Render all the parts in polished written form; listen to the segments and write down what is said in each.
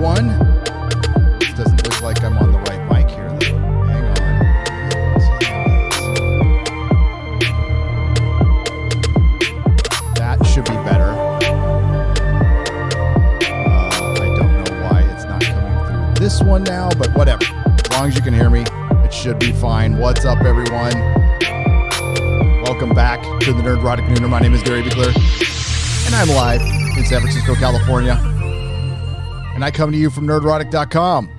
everyone. This doesn't look like I'm on the right mic here, though. Hang on. That should be better. I don't know why it's not coming through this one now, but whatever. As long as you can hear me, it should be fine. What's up, everyone? Welcome back to the Nerdrotic Nooner. My name is Gary Bickler, and I'm live in San Francisco, California. And I come to you from Nerdrotic.com.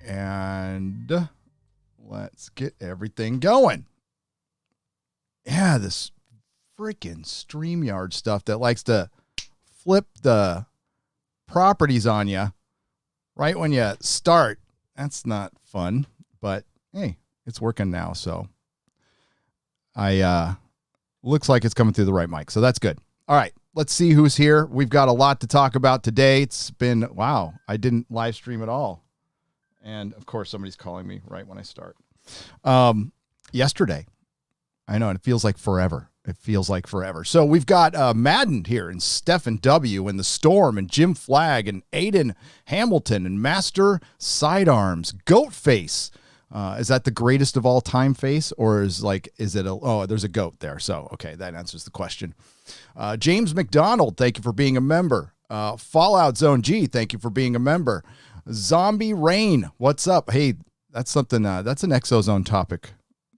And let's get everything going. Yeah, this freaking StreamYard stuff that likes to flip the properties on you right when you start. That's not fun, but hey, it's working now, so looks like it's coming through the right mic, so that's good. All right, let's see who's here. We've got a lot to talk about today. It's been, wow, I didn't live stream at all. And of course, somebody's calling me right when I start. Yesterday, I know, and it feels like forever. It feels like forever. So we've got Madden here, and Stephen W, and The Storm, and Jim Flagg, and Aiden Hamilton, and Master Sidearms, Goatface. Is that the greatest of all time face, or is it oh, there's a goat there. So, okay, that answers the question. James McDonald, thank you for being a member. Fallout Zone G, thank you for being a member. Zombie Rain, what's up? Hey, that's something, that's an Exozone topic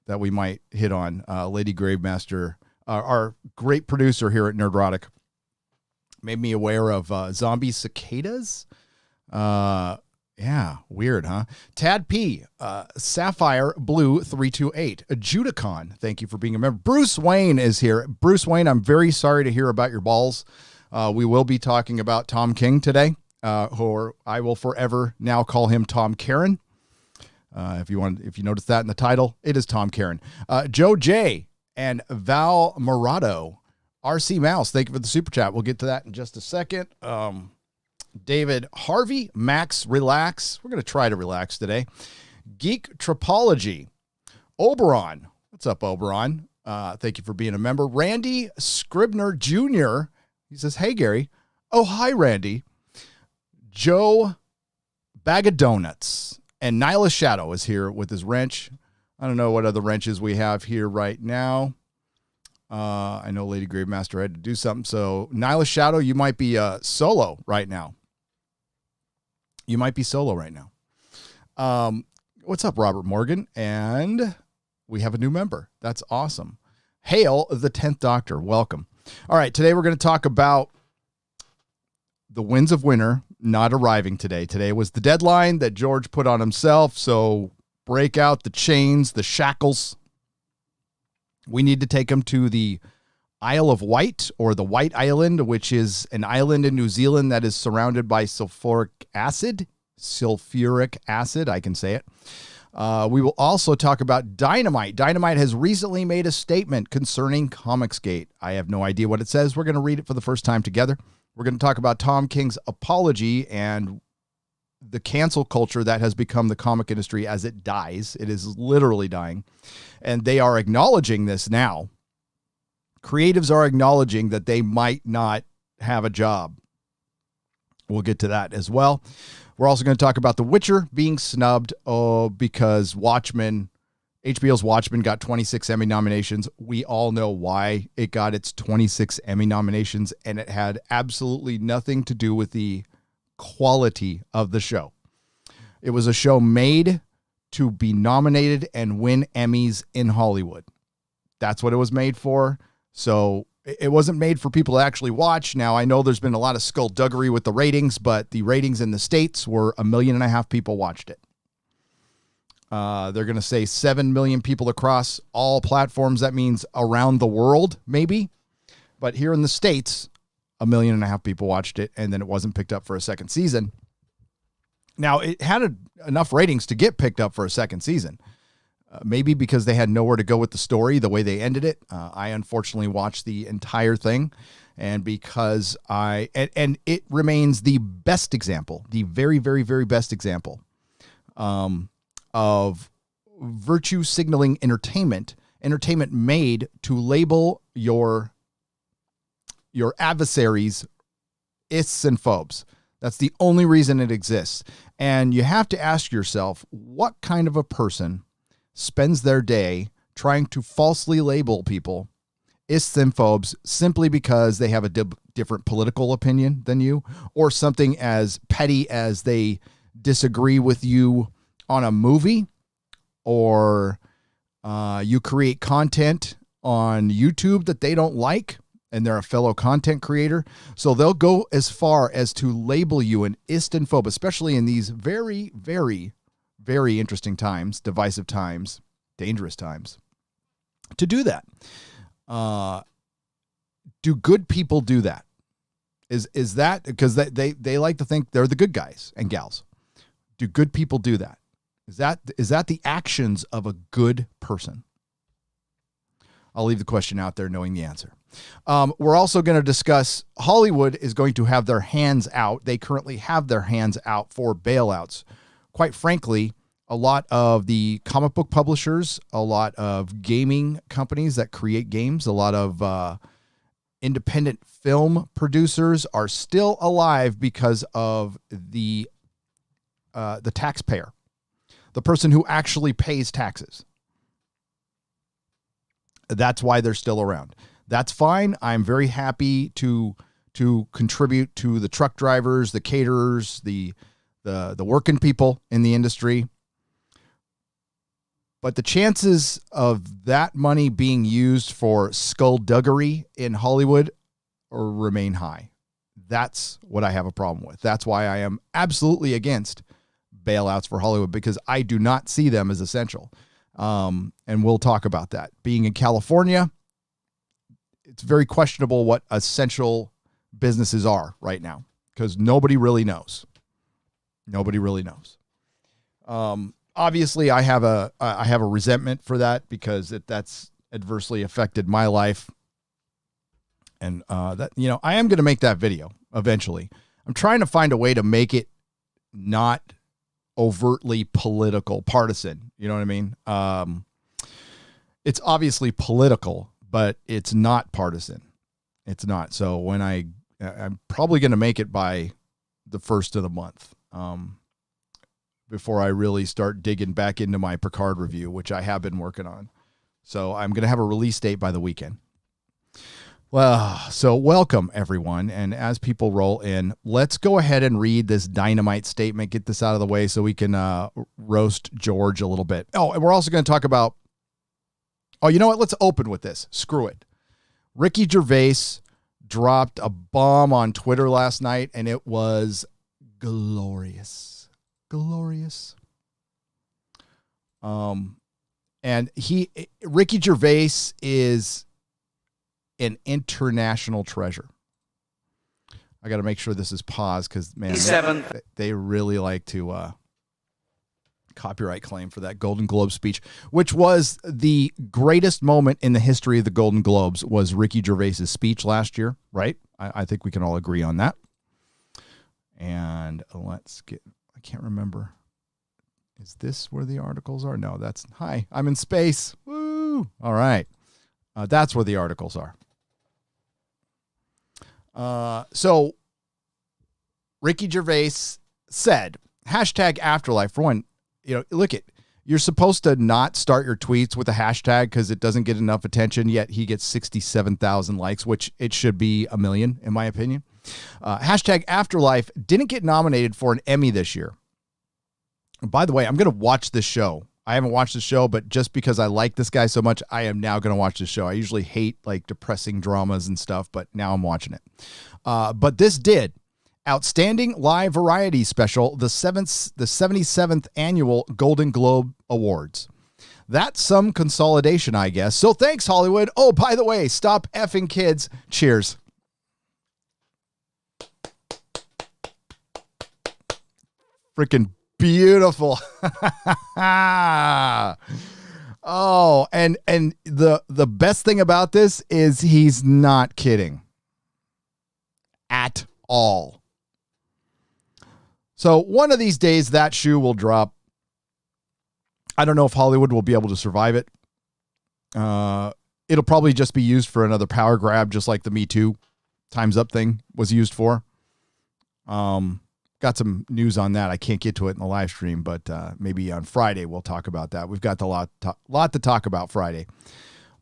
that we might hit on. Lady Gravemaster, our great producer here at Nerdrotic, made me aware of zombie cicadas. Yeah, weird, huh? Tad P, Sapphire Blue 328, Judicon, thank you for being a member. Bruce Wayne is here. Bruce Wayne, I'm very sorry to hear about your balls. We will be talking about Tom King today, or I will forever now call him Tom Karen. If you notice that in the title, it is Tom Karen. Joe J and Val Morado, RC Mouse, thank you for the super chat. We'll get to that in just a second. David Harvey, Max Relax. We're going to try to relax today. Geek Tropology. Oberon. What's up, Oberon? Thank you for being a member. Randy Scribner Jr. He says, hey, Gary. Oh, hi, Randy. Joe Bag of Donuts. And Nyla Shadow is here with his wrench. I don't know what other wrenches we have here right now. I know Lady Gravemaster had to do something. So, Nyla Shadow, you might be solo right now. What's up, Robert Morgan? And we have a new member. That's awesome. Hail the 10th Doctor. Welcome. All right, today we're going to talk about the winds of winter not arriving today. Today was the deadline that George put on himself, so break out the chains, the shackles. We need to take him to the Isle of Wight, or the White Island, which is an island in New Zealand that is surrounded by sulfuric acid. I can say it. We will also talk about Dynamite. Dynamite has recently made a statement concerning Comicsgate. I have no idea what it says. We're going to read it for the first time together. We're going to talk about Tom King's apology and the cancel culture that has become the comic industry as it dies. It is literally dying. And they are acknowledging this now. Creatives are acknowledging that they might not have a job. We'll get to that as well. We're also going to talk about The Witcher being snubbed because HBO's Watchmen got 26 Emmy nominations. We all know why it got its 26 Emmy nominations, and it had absolutely nothing to do with the quality of the show. It was a show made to be nominated and win Emmys in Hollywood. That's what it was made for. So it wasn't made for people to actually watch. Now, I know there's been a lot of skullduggery with the ratings, but the ratings in the States were 1.5 million people watched it. They're going to say 7 million people across all platforms. That means around the world, maybe. But here in the States, 1.5 million people watched it, and then it wasn't picked up for a second season. Now, it had enough ratings to get picked up for a second season. Maybe because they had nowhere to go with the story, the way they ended it. I unfortunately watched the entire thing, and because and it remains the best example, the very, very, very best example of virtue signaling entertainment made to label your adversaries ists and phobes. That's the only reason it exists. And you have to ask yourself, what kind of a person spends their day trying to falsely label people ists and phobes simply because they have a different political opinion than you, or something as petty as they disagree with you on a movie, or you create content on YouTube that they don't like, and they're a fellow content creator. So they'll go as far as to label you an ist and phobe, especially in these very, very, very interesting times, divisive times, dangerous times, to do that. Do good people do that? Is that because they like to think they're the good guys and gals? Do good people do that? Is that the actions of a good person? I'll leave the question out there knowing the answer. We're also going to discuss Hollywood is going to have their hands out. They currently have their hands out for bailouts. Quite frankly, a lot of the comic book publishers, a lot of gaming companies that create games, a lot of independent film producers are still alive because of the taxpayer, the person who actually pays taxes. That's why they're still around. That's fine. I'm very happy to contribute to the truck drivers, the caterers, the working people in the industry. But the chances of that money being used for skullduggery in Hollywood remain high. That's what I have a problem with. That's why I am absolutely against bailouts for Hollywood, because I do not see them as essential. And we'll talk about that. Being in California, it's very questionable what essential businesses are right now, because nobody really knows. Nobody really knows. Obviously, I have a resentment for that, because that's adversely affected my life. And that, I am going to make that video eventually. I'm trying to find a way to make it not overtly political, partisan. You know what I mean? It's obviously political, but it's not partisan. It's not. So when I'm probably going to make it by the first of the month, before I really start digging back into my Picard review, which I have been working on. So I'm going to have a release date by the weekend. Well, so welcome everyone. And as people roll in, let's go ahead and read this Dynamite statement, get this out of the way so we can roast George a little bit. Oh, and we're also going to talk about, you know what? Let's open with this. Screw it. Ricky Gervais dropped a bomb on Twitter last night, and it was glorious. Glorious. And Ricky Gervais is an international treasure. I got to make sure this is paused, because man, they really like to copyright claim for that Golden Globe speech, which was the greatest moment in the history of the Golden Globes. Was Ricky Gervais's speech last year, right? I think we can all agree on that. And I can't remember. Is this where the articles are? No, hi, I'm in space. Woo! All right. That's where the articles are. So Ricky Gervais said, #afterlife. For one, look you're supposed to not start your tweets with a hashtag because it doesn't get enough attention, yet he gets 67,000 likes, which it should be 1 million, in my opinion. #afterlife didn't get nominated for an Emmy this year. By the way, I'm going to watch this show. I haven't watched the show, but just because I like this guy so much, I am now going to watch this show. I usually hate depressing dramas and stuff, but now I'm watching it. But this did. Outstanding Live Variety Special, the 77th Annual Golden Globe Awards. That's some consolidation, I guess. So thanks, Hollywood. Oh, by the way, stop effing kids. Cheers. Freaking beautiful. Oh, and the best thing about this is he's not kidding at all. So one of these days that shoe will drop. I don't know if Hollywood will be able to survive it. It'll probably just be used for another power grab, just like the Me Too Time's Up thing was used for. got some news on that. I can't get to it in the live stream, but maybe on Friday we'll talk about that. We've got a lot to talk about Friday.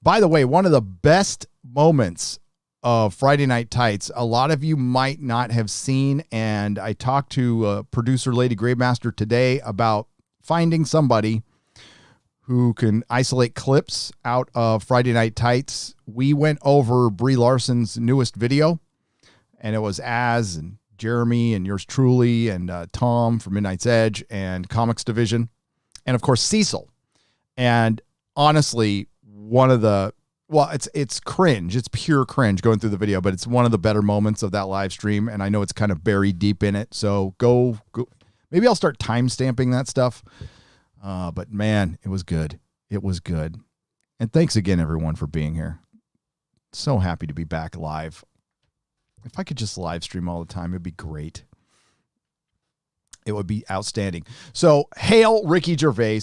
By the way, one of the best moments of Friday Night Tights, a lot of you might not have seen, and I talked to producer Lady Gravemaster today about finding somebody who can isolate clips out of Friday Night Tights. We went over Brie Larson's newest video, and it was Az and Jeremy and yours truly and Tom from Midnight's Edge and Comics Division, and of course Cecil. And honestly, it's cringe. It's pure cringe going through the video, but it's one of the better moments of that live stream, and I know it's kind of buried deep in it. So go. Maybe I'll start time stamping that stuff. But man, it was good. It was good. And thanks again, everyone, for being here. So happy to be back live. If I could just live stream all the time, it'd be great. It would be outstanding. So hail Ricky Gervais,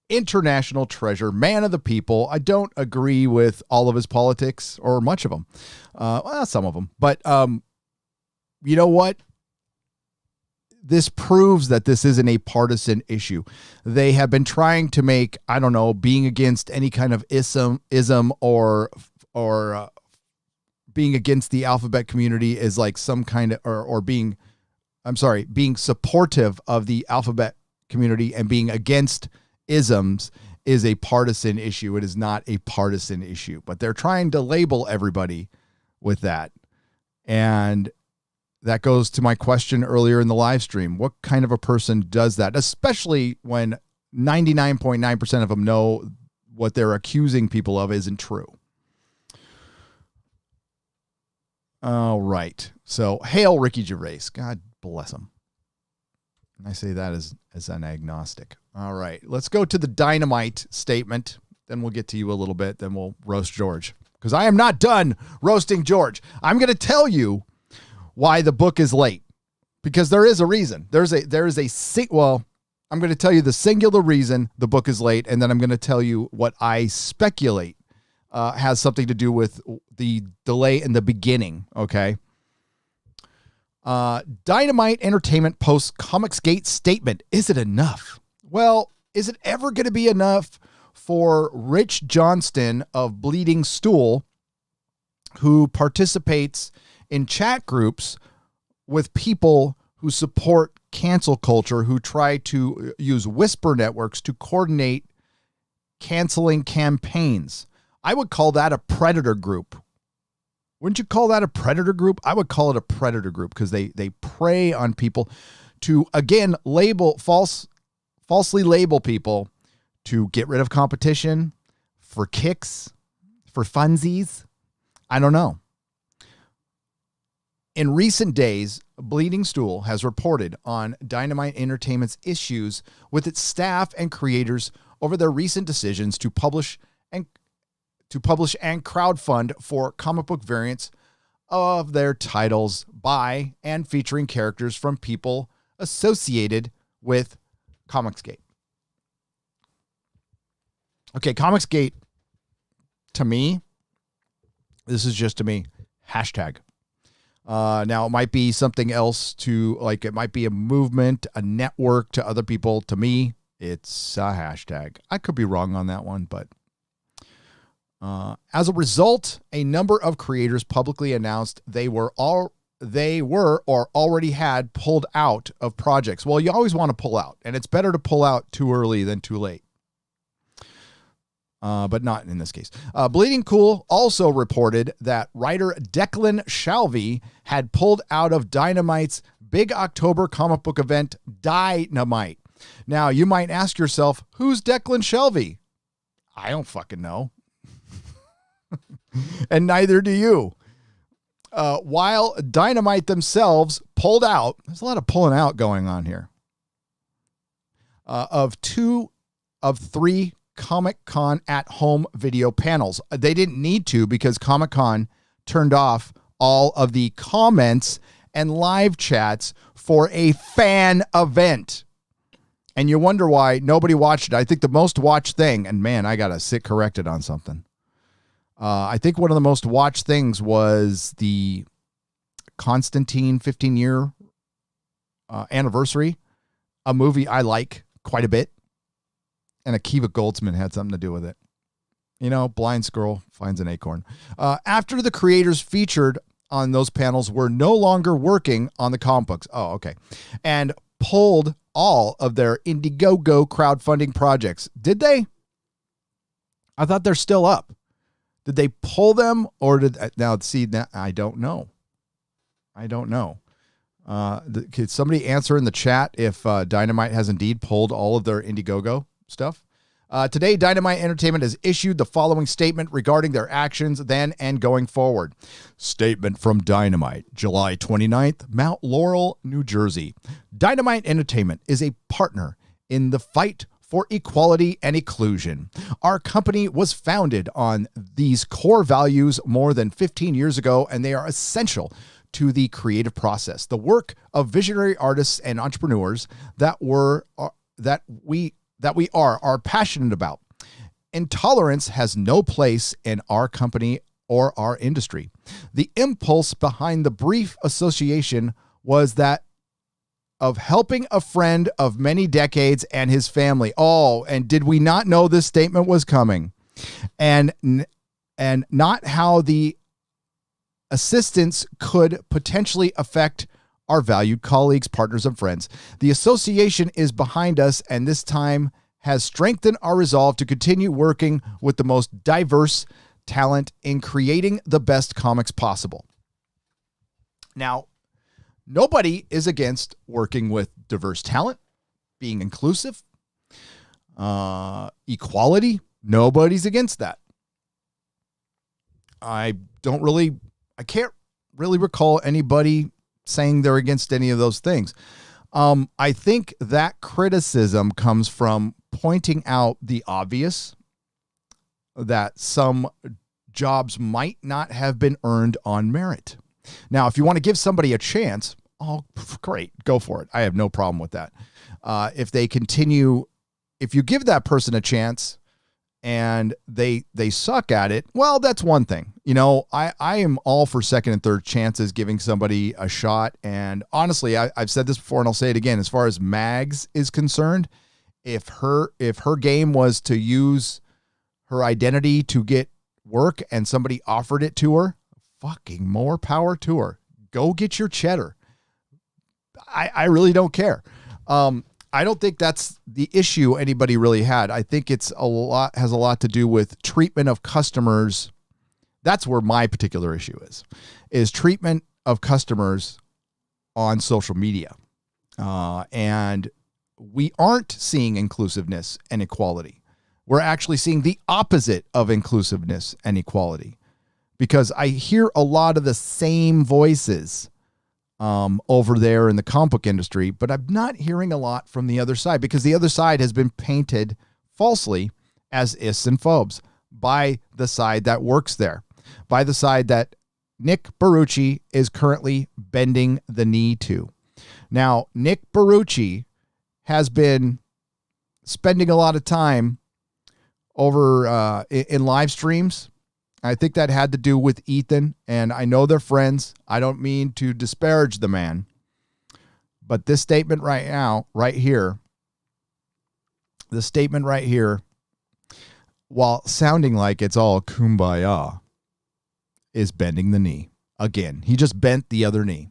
international treasure, man of the people. I don't agree with all of his politics or much of them. Well, some of them. But you know what? This proves that this isn't a partisan issue. They have been trying to make, I don't know, being against any kind of ism or being against the alphabet community is like some kind of, being supportive of the alphabet community and being against isms is a partisan issue. It is not a partisan issue, but they're trying to label everybody with that. And that goes to my question earlier in the live stream. What kind of a person does that? Especially when 99.9% of them know what they're accusing people of isn't true. All right. So hail Ricky Gervais. God bless him. And I say that as an agnostic. All right. Let's go to the Dynamite statement. Then we'll get to you a little bit. Then we'll roast George. Because I am not done roasting George. I'm going to tell you why the book is late. Because there is a reason. I'm going to tell you the singular reason the book is late. And then I'm going to tell you what I speculate has something to do with the delay in the beginning. Okay. Dynamite Entertainment posts Comicsgate statement. Is it enough? Well, is it ever going to be enough for Rich Johnston of Bleeding Stool, who participates in chat groups with people who support cancel culture, who try to use whisper networks to coordinate canceling campaigns? I would call that a predator group. Wouldn't you call that a predator group? I would call it a predator group because they prey on people to, again, falsely label people to get rid of competition, for kicks, for funsies. I don't know. In recent days, Bleeding Stool has reported on Dynamite Entertainment's issues with its staff and creators over their recent decisions to publish and crowdfund for comic book variants of their titles by and featuring characters from people associated with Comicsgate. Okay, Comicsgate, to me, this is just to me, hashtag. Now, it might be something else it might be a movement, a network to other people. To me, it's a hashtag. I could be wrong on that one, but as a result, a number of creators publicly announced they were or already had pulled out of projects. Well, you always want to pull out, and it's better to pull out too early than too late. But not in this case. Bleeding Cool also reported that writer Declan Shalvey had pulled out of Dynamite's big October comic book event, Dynamite. Now, you might ask yourself, who's Declan Shalvey? I don't fucking know. And neither do you. While Dynamite themselves pulled out, there's a lot of pulling out going on here, of 2 of 3 Comic-Con at-home video panels. They didn't need to because Comic-Con turned off all of the comments and live chats for a fan event. And you wonder why nobody watched it. I think the most watched thing, and man, I got to sit corrected on something. I think one of the most watched things was the Constantine 15-year anniversary, a movie I like quite a bit, and Akiva Goldsman had something to do with it. You know, blind squirrel finds an acorn. After the creators featured on those panels were no longer working on the comic books. Oh, okay. And pulled all of their Indiegogo crowdfunding projects. Did they? I thought they're still up. Did they pull them or did now see that? I don't know. Could somebody answer in the chat if Dynamite has indeed pulled all of their Indiegogo stuff? Today, Dynamite Entertainment has issued the following statement regarding their actions then and going forward. Statement from Dynamite, July 29th, Mount Laurel, New Jersey. Dynamite Entertainment is a partner in the fight for equality and inclusion. Our company was founded on these core values more than 15 years ago, and they are essential to the creative process. The work of visionary artists and entrepreneurs that we are passionate about. Intolerance has no place in our company or our industry. The impulse behind the brief association was that of helping a friend of many decades and his family. Oh, and did we not know this statement was coming? And not how the assistance could potentially affect our valued colleagues, partners, and friends. The association is behind us, and this time has strengthened our resolve to continue working with the most diverse talent in creating the best comics possible. Now, nobody is against working with diverse talent, being inclusive, equality. Nobody's against that. I can't really recall anybody saying they're against any of those things. I think that criticism comes from pointing out the obvious, that some jobs might not have been earned on merit. Now, if you want to give somebody a chance, oh, great, go for it. I have no problem with that. If you give that person a chance and they suck at it, well, that's one thing. You know, I am all for second and third chances, giving somebody a shot. And honestly, I've said this before and I'll say it again. As far as Mags is concerned, if her game was to use her identity to get work and somebody offered it to her, fucking more power to her. Go get your cheddar. I really don't care. I don't think that's the issue anybody really had. I think has a lot to do with treatment of customers. That's where my particular issue is treatment of customers on social media. And we aren't seeing inclusiveness and equality. We're actually seeing the opposite of inclusiveness and equality, because I hear a lot of the same voices over there in the comic book industry, but I'm not hearing a lot from the other side, because the other side has been painted falsely as ists and phobes by the side that works there, by the side that Nick Barucci is currently bending the knee to. Now, Nick Barucci has been spending a lot of time over in live streams. I think that had to do with Ethan, and I know they're friends. I don't mean to disparage the man, but this statement right here, while sounding like it's all kumbaya, is bending the knee. Again, he just bent the other knee.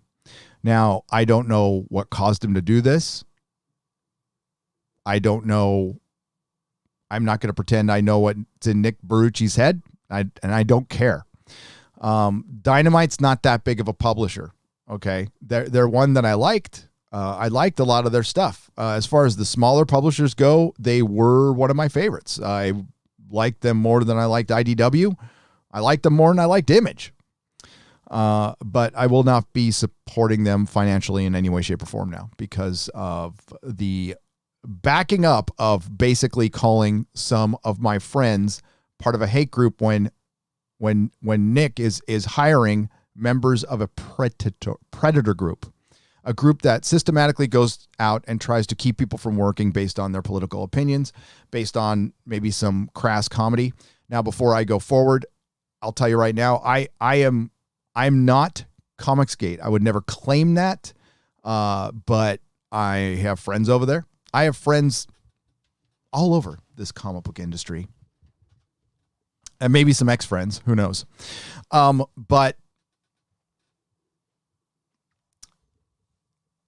Now, I don't know what caused him to do this. I don't know. I'm not going to pretend I know what's in Nick Barucci's head. And I don't care. Dynamite's not that big of a publisher. Okay. They're one that I liked. I liked a lot of their stuff. As far as the smaller publishers go, they were one of my favorites. I liked them more than I liked IDW. I liked them more than I liked Image. But I will not be supporting them financially in any way, shape, or form now, because of the backing up of basically calling some of my friends part of a hate group when Nick is hiring members of a predator group, a group that systematically goes out and tries to keep people from working based on their political opinions, based on maybe some crass comedy. Now, before I go forward, I'll tell you right now, I'm not Comicsgate. I would never claim that, but I have friends over there. I have friends all over this comic book industry. And maybe some ex-friends, who knows. But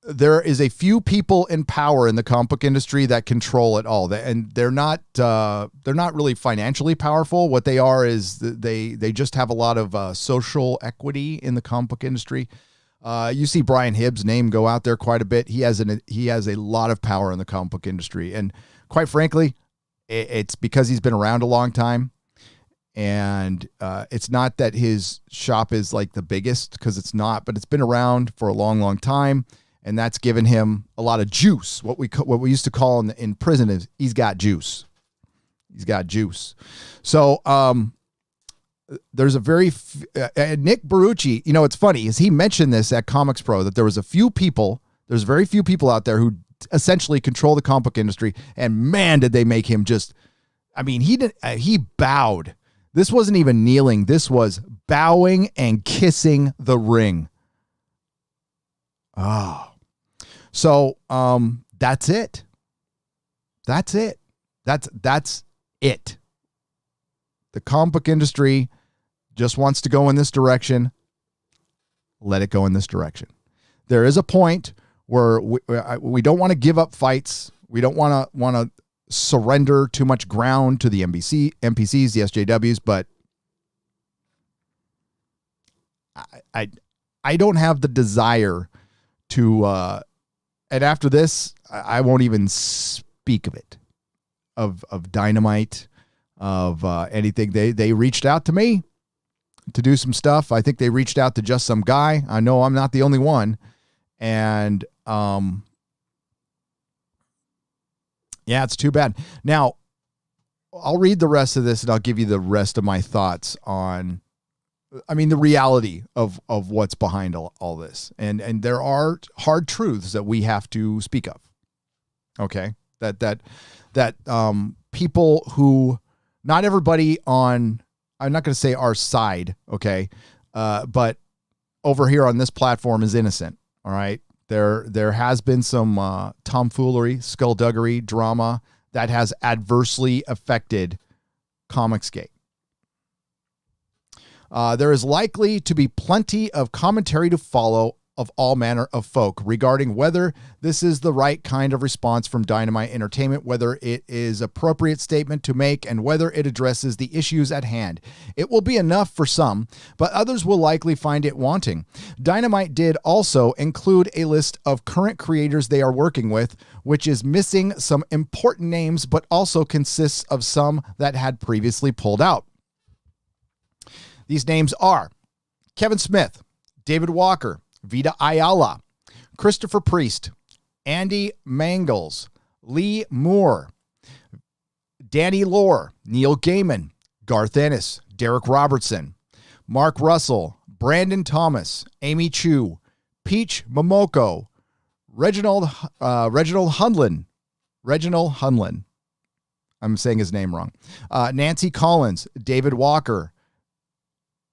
there is a few people in power in the comic book industry that control it all. And they're not really financially powerful. What they are is they just have a lot of social equity in the comic book industry. You see Brian Hibbs' name go out there quite a bit. He has a lot of power in the comic book industry. And quite frankly, it's because he's been around a long time. And it's not that his shop is like the biggest, because it's not, but it's been around for a long, long time. And that's given him a lot of juice. What we used to call in prison is he's got juice. He's got juice. So there's a very Nick Barucci. You know, it's funny is he mentioned this at Comics Pro that there's very few people out there who essentially control the comic book industry. And man, did they make him just. I mean, he bowed. This wasn't even kneeling. This was bowing and kissing the ring. Oh. So that's it. That's it. That's it. The comic book industry just wants to go in this direction. Let it go in this direction. There is a point where we don't want to give up fights. We don't want to surrender too much ground to the NPCs, the SJWs, but I don't have the desire to and after this, I won't even speak of it, of Dynamite, of anything. They reached out to me to do some stuff. I think they reached out to just some guy. I know I'm not the only one. And yeah, it's too bad. Now, I'll read the rest of this and I'll give you the rest of my thoughts on, the reality of what's behind all this. And there are hard truths that we have to speak of. Okay. That people who, not everybody on, I'm not going to say our side. Okay. But over here on this platform is innocent. All right. There has been some tomfoolery, skullduggery, drama that has adversely affected Comicsgate. There is likely to be plenty of commentary to follow of all manner of folk regarding whether this is the right kind of response from Dynamite Entertainment, whether it is appropriate statement to make, and whether it addresses the issues at hand. It will be enough for some, but others will likely find it wanting. Dynamite did also include a list of current creators they are working with, which is missing some important names, but also consists of some that had previously pulled out. These names are Kevin Smith, David Walker, Vita Ayala, Christopher Priest, Andy Mangels, Lee Moore, Danny Lore, Neil Gaiman, Garth Ennis, Derek Robertson, Mark Russell, Brandon Thomas, Amy Chu, Peach Momoko, Reginald Hundlin. I'm saying his name wrong. Nancy Collins, David Walker,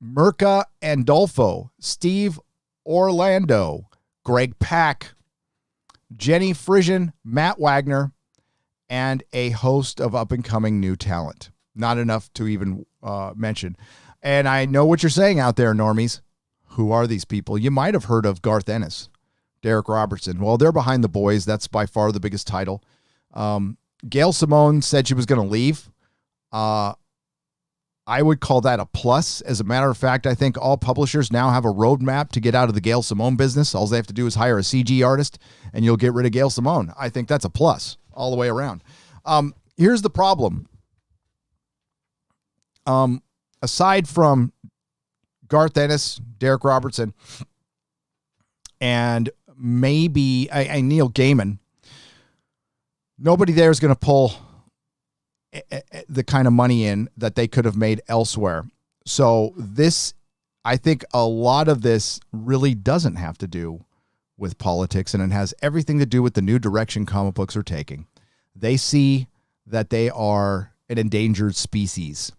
Mirka Andolfo, Steve Orlando, Greg Pak, Jenny Frisian, Matt Wagner, and a host of up-and-coming new talent. Not enough to even mention. And I know what you're saying out there, normies. Who are these people? You might have heard of Garth Ennis, Derek Robertson. Well, they're behind the boys. That's by far the biggest title. Gail Simone said she was going to leave. I would call that a plus. As a matter of fact, I think all publishers now have a roadmap to get out of the Gail Simone business. All they have to do is hire a CG artist and you'll get rid of Gail Simone. I think that's a plus all the way around. Here's the problem. Aside from Garth Ennis, Derek Robertson, and maybe Neil Gaiman, nobody there is going to pull the kind of money in that they could have made elsewhere. So this, I think a lot of this really doesn't have to do with politics, and it has everything to do with the new direction comic books are taking. They see that they are an endangered species.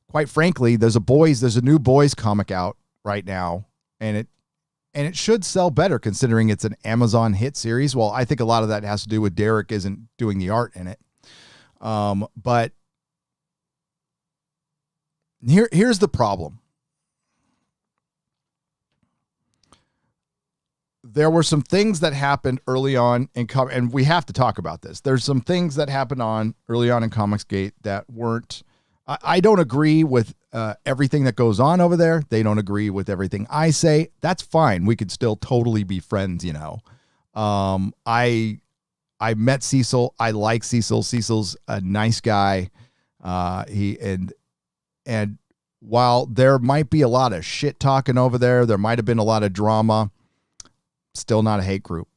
Quite frankly, there's a new boys comic out right now, and And it should sell better considering it's an Amazon hit series. Well, I think a lot of that has to do with Derek isn't doing the art in it. But here's the problem. There were some things that happened early on and we have to talk about this. There's some things that happened early on in Comicsgate that weren't. I don't agree with everything that goes on over there. They don't agree with everything I say. That's fine. We could still totally be friends, you know. I met Cecil. I like Cecil. Cecil's a nice guy. And while there might be a lot of shit talking over there might have been a lot of drama. Still not a hate group.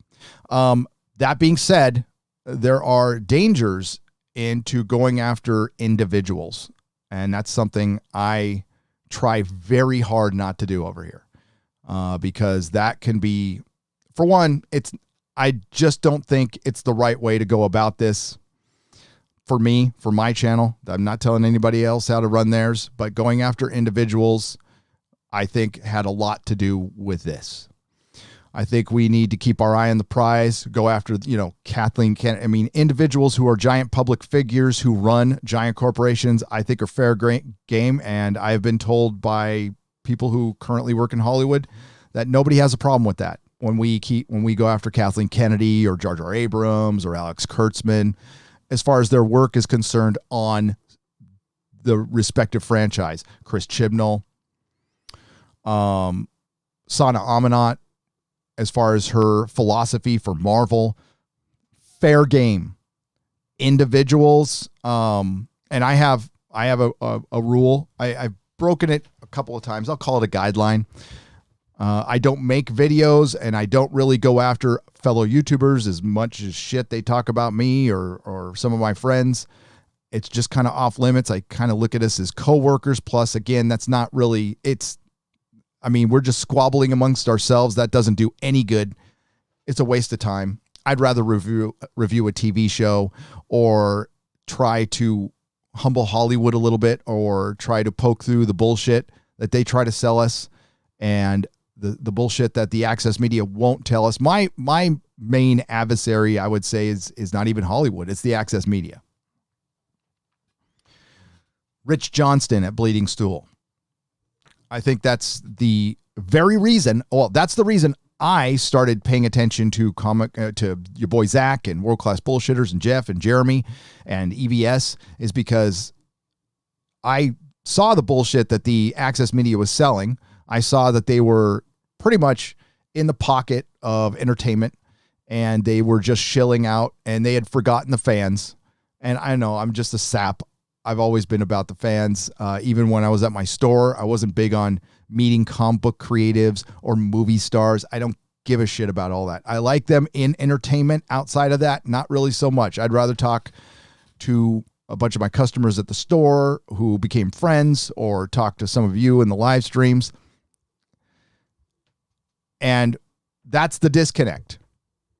That being said, there are dangers into going after individuals. And that's something I try very hard not to do over here. Because that can be, for one, I just don't think it's the right way to go about this for me, for my channel. I'm not telling anybody else how to run theirs, but going after individuals, I think had a lot to do with this. I think we need to keep our eye on the prize, go after, Kathleen Kennedy. I mean, individuals who are giant public figures who run giant corporations, I think are fair game. And I've been told by people who currently work in Hollywood that nobody has a problem with that. When we go after Kathleen Kennedy or Jar Jar Abrams or Alex Kurtzman, as far as their work is concerned on the respective franchise, Chris Chibnall, Sana Amanat, as far as her philosophy for Marvel, fair game. Individuals, and I have a rule. I've broken it a couple of times. I'll call it a guideline. I don't make videos, and I don't really go after fellow YouTubers as much as shit they talk about me or some of my friends. It's just kind of off limits. I kind of look at us as coworkers. Plus, again, that's not really, we're just squabbling amongst ourselves. That doesn't do any good. It's a waste of time. I'd rather review a TV show or try to humble Hollywood a little bit or try to poke through the bullshit that they try to sell us and the bullshit that the access media won't tell us. My main adversary, I would say, is not even Hollywood. It's the access media. Rich Johnston at Bleeding Stool. I think that's the very reason. Well, that's the reason I started paying attention to to your boy Zach and World Class Bullshitters and Jeff and Jeremy and EVS, is because I saw the bullshit that the access media was selling. I saw that they were pretty much in the pocket of entertainment and they were just shilling out and they had forgotten the fans. And I know I'm just a sap. I've always been about the fans. Even when I was at my store, I wasn't big on meeting comic book creatives or movie stars. I don't give a shit about all that. I like them in entertainment. Outside of that, not really so much. I'd rather talk to a bunch of my customers at the store who became friends or talk to some of you in the live streams. And that's the disconnect.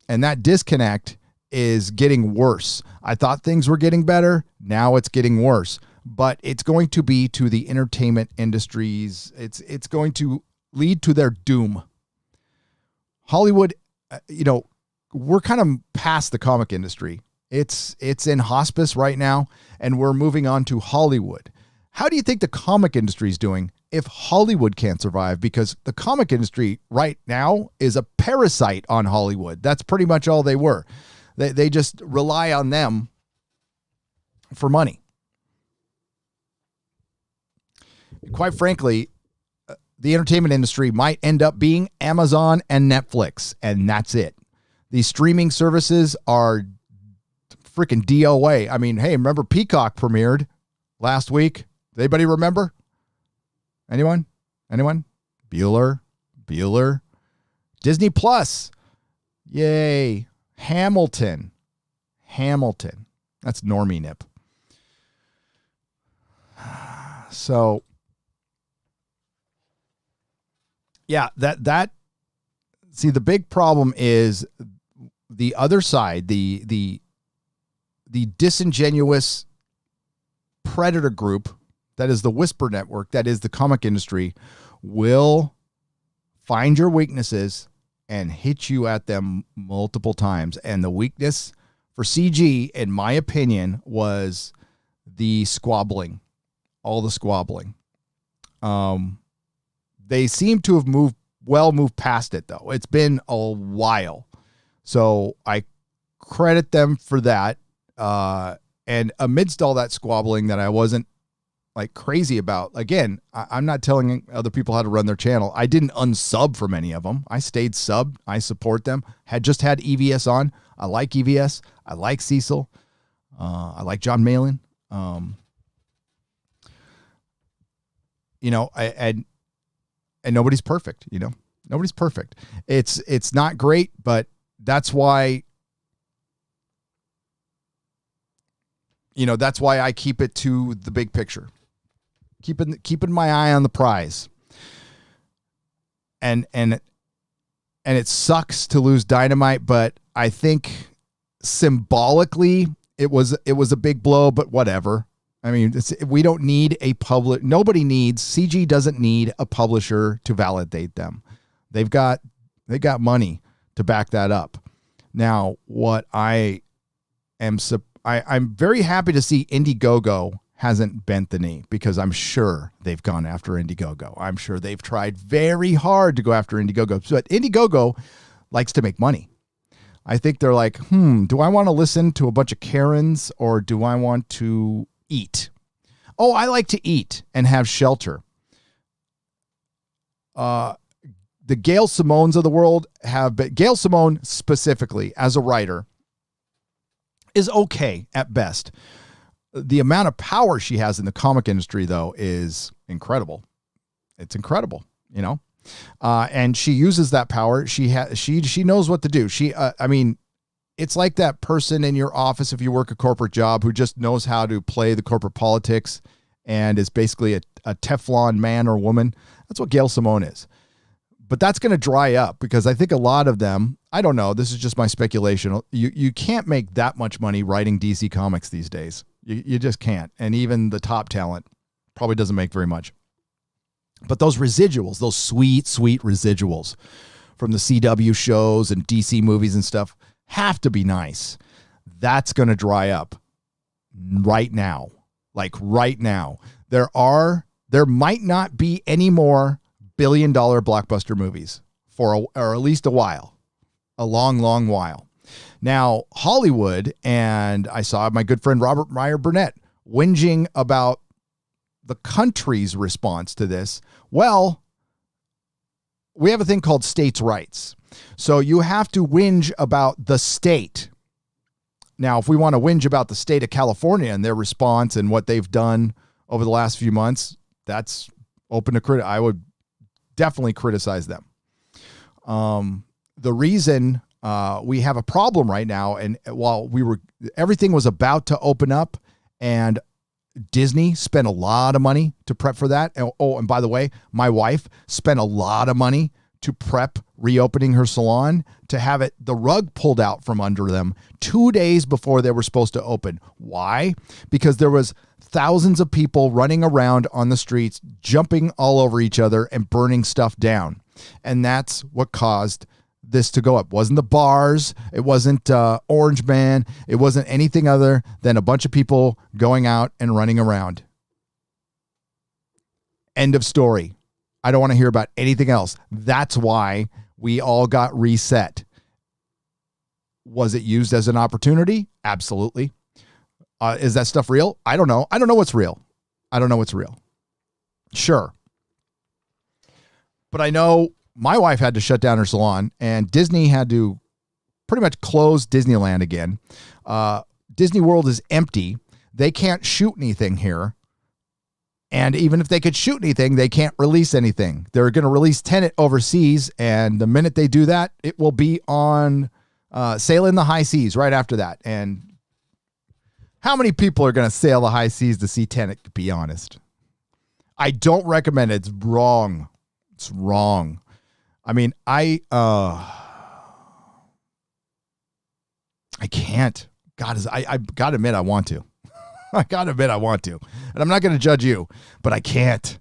And that disconnect is getting worse. I thought things were getting better. Now it's getting worse. But it's going to be to the entertainment industries. It's going to lead to their doom. Hollywood, we're kind of past the comic industry. It's in hospice right now, and we're moving on to Hollywood. How do you think the comic industry is doing if Hollywood can't survive? Because the comic industry right now is a parasite on Hollywood. That's pretty much all they were. They just rely on them for money. Quite frankly, the entertainment industry might end up being Amazon and Netflix, and that's it. These streaming services are freaking DOA. I mean, hey, remember Peacock premiered last week? Anybody remember? Anyone? Bueller. Disney Plus. Yay. Hamilton. That's Normie Nip. So, yeah, see, the big problem is the other side, the disingenuous predator group that is the Whisper Network, that is the comic industry, will find your weaknesses and hit you at them multiple times. And the weakness for CG, in my opinion, was the squabbling, all the squabbling. They seem to have moved past it, though. It's been a while. So I credit them for that. And amidst all that squabbling that I wasn't like crazy about, again, I'm not telling other people how to run their channel. I didn't unsub from any of them. I stayed subbed. I support them. Had EVS on. I like EVS. I like Cecil. I like John Malin. And nobody's perfect, nobody's perfect. It's not great, but that's why, that's why I keep it to the big picture, keeping my eye on the prize. And it sucks to lose Dynamite, but I think symbolically it was a big blow, but whatever. I mean, we don't need CG doesn't need a publisher to validate them. They got money to back that up. Now, what I'm very happy to see Indiegogo hasn't bent the knee, because I'm sure they've gone after Indiegogo. I'm sure they've tried very hard to go after Indiegogo. But Indiegogo likes to make money. I think they're like, do I want to listen to a bunch of Karens, or do I want to eat? Oh, I like to eat and have shelter. The Gail Simones of the world have been. Gail Simone specifically, as a writer, is okay at best. The amount of power she has in the comic industry, though, is incredible. It's incredible, and she uses that power. She knows what to do. It's like that person in your office, if you work a corporate job, who just knows how to play the corporate politics and is basically a Teflon man or woman. That's what Gail Simone is. But that's going to dry up, because I think a lot of them, I don't know, this is just my speculation. You can't make that much money writing DC Comics these days. You just can't. And even the top talent probably doesn't make very much. But those residuals, those sweet, sweet residuals from the CW shows and DC movies and stuff, have to be nice. That's going to dry up right now. Like right now. There might not be any more billion-dollar blockbuster movies or at least a while. A long, long while. Now, Hollywood, and I saw my good friend Robert Meyer Burnett whinging about the country's response to this. Well, we have a thing called states' rights. So you have to whinge about the state. Now, if we want to whinge about the state of California and their response and what they've done over the last few months, that's open to criticize. I would definitely criticize them. The reason we have a problem right now, and while everything was about to open up, and Disney spent a lot of money to prep for that. Oh, and by the way, my wife spent a lot of money to prep reopening her salon, to have the rug pulled out from under them 2 days before they were supposed to open. Why? Because there was thousands of people running around on the streets, jumping all over each other and burning stuff down. And that's what caused this to go up. It wasn't the bars. It wasn't Orange Man. It wasn't anything other than a bunch of people going out and running around. End of story. I don't want to hear about anything else. That's why we all got reset. Was it used as an opportunity? Absolutely. Is that stuff real? I don't know. I don't know what's real. Sure. But I know my wife had to shut down her salon, and Disney had to pretty much close Disneyland again. Disney World is empty. They can't shoot anything here. And even if they could shoot anything, they can't release anything. They're going to release Tenet overseas, and the minute they do that, it will be on sail in the high seas right after that. And how many people are going to sail the high seas to see Tenet, to be honest? I don't recommend it. It's wrong. It's wrong. I mean, I can't. I got to admit I want to. I got to admit I want to. And I'm not going to judge you, but I can't.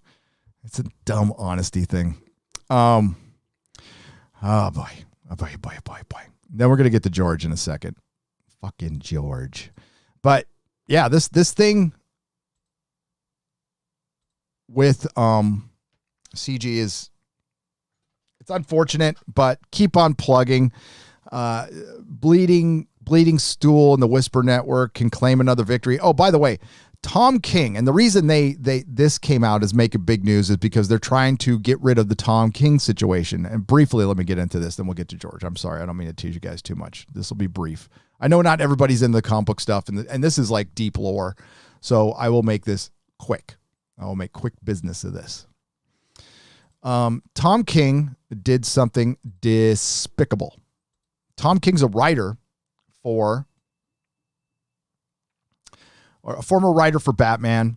It's a dumb honesty thing. Oh boy. Oh boy, boy, boy, boy. Then we're gonna get to George in a second. Fucking George. But yeah, this thing with CG is, it's unfortunate, but keep on plugging. Bleeding stool and the Whisper Network can claim another victory. Oh, by the way, Tom King, and the reason this came out as making big news is because they're trying to get rid of the Tom King situation. And briefly, let me get into this, then we'll get to George. I'm sorry, I don't mean to tease you guys too much. This will be brief. I know not everybody's in the comic book stuff, and this is like deep lore, so I will make this quick. I will make quick business of this. Tom King did something despicable. Tom King's a writer or a former writer for Batman,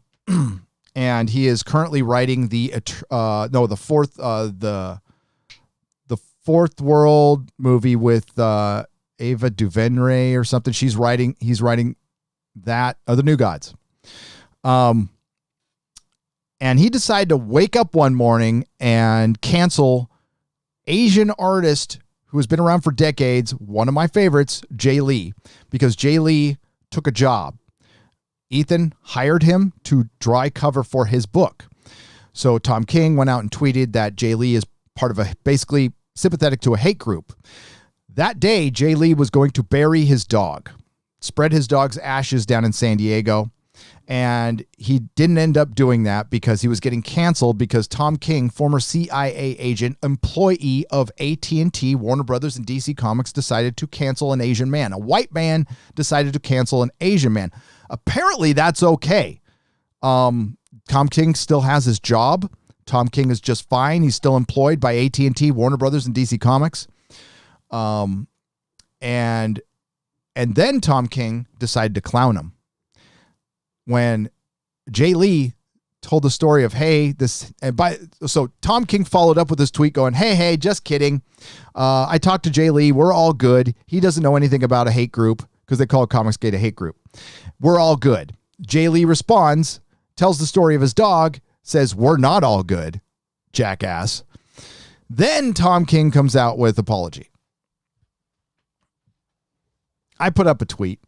and he is currently writing the fourth world movie with Ava DuVernay or something. He's writing that, The New Gods. And he decided to wake up one morning and cancel Asian artist who has been around for decades, one of my favorites, Jay Lee, because Jay Lee took a job. Ethan hired him to dry cover for his book. So Tom King went out and tweeted that Jay Lee is part of basically sympathetic to a hate group. That day, Jay Lee was going to bury his dog, spread his dog's ashes down in San Diego. And he didn't end up doing that because he was getting canceled because Tom King, former CIA agent, employee of AT&T, Warner Brothers, and DC Comics, decided to cancel an Asian man. A white man decided to cancel an Asian man. Apparently, that's okay. Tom King still has his job. Tom King is just fine. He's still employed by AT&T, Warner Brothers, and DC Comics. And then Tom King decided to clown him. When Jay Lee told the story of, so Tom King followed up with this tweet going, hey, just kidding. I talked to Jay Lee. We're all good. He doesn't know anything about a hate group because they call Comicsgate a hate group. We're all good. Jay Lee responds, tells the story of his dog, says, we're not all good, jackass. Then Tom King comes out with apology. I put up a tweet.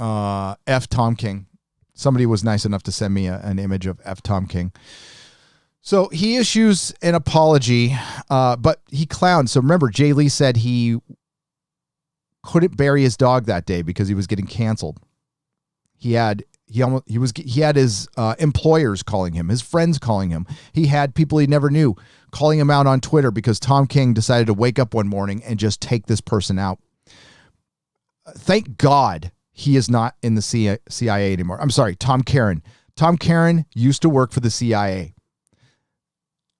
F Tom King. Somebody was nice enough to send me an image of F Tom King. So he issues an apology, but he clowned. So remember, Jay Lee said he couldn't bury his dog that day because he was getting canceled. He had his employers calling him, his friends calling him. He had people he never knew calling him out on Twitter because Tom King decided to wake up one morning and just take this person out. Thank God he is not in the CIA anymore. I'm sorry, Tom Caron. Tom Caron used to work for the CIA.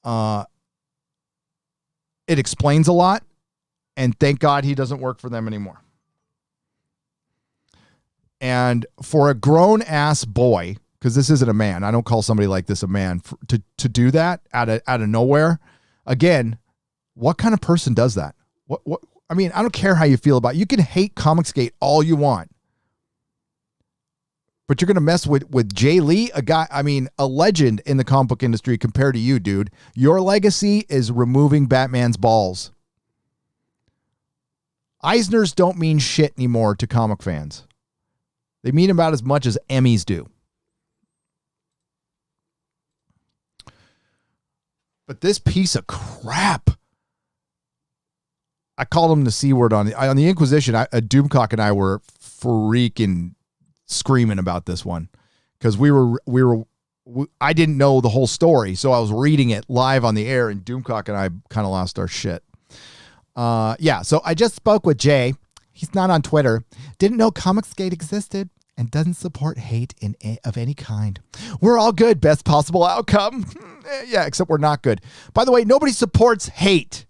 It explains a lot, and thank God he doesn't work for them anymore. And for a grown-ass boy, because this isn't a man, I don't call somebody like this a man, to do that out of nowhere, again, what kind of person does that? What? I mean, I don't care how you feel about it. You can hate Comicsgate all you want. But you're going to mess with Jay Lee, a legend in the comic book industry compared to you, dude. Your legacy is removing Batman's balls. Eisners don't mean shit anymore to comic fans. They mean about as much as Emmys do. But this piece of crap, I called him the C word on the Inquisition. Doomcock and I were freaking screaming about this one because I didn't know the whole story, so I was reading it live on the air, and Doomcock and I kind of lost our shit. So I just spoke with Jay. He's not on Twitter. Didn't know Comicsgate existed and doesn't support hate of any kind. We're all good. Best possible outcome. Yeah, except we're not good. By the way, nobody supports hate.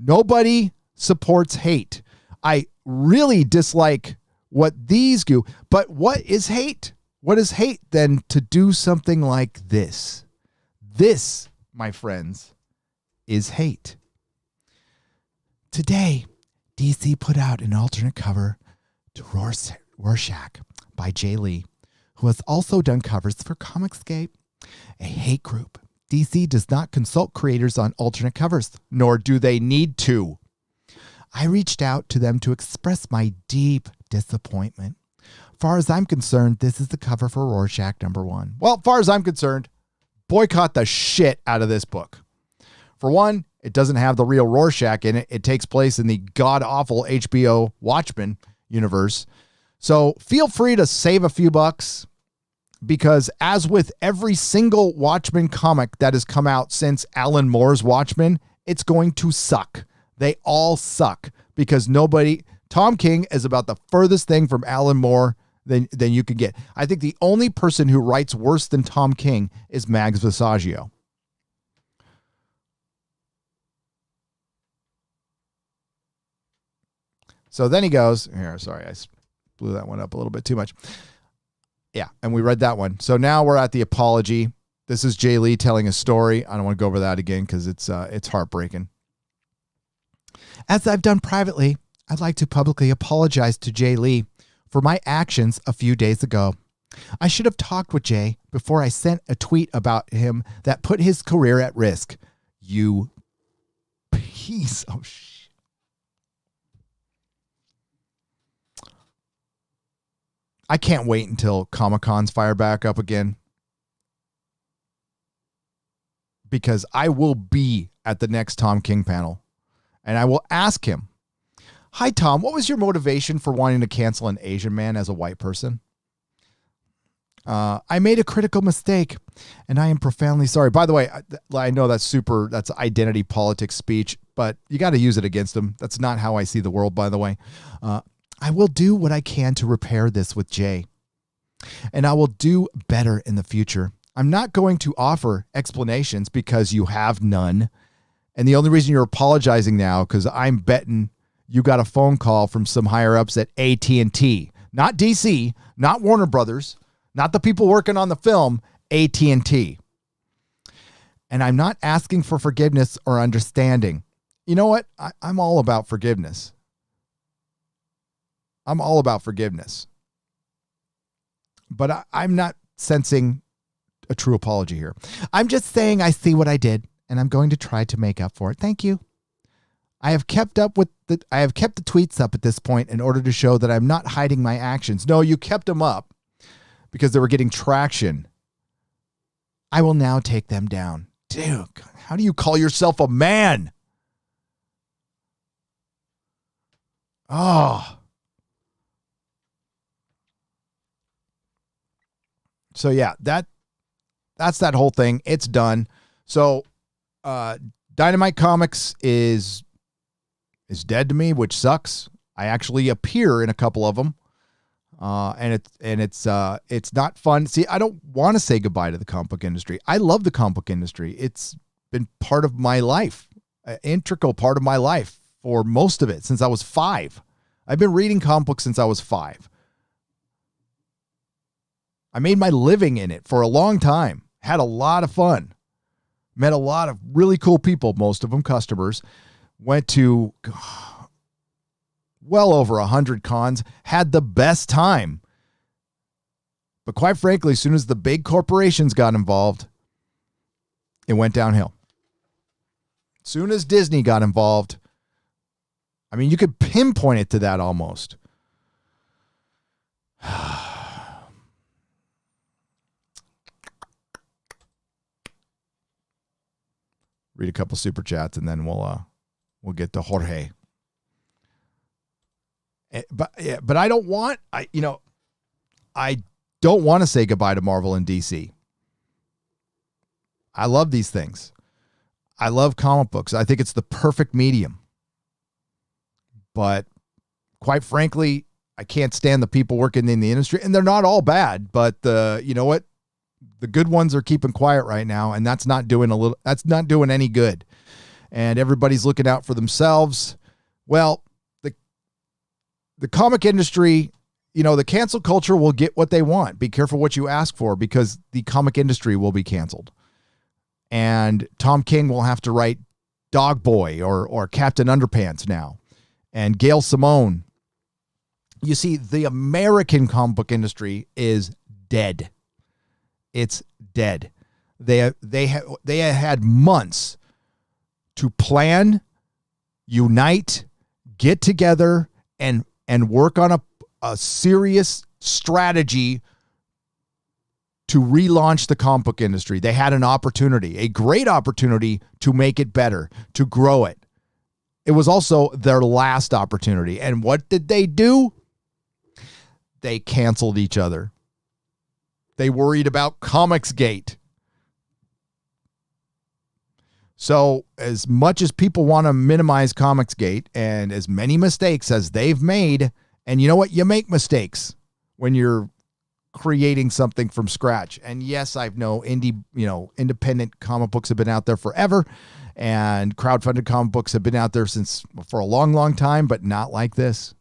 Nobody supports hate. I really dislike what these do. But what is hate? What is hate then to do something like this? This, my friends, is hate. Today, DC put out an alternate cover to Rorschach by Jay Lee, who has also done covers for Comicsgate, a hate group DC does not consult creators on alternate covers, nor do they need to. I reached out to them to express my deep disappointment. Far as I'm concerned, this is the cover for Rorschach #1. Well, far as I'm concerned, boycott the shit out of this book. For one, it doesn't have the real Rorschach in it. It takes place in the god-awful HBO Watchmen universe. So feel free to save a few bucks, because as with every single Watchmen comic that has come out since Alan Moore's Watchmen, it's going to suck. They all suck because Tom King is about the furthest thing from Alan Moore than you can get. I think the only person who writes worse than Tom King is Mags Visaggio. So then he goes, here, sorry, I blew that one up a little bit too much. Yeah, and we read that one. So now we're at the apology. This is Jay Lee telling a story. I don't want to go over that again because it's heartbreaking. As I've done privately, I'd like to publicly apologize to Jay Lee for my actions a few days ago. I should have talked with Jay before I sent a tweet about him that put his career at risk. You piece of shit. I can't wait until Comic-Cons fire back up again, because I will be at the next Tom King panel and I will ask him, "Hi, Tom, what was your motivation for wanting to cancel an Asian man as a white person?" I made a critical mistake and I am profoundly sorry. By the way, I know that's identity politics speech, but you got to use it against him. That's not how I see the world, by the way. I will do what I can to repair this with Jay, and I will do better in the future. I'm not going to offer explanations because you have none. And the only reason you're apologizing now, because I'm betting you got a phone call from some higher ups at AT&T, not DC, not Warner Brothers, not the people working on the film, AT&T. And I'm not asking for forgiveness or understanding. You know what? I'm all about forgiveness. I'm all about forgiveness. But I'm not sensing a true apology here. I'm just saying I see what I did, and I'm going to try to make up for it. Thank you. I have kept the tweets up at this point in order to show that I'm not hiding my actions. No, you kept them up because they were getting traction. I will now take them down. Dude, how do you call yourself a man? Oh. So yeah, that's that whole thing. It's done. So Dynamite Comics is dead to me, which sucks. I actually appear in a couple of them. And it's not fun. See, I don't want to say goodbye to the comic book industry. I love the comic book industry. It's been part of my life, an integral part of my life for most of it since I was 5. I've been reading comic books since I was 5. I made my living in it for a long time. Had a lot of fun. Met a lot of really cool people, most of them customers. Went to well over 100 cons. Had the best time. But quite frankly, as soon as the big corporations got involved, it went downhill. As soon as Disney got involved, I mean, you could pinpoint it to that almost. Read a couple super chats and then we'll get to Jorge. But I don't want I don't want to say goodbye to Marvel and DC. I love these things. I love comic books. I think it's the perfect medium. But quite frankly, I can't stand the people working in the industry, and they're not all bad, but you know what? The good ones are keeping quiet right now, and that's not doing any good. And everybody's looking out for themselves. Well, the comic industry, the cancel culture will get what they want. Be careful what you ask for, because the comic industry will be canceled. And Tom King will have to write Dog Boy or Captain Underpants now. And Gail Simone. You see, the American comic book industry is dead. It's dead. They had months to plan, unite, get together, and work on a serious strategy to relaunch the comic book industry. They had an opportunity, a great opportunity to make it better, to grow it. It was also their last opportunity. And what did they do? They canceled each other. They worried about Comicsgate. So as much as people want to minimize Comicsgate and as many mistakes as they've made, and you know what? You make mistakes when you're creating something from scratch. And yes, I've know independent comic books have been out there forever, and crowdfunded comic books have been out there for a long, long time, but not like this.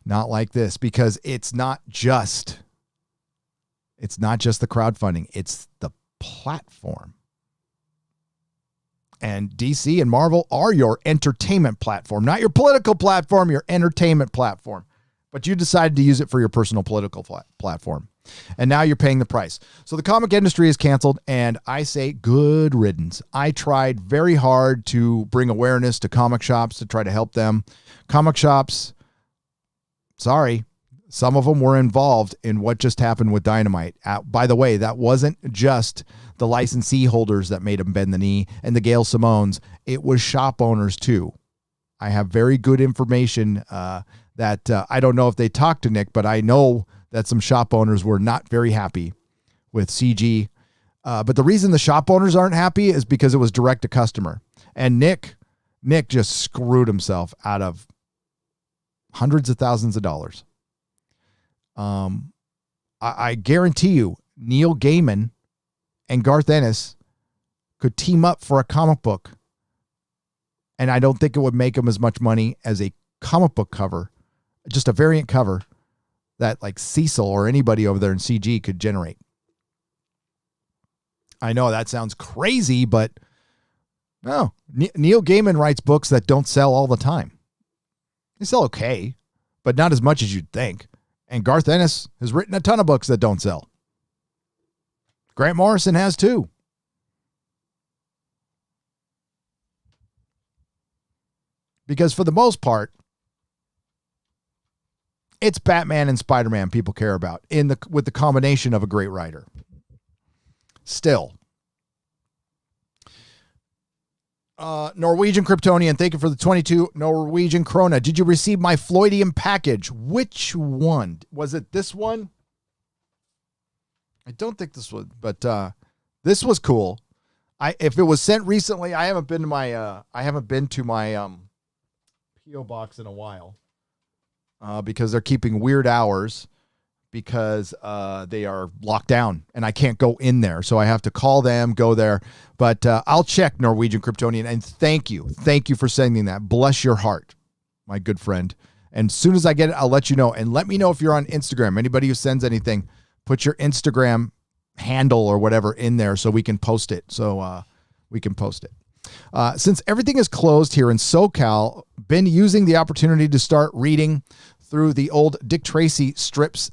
Not like this, because it's not just the crowdfunding, it's the platform. And DC and Marvel are your entertainment platform, not your political platform, your entertainment platform. But you decided to use it for your personal political platform. And now you're paying the price. So the comic industry is canceled, and I say good riddance. I tried very hard to bring awareness to comic shops to try to help them. Comic shops, sorry, some of them were involved in what just happened with Dynamite. By the way, that wasn't just the licensee holders that made them bend the knee and the Gail Simones. It was shop owners too. I have very good information that I don't know if they talked to Nick, but I know that some shop owners were not very happy with CG. But the reason the shop owners aren't happy is because it was direct to customer. And Nick just screwed himself out of hundreds of thousands of dollars. I guarantee you, Neil Gaiman and Garth Ennis could team up for a comic book, and I don't think it would make them as much money as a comic book cover, just a variant cover that like Cecil or anybody over there in CG could generate. I know that sounds crazy, but no, Neil Gaiman writes books that don't sell all the time. They sell okay, but not as much as you'd think. And Garth Ennis has written a ton of books that don't sell. Grant Morrison has too. Because for the most part, it's Batman and Spider-Man people care about with the combination of a great writer. Still. Norwegian Kryptonian, thank you for the 22 Norwegian krona. Did you receive my Floydian package? Which one? Was it this one? I don't think this was, but this was cool. If it was sent recently, I haven't been to my PO box in a while because they're keeping weird hours because they are locked down and I can't go in there. So I have to call them, go there. But I'll check, Norwegian Kryptonian, and thank you. Thank you for sending that. Bless your heart, my good friend. And as soon as I get it, I'll let you know. And let me know if you're on Instagram. Anybody who sends anything, put your Instagram handle or whatever in there so we can post it. Since everything is closed here in SoCal, been using the opportunity to start reading through the old Dick Tracy strips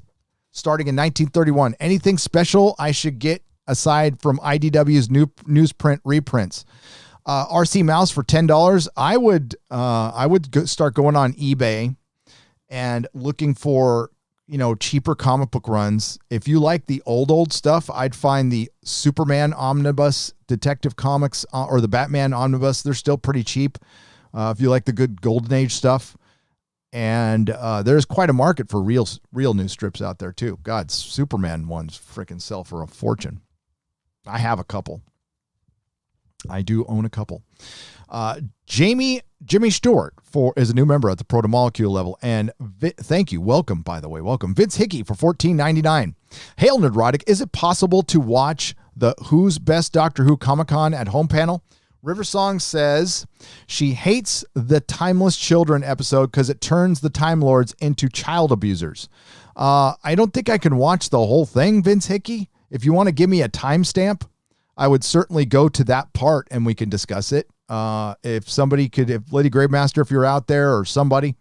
starting in 1931. Anything special I should get aside from IDW's new newsprint reprints? RC Mouse for $10. I would start going on eBay and looking for cheaper comic book runs. If you like the old stuff, I'd find the Superman Omnibus Detective Comics or the Batman Omnibus. They're still pretty cheap if you like the good Golden Age stuff. And there's quite a market for real new strips out there too. God, Superman ones freaking sell for a fortune. I have a couple. I do own a couple. Jimmy Stewart is a new member at the Proto Molecule level. And thank you. Welcome, by the way. Welcome. Vince Hickey for $14.99. Hail, Nerdrotic. Is it possible to watch the Who's Best Doctor Who Comic-Con at home panel? Riversong says she hates the Timeless Children episode because it turns the Time Lords into child abusers. I don't think I can watch the whole thing, Vince Hickey. If you want to give me a timestamp, I would certainly go to that part and we can discuss it. If Lady Gravemaster, if you're out there or somebody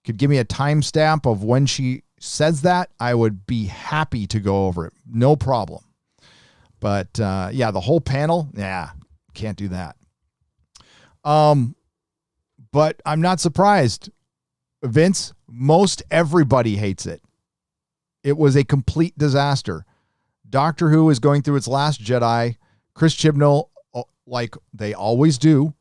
could give me a timestamp of when she says that, I would be happy to go over it. No problem. But yeah, the whole panel, yeah, can't do that. But I'm not surprised. Vince, most everybody hates it. It was a complete disaster. Doctor Who is going through its last Jedi. Chris Chibnall, like they always do,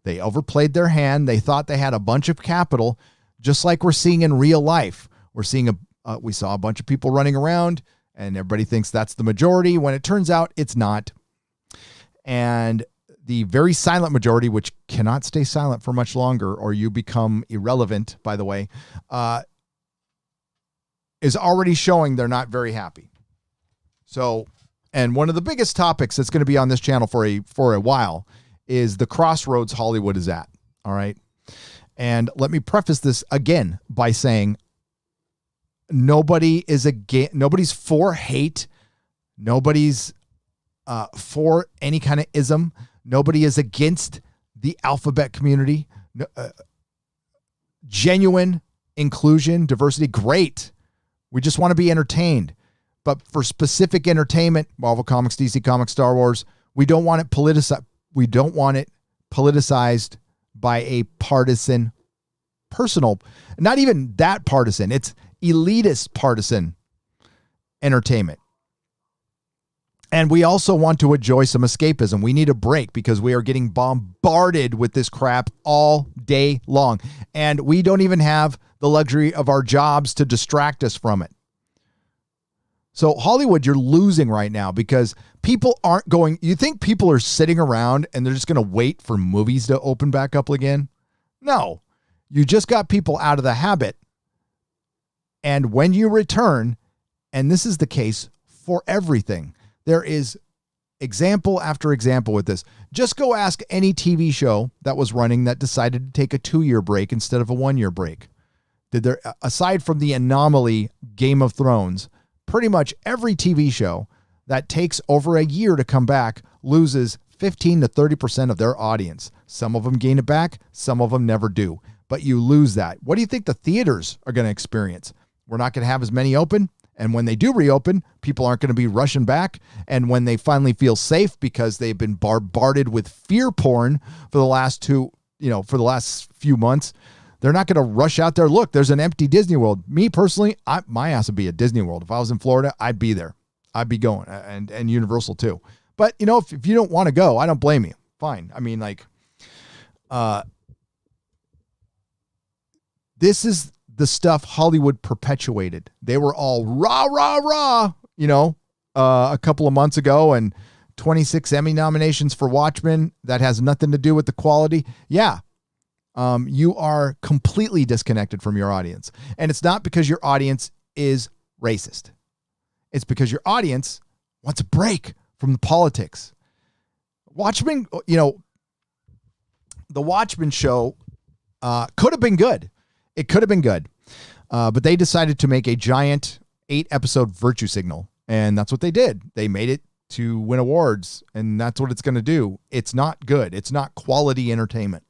they overplayed their hand. They thought they had a bunch of capital, just like we're seeing in real life. We're seeing we saw a bunch of people running around, and everybody thinks that's the majority, when it turns out it's not. And the very silent majority, which cannot stay silent for much longer, or you become irrelevant, by the way, is already showing they're not very happy. So, and one of the biggest topics that's going to be on this channel for a while is the crossroads Hollywood is at. All right. And let me preface this again by saying nobody's for hate. Nobody's for any kind of ism. Nobody is against the alphabet community. Genuine inclusion, diversity, great. We just want to be entertained. But for specific entertainment, Marvel Comics, DC Comics, Star Wars, we don't want it politicized. We don't want it politicized by a partisan, personal, not even that partisan. It's elitist partisan entertainment. And we also want to enjoy some escapism. We need a break because we are getting bombarded with this crap all day long. And we don't even have the luxury of our jobs to distract us from it. So Hollywood, you're losing right now because people aren't going. You think people are sitting around and they're just going to wait for movies to open back up again? No, you just got people out of the habit. And when you return, and this is the case for everything, there is example after example with this. Just go ask any TV show that was running that decided to take a 2-year break instead of a 1-year break. Aside from the anomaly Game of Thrones, pretty much every TV show that takes over a year to come back loses 15 to 30% of their audience. Some of them gain it back. Some of them never do. But you lose that. What do you think the theaters are going to experience? We're not going to have as many open. And when they do reopen, people aren't going to be rushing back. And when they finally feel safe because they've been bombarded with fear porn for the last few months, they're not going to rush out there. Look, there's an empty Disney World. Me personally, my ass would be at Disney World. If I was in Florida, I'd be there. I'd be going, and Universal too. But if you don't want to go, I don't blame you. Fine. I mean, this is the stuff Hollywood perpetuated. They were all rah, rah, rah, a couple of months ago, and 26 Emmy nominations for Watchmen. That has nothing to do with the quality. Yeah. You are completely disconnected from your audience. And it's not because your audience is racist. It's because your audience wants a break from the politics. Watchmen, the Watchmen show could have been good. It could have been good. But they decided to make a giant 8-episode virtue signal. And that's what they did. They made it to win awards. And that's what it's going to do. It's not good. It's not quality entertainment.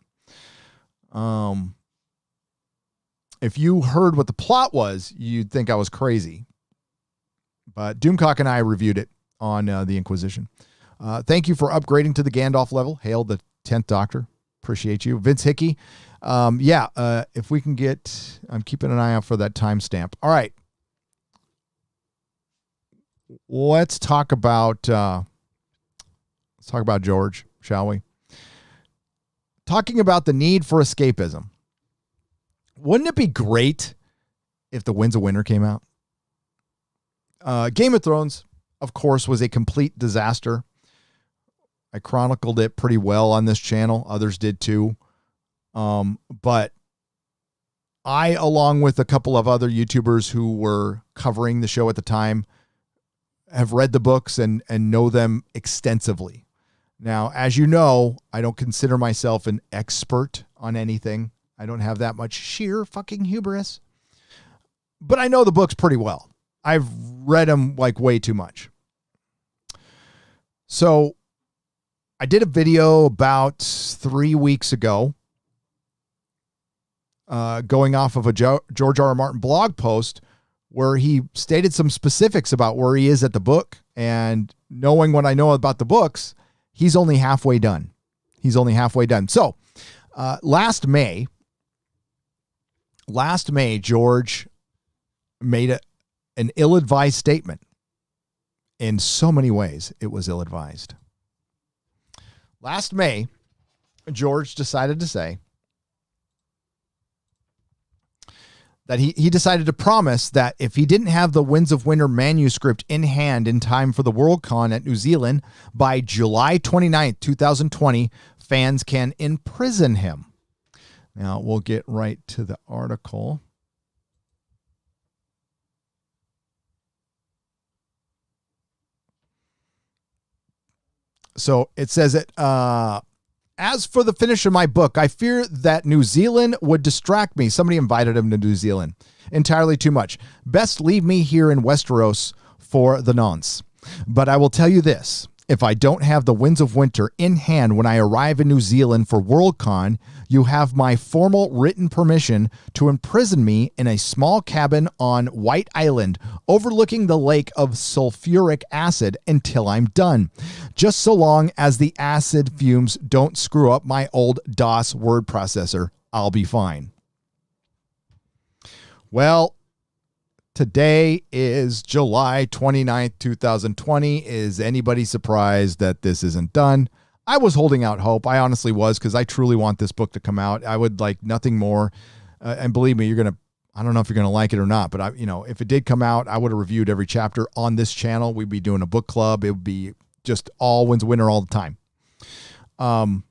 If you heard what the plot was, you'd think I was crazy. But Doomcock and I reviewed it on the Inquisition. Thank you for upgrading to the Gandalf level. Hail the 10th Doctor. Appreciate you. Vince Hickey. If we can get, I'm keeping an eye out for that timestamp. All right. Let's talk about George, shall we? Talking about the need for escapism. Wouldn't it be great if The Winds of Winter came out? Game of Thrones, of course, was a complete disaster. I chronicled it pretty well on this channel. Others did too. But I, along with a couple of other YouTubers who were covering the show at the time, have read the books and know them extensively. Now, as you know, I don't consider myself an expert on anything. I don't have that much sheer fucking hubris. But I know the books pretty well. I've read them like way too much. So I did a video about 3 weeks ago going off of a George RR Martin blog post where he stated some specifics about where he is at the book And knowing what I know about the books, he's only halfway done. So last May, George made an ill-advised statement. In so many ways, it was ill-advised. Last May, George decided to say that he decided to promise that if he didn't have the Winds of Winter manuscript in hand in time for the Worldcon at New Zealand by July 29th, 2020, fans can imprison him. Now, we'll get right to the article. So it says it, as for the finish of my book, I fear that New Zealand would distract me. Somebody invited him to New Zealand. Entirely too much. Best leave me here in Westeros for the nonce. But I will tell you this. If I don't have the Winds of Winter in hand when I arrive in New Zealand for Worldcon, you have my formal written permission to imprison me in a small cabin on White Island overlooking the lake of sulfuric acid until I'm done. Just so long as the acid fumes don't screw up my old DOS word processor, I'll be fine. Well, today is July 29th, 2020. Is anybody surprised that this isn't done? I was holding out hope. I honestly was, because I truly want this book to come out. I would like nothing more. And believe me, I don't know if you're going to like it or not, but if it did come out, I would have reviewed every chapter on this channel. We'd be doing a book club. It would be just all Winds of Winter all the time. And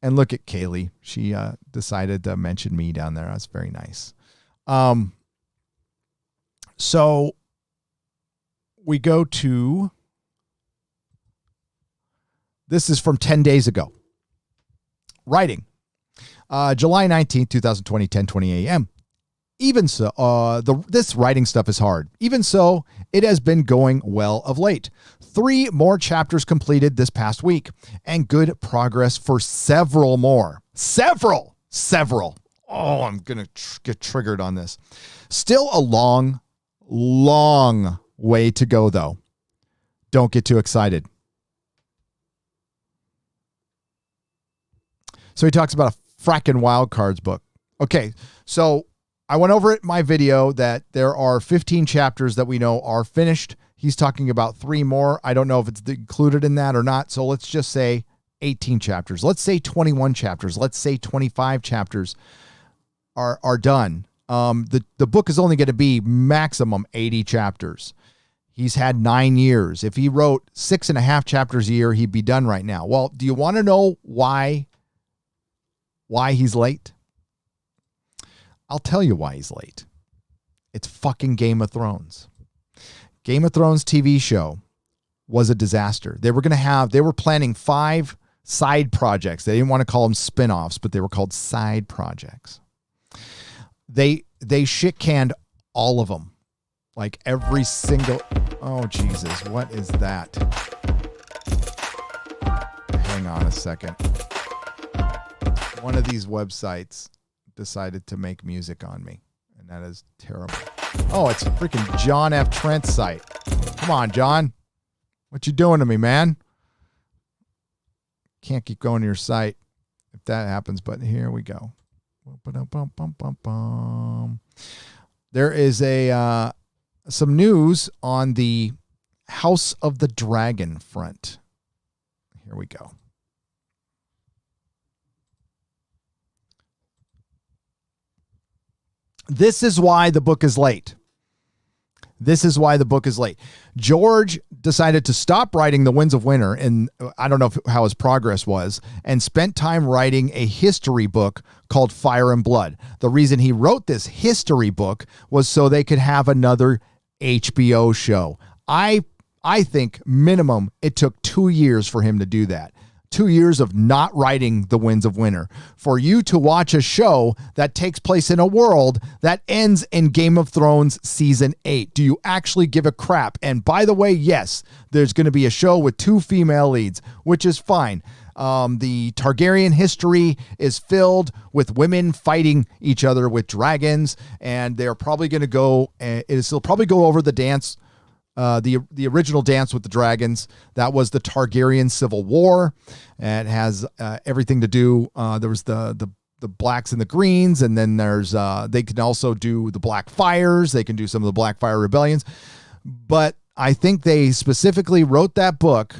look at Kaylee. She decided to mention me down there. That's very nice. So we go to, this is from 10 days ago. Writing. July 19th, 2020, 10:20 a.m. Even so, this writing stuff is hard. Even so, it has been going well of late. 3 more chapters completed this past week, and good progress for several more. Several. Oh, I'm going to get triggered on this. Still a long way to go, though. Don't get too excited. So he talks about a frackin' wild cards book. Okay, so I went over it in my video that there are 15 chapters that we know are finished. He's talking about 3 more. I don't know if it's included in that or not. So let's just say 18 chapters. Let's say 21 chapters. Let's say 25 chapters are done. The book is only going to be maximum 80 chapters. He's had 9 years. If he wrote 6.5 chapters a year, he'd be done right now. Well, do you want to know why he's late? I'll tell you why he's late. It's fucking Game of Thrones. Game of Thrones TV show was a disaster. They were planning 5 side projects. They didn't want to call them spin-offs, but they were called side projects. They shit-canned all of them. Like every single... Oh, Jesus. What is that? Hang on a second. One of these websites decided to make music on me, and that is terrible. Oh, it's freaking John F. Trent's site. Come on, John. What you doing to me, man? Can't keep going to your site if that happens, but here we go. There is some news on the House of the Dragon front. Here we go. This is why the book is late. George decided to stop writing The Winds of Winter, and I don't know how his progress was, and spent time writing a history book called Fire and Blood. The reason he wrote this history book was so they could have another HBO show. I think minimum it took 2 years for him to do that. 2 years of not writing The Winds of Winter for you to watch a show that takes place in a world that ends in Game of Thrones season 8. Do you actually give a crap? And by the way, yes, there's going to be a show with 2 female leads, which is fine. The Targaryen history is filled with women fighting each other with dragons, and they're probably going to go. It'll probably go over the dance the original Dance with the Dragons. That was the Targaryen Civil War. And it has everything to do. There was the blacks and the greens, and then there's they can also do the Black Fires. They can do some of the Black Fire rebellions. But I think they specifically wrote that book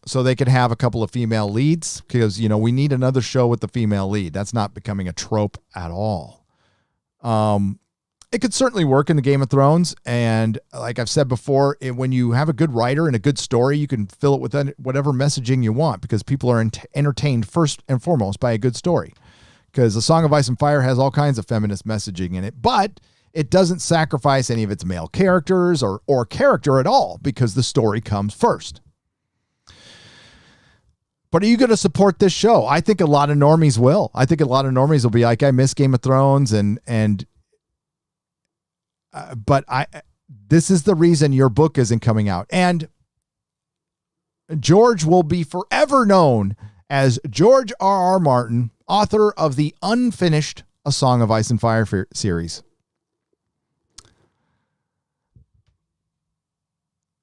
so they could have a couple of female leads, because, you know, we need another show with the female lead. That's not becoming a trope at all. It could certainly work in the Game of Thrones. And like I've said before, when you have a good writer and a good story, you can fill it with whatever messaging you want, because people are entertained first and foremost by a good story. Because The Song of Ice and Fire has all kinds of feminist messaging in it, but it doesn't sacrifice any of its male characters or character at all, because the story comes first. But are you going to support this show? I think a lot of normies will. I think a lot of normies will be like, I miss Game of Thrones, but this is the reason your book isn't coming out. And George will be forever known as George RR Martin, author of the unfinished A Song of Ice and Fire series.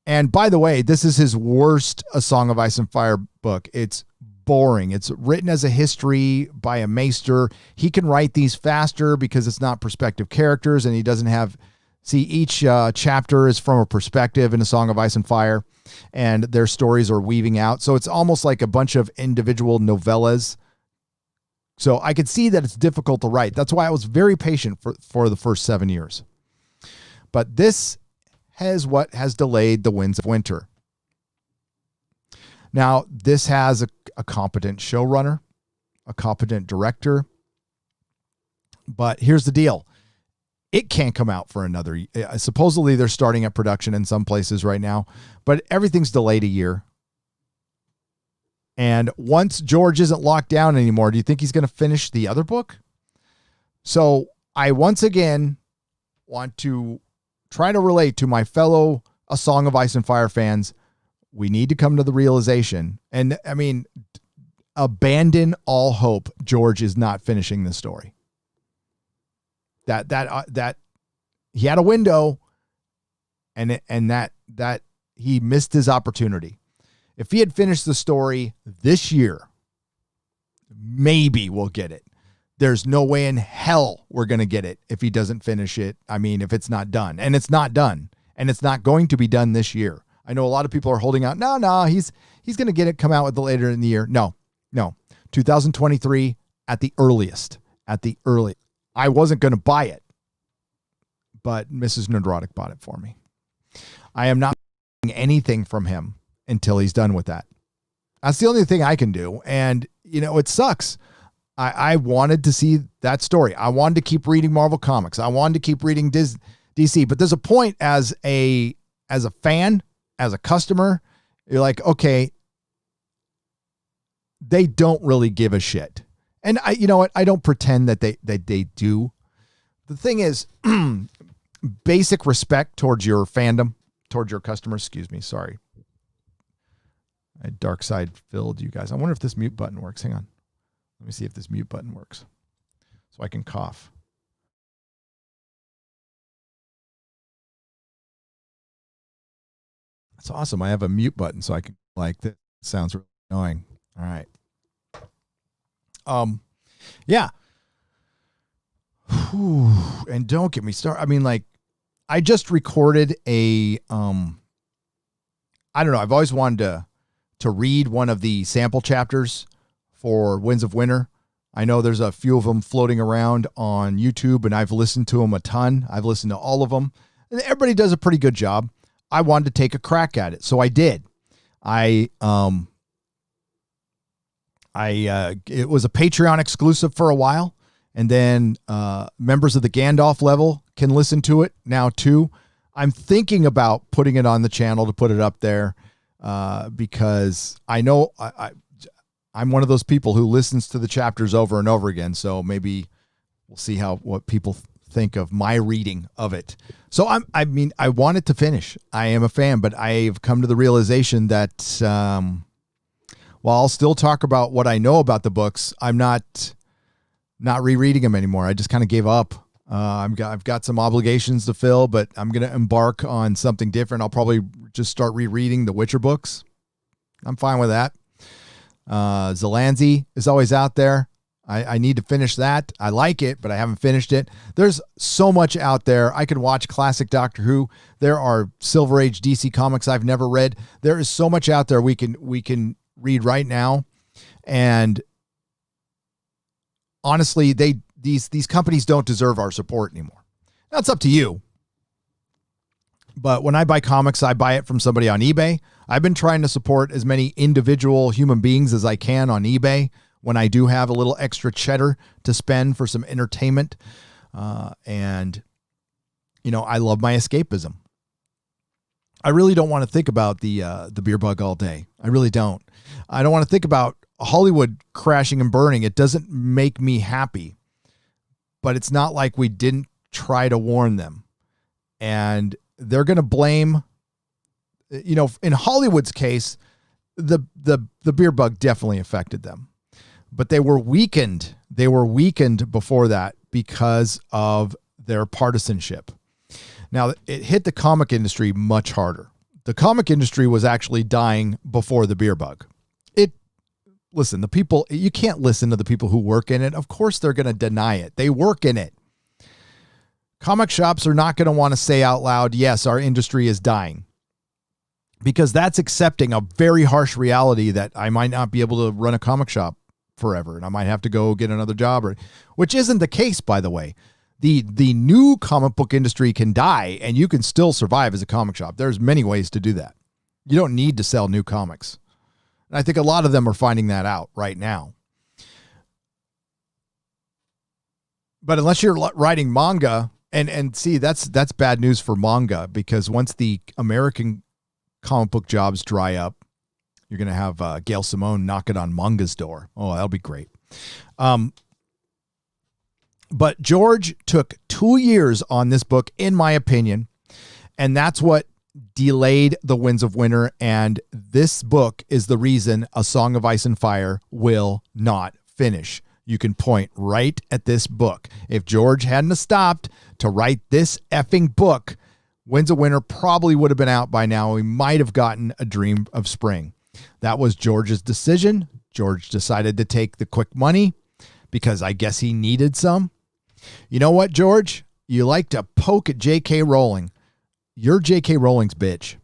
And by the way, this is his worst A Song of Ice and Fire book. It's boring. It's written as a history by a maester. He can write these faster because it's not perspective characters, and he doesn't have... See, each chapter is from a perspective in A Song of Ice and Fire, and their stories are weaving out. So it's almost like a bunch of individual novellas. So I could see that it's difficult to write. That's why I was very patient for the first 7 years. But this has what has delayed the Winds of Winter. Now, this has a competent showrunner, a competent director. But here's the deal. It can't come out for another year. Supposedly they're starting at production in some places right now, but everything's delayed a year. And once George isn't locked down anymore, do you think he's going to finish the other book? So I once again want to try to relate to my fellow A Song of Ice and Fire fans. We need to come to the realization, and I mean, abandon all hope. George is not finishing this story. That he had a window, and that he missed his opportunity. If he had finished the story this year, maybe we'll get it. There's no way in hell we're going to get it if he doesn't finish it. I mean, if it's not done, and it's not done, and it's not going to be done this year. I know a lot of people are holding out. No, he's going to get it come out with the later in the year. No, 2023 at the earliest. I wasn't going to buy it, but Mrs. Nerdrotic bought it for me. I am not buying anything from him until he's done with that. That's the only thing I can do. And, you know, it sucks. I wanted to see that story. I wanted to keep reading Marvel Comics. I wanted to keep reading DC. But there's a point as a fan, as a customer, you're like, okay, they don't really give a shit. And you know what? I don't pretend that they do. The thing is, basic respect towards your fandom, towards your customers. Excuse me. Sorry. I dark side filled you guys. I wonder if this mute button works. Hang on. Let me see if this mute button works so I can cough. That's awesome. I have a mute button so I can like that. Sounds really annoying. All right. Yeah. Whew. And don't get me started. I mean, like, I just recorded I don't know. I've always wanted to read one of the sample chapters for Winds of Winter. I know there's a few of them floating around on YouTube, and I've listened to them a ton. I've listened to all of them, and everybody does a pretty good job. I wanted to take a crack at it, so I did. It was a Patreon exclusive for a while, and then members of the Gandalf level can listen to it now too. I'm thinking about putting it on the channel to put it up there because I know I'm one of those people who listens to the chapters over and over again. So maybe we'll see what people think of my reading of it. So I want it to finish. I am a fan, but I've come to the realization that while I'll still talk about what I know about the books, I'm not rereading them anymore. I just kind of gave up. I've got some obligations to fill, but I'm going to embark on something different. I'll probably just start rereading the Witcher books. I'm fine with that. Zelanzi is always out there. I need to finish that. I like it, but I haven't finished it. There's so much out there. I can watch classic Doctor Who. There are Silver Age DC comics I've never read. There is so much out there we can read right now. And honestly, these companies don't deserve our support anymore. That's up to you. But when I buy comics, I buy it from somebody on eBay. I've been trying to support as many individual human beings as I can on eBay when I do have a little extra cheddar to spend for some entertainment. And, you know, I love my escapism. I really don't want to think about the beer bug all day. I really don't. I don't want to think about Hollywood crashing and burning. It doesn't make me happy. But it's not like we didn't try to warn them. And they're going to blame, you know, in Hollywood's case, the beer bug definitely affected them. But they were weakened. They were weakened before that because of their partisanship. Now, it hit the comic industry much harder. The comic industry was actually dying before the beer bug. Listen, the people, you can't listen to the people who work in it. Of course, they're going to deny it. They work in it. Comic shops are not going to want to say out loud, yes, our industry is dying. Because that's accepting a very harsh reality that I might not be able to run a comic shop forever, and I might have to go get another job, which isn't the case, by the way. The new comic book industry can die, and you can still survive as a comic shop. There's many ways to do that. You don't need to sell new comics. And I think a lot of them are finding that out right now. But unless you're writing manga, and see, that's bad news for manga, because once the American comic book jobs dry up, you're going to have Gail Simone knocking on manga's door. Oh, that'll be great. But George took 2 years on this book, in my opinion, and that's what delayed the Winds of Winter. And this book is the reason A Song of Ice and Fire will not finish. You can point right at this book. If George hadn't stopped to write this effing book, Winds of Winter probably would have been out by now. We might have gotten A Dream of Spring. That was George's decision. George decided to take the quick money because I guess he needed some. You know what, George? You like to poke at J.K. Rowling. You're J.K. Rowling's bitch.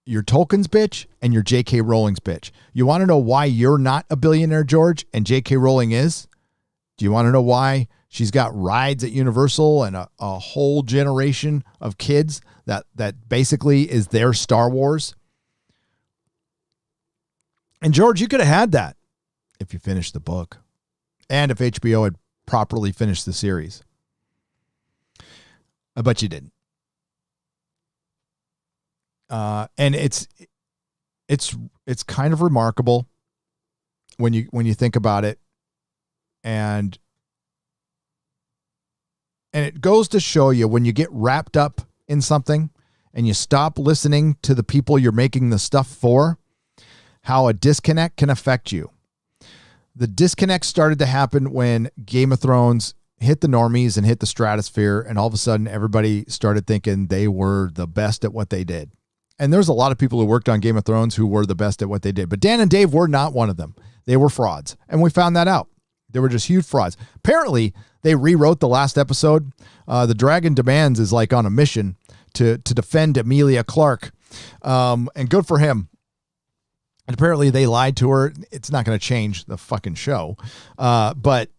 You're Tolkien's bitch and you're J.K. Rowling's bitch. You want to know why you're not a billionaire, George, and J.K. Rowling is? Do you want to know why she's got rides at Universal and a whole generation of kids that basically is their Star Wars? And George, you could have had that if you finished the book and if HBO had properly finished the series. But you didn't. And it's kind of remarkable when you think about it, and it goes to show you, when you get wrapped up in something and you stop listening to the people you're making the stuff for, how a disconnect can affect you. The disconnect started to happen when Game of Thrones hit the normies and hit the stratosphere, and all of a sudden everybody started thinking they were the best at what they did. And there's a lot of people who worked on Game of Thrones who were the best at what they did. But Dan and Dave were not one of them. They were frauds. And we found that out. They were just huge frauds. Apparently, they rewrote the last episode. The Dragon Demands is like on a mission to defend Emilia Clarke. And good for him. And apparently they lied to her. It's not going to change the fucking show. But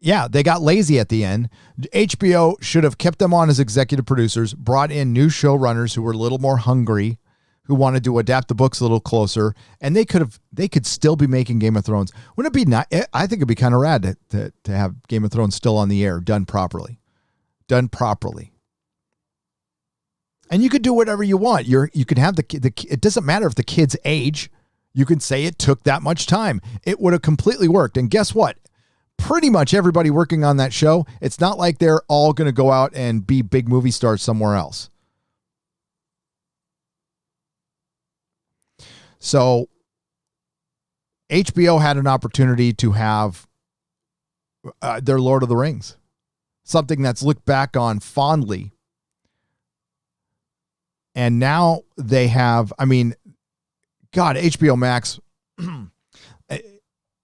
yeah, they got lazy at the end. HBO should have kept them on as executive producers, brought in new showrunners who were a little more hungry, who wanted to adapt the books a little closer, and they could still be making Game of Thrones. Wouldn't it be nice? I think it'd be kind of rad to have Game of Thrones still on the air, done properly. And you could do whatever you want. You could have it doesn't matter if the kids age. You can say it took that much time. It would have completely worked. And guess what? Pretty much everybody working on that show, it's not like they're all going to go out and be big movie stars somewhere else. So HBO had an opportunity to have their Lord of the Rings. something that's looked back on fondly. And now they have, I mean, God, HBO Max,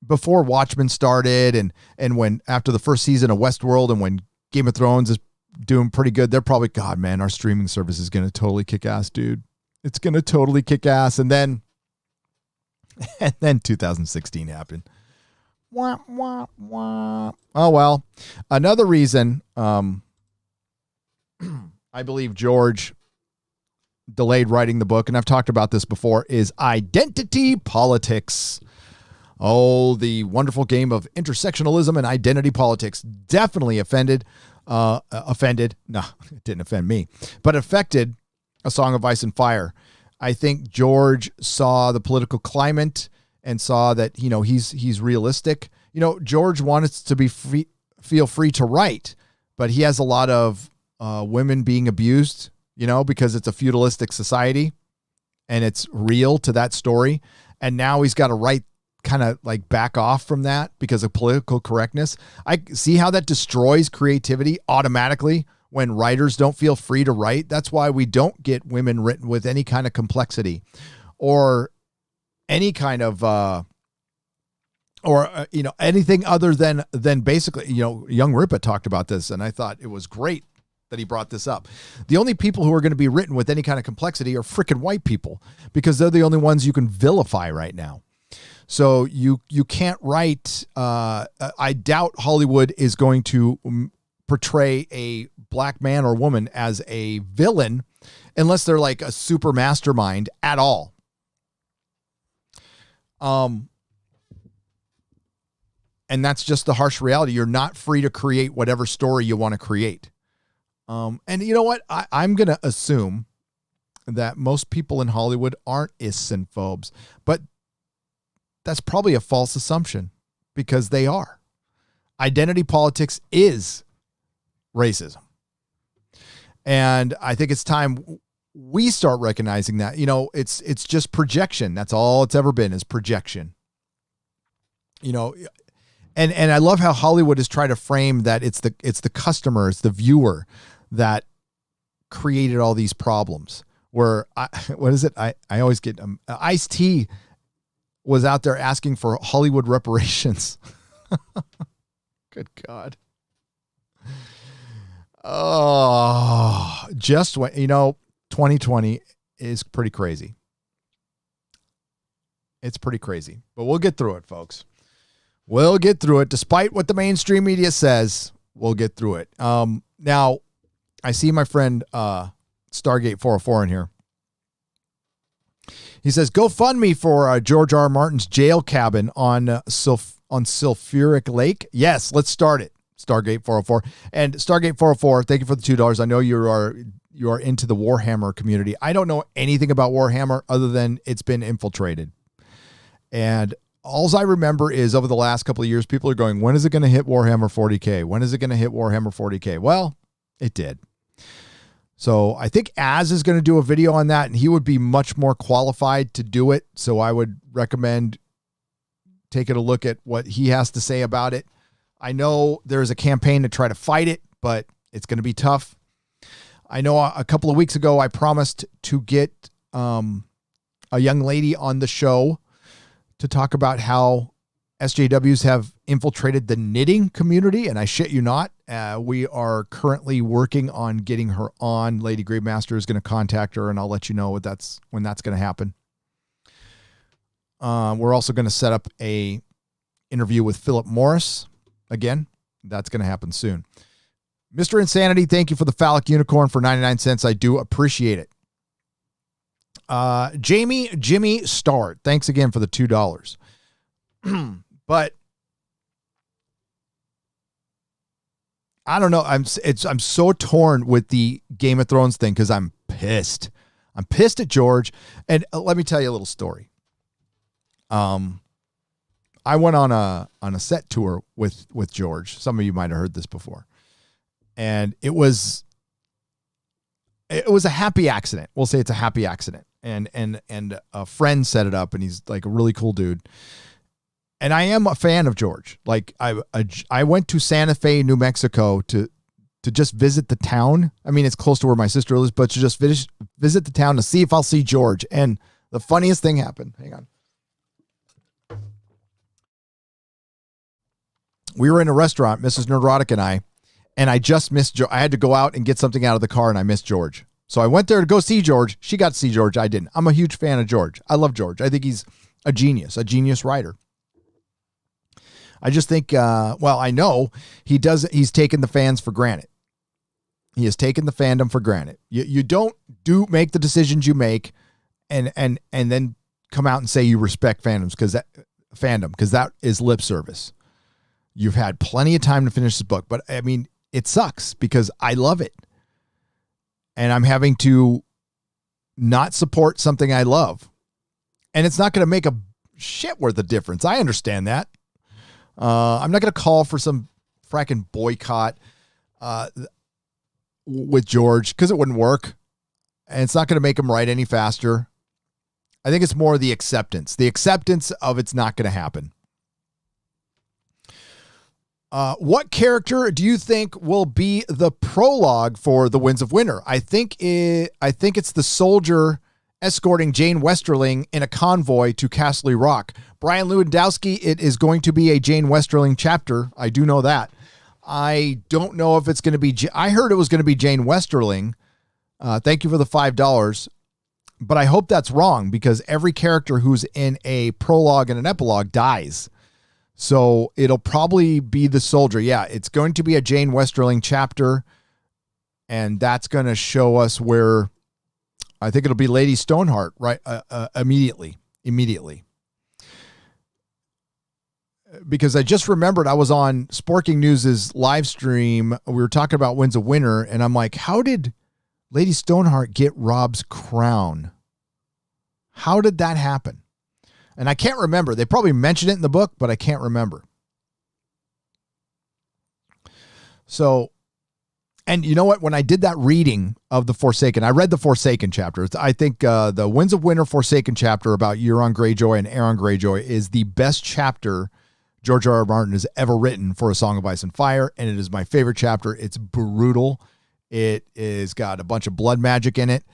before Watchmen started and when after the first season of Westworld and when Game of Thrones is doing pretty good, they're probably, God, man, our streaming service is going to totally kick ass, dude. It's going to totally kick ass. And then 2016 happened. Wah, wah, wah. Oh, well, another reason I believe George delayed writing the book, and I've talked about this before, is identity politics. Oh, the wonderful game of intersectionalism and identity politics definitely offended. No, it didn't offend me, but affected A Song of Ice and Fire. I think George saw the political climate and saw that, you know, he's realistic. You know, George wanted to be free, feel free to write, but he has a lot of women being abused, you know, because it's a feudalistic society and it's real to that story. And now he's got to write, kind of like back off from that because of political correctness. I see how that destroys creativity automatically when writers don't feel free to write. That's why we don't get women written with any kind of complexity or any kind of, you know, anything other than basically, you know, Young Ripa talked about this and I thought it was great that he brought this up. The only people who are going to be written with any kind of complexity are freaking white people because they're the only ones you can vilify right now. So you can't write, I doubt Hollywood is going to portray a black man or woman as a villain unless they're like a super mastermind at all. And that's just the harsh reality. You're not free to create whatever story you want to create. And you know what? I'm going to assume that most people in Hollywood aren't ists and phobes, but that's probably a false assumption because they are. Identity politics is racism. And I think it's time we start recognizing that, you know, it's just projection. That's all it's ever been is projection. You know, and I love how Hollywood is trying to frame that it's the customer, it's the viewer that created all these problems where what is it? I always get Ice-T was out there asking for Hollywood reparations. Good God. Oh, just when, you know, 2020 is pretty crazy. It's pretty crazy, but we'll get through it, folks. We'll get through it. Despite what the mainstream media says, we'll get through it. Now I see my friend, Stargate 404 in here. He says, GoFundMe for George R. R. Martin's jail cabin on Sulphuric Lake. Yes, let's start it. Stargate 404. And Stargate 404, thank you for the $2. I know you are into the Warhammer community. I don't know anything about Warhammer other than it's been infiltrated. And all I remember is over the last couple of years, people are going, when is it going to hit Warhammer 40K? When is it going to hit Warhammer 40K? Well, it did. So I think Az is going to do a video on that, and he would be much more qualified to do it. So I would recommend taking a look at what he has to say about it. I know there's a campaign to try to fight it, but it's going to be tough. I know a couple of weeks ago, I promised to get a young lady on the show to talk about how SJWs have infiltrated the knitting community, and I shit you not. We are currently working on getting her on. Lady Gravemaster is going to contact her, and I'll let you know when that's going to happen. We're also going to set up a interview with Philip Morris. Again, that's going to happen soon. Mr. Insanity, thank you for the phallic unicorn for 99 cents. I do appreciate it. Jimmy Start, thanks again for the $2. But I don't know. I'm so torn with the Game of Thrones thing because I'm pissed. I'm pissed at George. And let me tell you a little story. I went on a set tour with George. Some of you might have heard this before. And it was a happy accident. We'll say it's a happy accident. And a friend set it up, and he's like a really cool dude. And I am a fan of George. Like I went to Santa Fe, New Mexico to to just visit the town. I mean, it's close to where my sister lives, but to just visit the town to see if I'll see George. And the funniest thing happened. Hang on. We were in a restaurant, Mrs. Nerdrotic and I just missed George. I had to go out and get something out of the car, and I missed George. So I went there to go see George. She got to see George. I didn't. I'm a huge fan of George. I love George. I think he's a genius writer. I just think, I know he's taken the fans for granted. He has taken the fandom for granted. You don't make the decisions you make and then come out and say you respect fandoms because that is lip service. You've had plenty of time to finish this book, but I mean, it sucks because I love it. And I'm having to not support something I love. And it's not going to make a shit worth of difference. I understand that. I'm not going to call for some fracking boycott with George because it wouldn't work. And it's not going to make him write any faster. I think it's more the acceptance. The acceptance of it's not going to happen. What character do you think will be the prologue for The Winds of Winter? I think it's the soldier escorting Jane Westerling in a convoy to Castle Rock. Brian Lewandowski, it is going to be a Jane Westerling chapter. I do know that. I don't know if it's going to be. I heard it was going to be Jane Westerling. Thank you for the $5. But I hope that's wrong because every character who's in a prologue and an epilogue dies. So it'll probably be the soldier. Yeah, it's going to be a Jane Westerling chapter. And that's going to show us where I think it'll be Lady Stoneheart, right? Immediately. Because I just remembered I was on Sporking News' live stream. We were talking about Winds of Winter. And I'm like, how did Lady Stoneheart get Rob's crown? How did that happen? And I can't remember. They probably mentioned it in the book, but I can't remember. So, and you know what? When I did that reading of The Forsaken, I read the Forsaken chapter. I think the Winds of Winter Forsaken chapter about Euron Greyjoy and Aeron Greyjoy is the best chapter George RR Martin has ever written for A Song of Ice and Fire, and it is my favorite chapter. It's brutal. It is got a bunch of blood magic in it,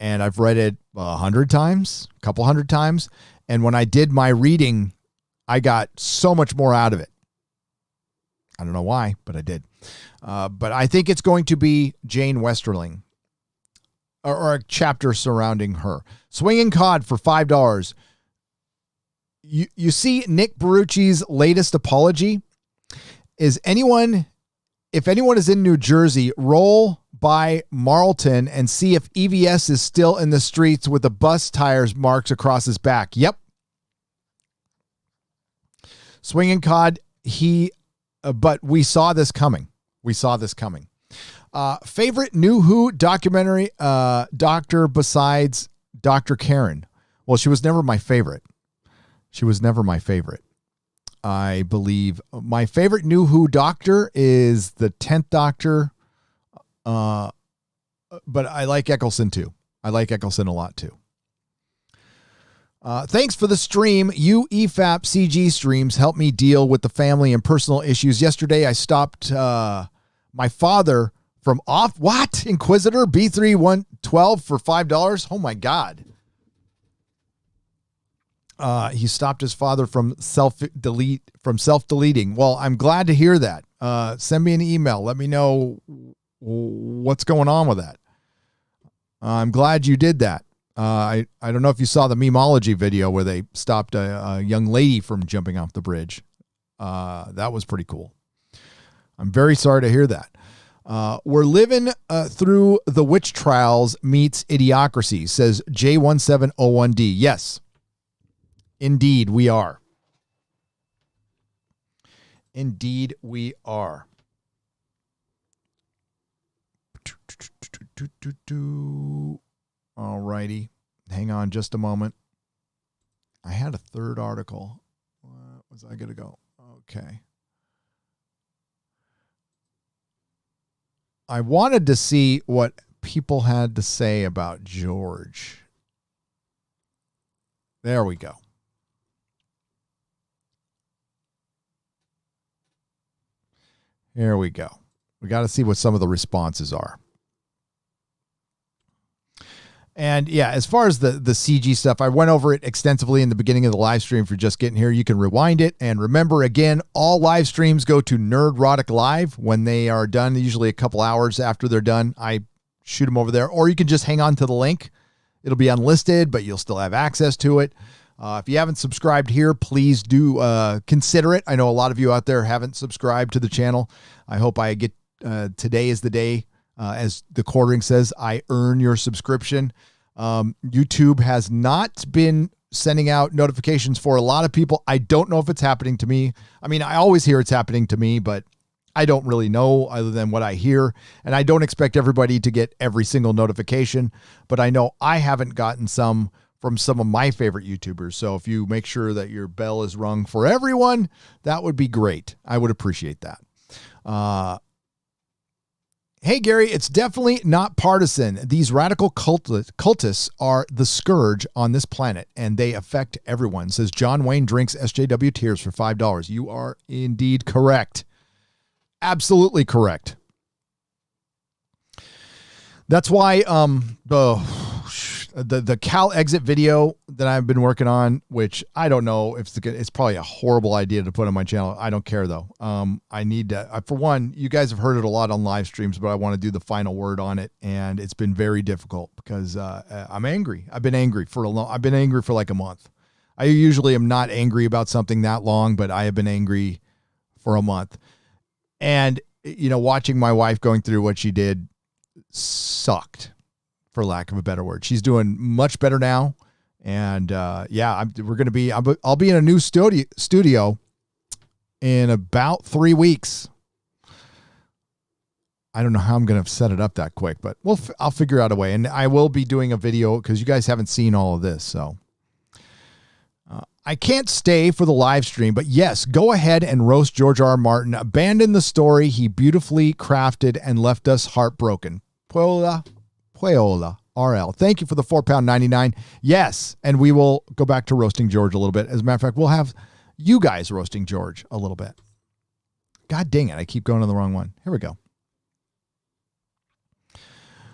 and I've read it 100 times, a couple hundred times. And when I did my reading, I got so much more out of it. I don't know why, but I did. But I think it's going to be Jane Westerling or a chapter surrounding her. Swinging Cod for $5. You see Nick Barucci's latest apology? If anyone is in New Jersey, roll by Marlton and see if EVS is still in the streets with the bus tires marks across his back. Yep. Swinging Cod, but we saw this coming. Favorite New Who documentary doctor besides Dr. Karen? Well, she was never my favorite. I believe my favorite New Who doctor is the 10th Doctor. But I like Eccleston too. I like Eccleston a lot too. Thanks for the stream. You EFAP CG streams help me deal with the family and personal issues. Yesterday, I stopped my father from Inquisitor B3112 for $5. Oh my God. He stopped his father from self-deleting. Well, I'm glad to hear that. Send me an email. Let me know what's going on with that. I'm glad you did that. I don't know if you saw the memology video where they stopped a young lady from jumping off the bridge. That was pretty cool. I'm very sorry to hear that. We're living through the witch trials meets idiocracy, says J1701D. Yes, indeed we are. Indeed we are. All righty. Hang on just a moment. I had a third article. What was I going to go? Okay. I wanted to see what people had to say about George. There we go. Here we go. We got to see what some of the responses are. And yeah, as far as the CG stuff, I went over it extensively in the beginning of the live stream. If you're just getting here, you can rewind it. And remember, again, all live streams go to Nerdrotic Live when they are done, usually a couple hours after they're done. I shoot them over there, or you can just hang on to the link. It'll be unlisted, but you'll still have access to it. If you haven't subscribed here, please do consider it. I know a lot of you out there haven't subscribed to the channel. I hope I get today is the day. As the quartering says, I earn your subscription. YouTube has not been sending out notifications for a lot of people. I don't know if it's happening to me. I mean, I always hear it's happening to me, but I don't really know other than what I hear. And I don't expect everybody to get every single notification, but I know I haven't gotten some from some of my favorite YouTubers. So if you make sure that your bell is rung for everyone, that would be great. I would appreciate that. Hey, Gary, it's definitely not partisan. These radical cultists are the scourge on this planet, and they affect everyone, says John Wayne drinks SJW tears for $5. You are indeed correct. Absolutely correct. That's why the Cal exit video that I've been working on, which I don't know if it's probably a horrible idea to put on my channel. I don't care though. I need to, for one, you guys have heard it a lot on live streams, but I want to do the final word on it. And it's been very difficult because I'm angry. I've been angry for like a month. I usually am not angry about something that long, but I have been angry for a month. And, you know, watching my wife going through what she did sucked, for lack of a better word. She's doing much better now. And yeah, I'll be in a new studio in about 3 weeks. I don't know how I'm going to set it up that quick, but I'll figure out a way. And I will be doing a video because you guys haven't seen all of this. So I can't stay for the live stream, but yes, go ahead and roast George R. R. Martin. Abandon the story he beautifully crafted and left us heartbroken. Puella RL. Thank you for the £4.99. Yes, and we will go back to roasting George a little bit. As a matter of fact, we'll have you guys roasting George a little bit. God dang it, I keep going on the wrong one. Here we go.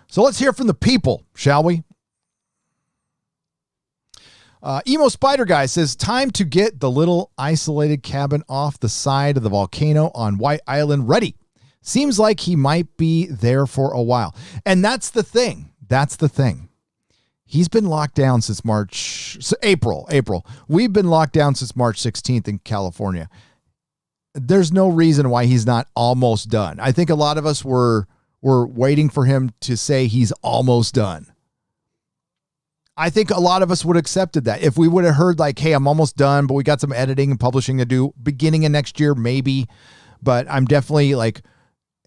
So let's hear from the people, shall we? Emo Spider Guy says, time to get the little isolated cabin off the side of the volcano on White Island ready. Seems like he might be there for a while. And that's the thing. He's been locked down since April. We've been locked down since March 16th in California. There's no reason why he's not almost done. I think a lot of us were waiting for him to say he's almost done. I think a lot of us would have accepted that. If we would have heard like, hey, I'm almost done, but we got some editing and publishing to do beginning of next year, maybe. But I'm definitely like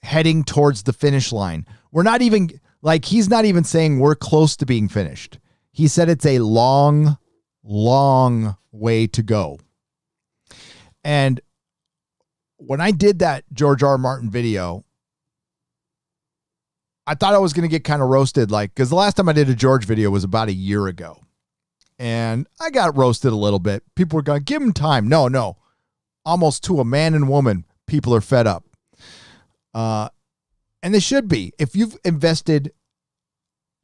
heading towards the finish line. We're not even like, he's not even saying we're close to being finished. He said it's a long, long way to go. And when I did that George R. R. Martin video, I thought I was going to get kind of roasted, like, because the last time I did a George video was about a year ago. And I got roasted a little bit. People were going, give him time. No. Almost to a man and woman, people are fed up. And they should be. If you've invested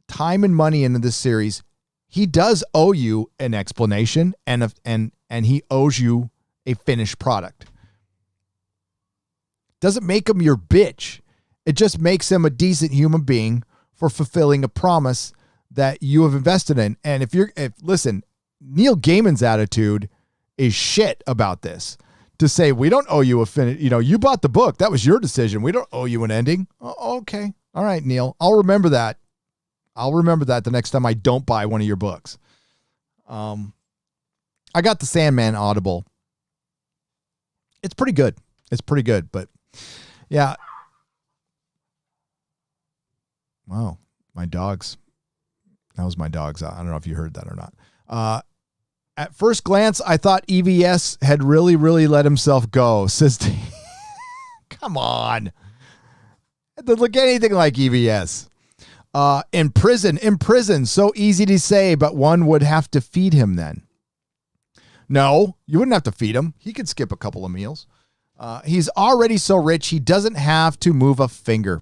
time and money into this series, he does owe you an explanation and he owes you a finished product. Doesn't make him your bitch. It just makes him a decent human being for fulfilling a promise that you have invested in. And listen, Neil Gaiman's attitude is shit about this. To say, we don't owe you a finish. You know, you bought the book. That was your decision. We don't owe you an ending. Oh, okay. All right, Neil. I'll remember that. The next time I don't buy one of your books. I got the Sandman Audible. It's pretty good. But yeah. Wow. My dogs. That was my dogs. I don't know if you heard that or not. At first glance, I thought EVS had really, really let himself go. Says, come on. It doesn't look anything like EVS. In prison. So easy to say, but one would have to feed him then. No, you wouldn't have to feed him. He could skip a couple of meals. He's already so rich, he doesn't have to move a finger.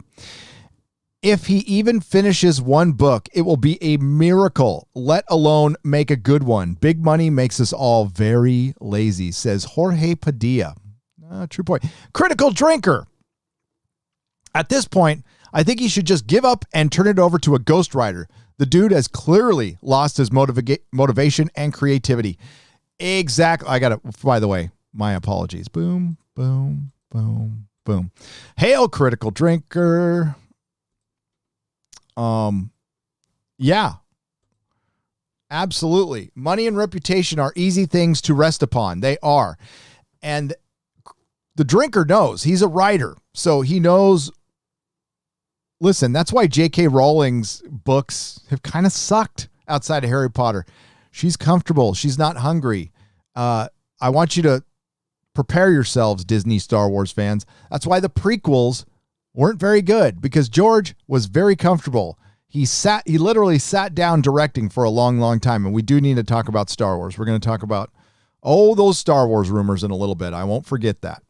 If he even finishes one book, it will be a miracle, let alone make a good one. Big money makes us all very lazy, says Jorge Padilla. True point. Critical drinker. At this point, I think he should just give up and turn it over to a ghostwriter. The dude has clearly lost his motivation and creativity. Exactly. I got it. By the way, my apologies. Boom, boom, boom, boom. Hail, critical drinker. Yeah, absolutely. Money and reputation are easy things to rest upon. They are. And the drinker knows. He's a writer, so he knows. Listen, that's why J.K. Rowling's books have kind of sucked outside of Harry Potter. She's comfortable. She's not hungry. I want you to prepare yourselves, Disney Star Wars fans. That's why the prequels weren't very good, because George was very comfortable. He literally sat down directing for a long, long time. And we do need to talk about Star Wars. We're going to talk about, those Star Wars rumors in a little bit. I won't forget that.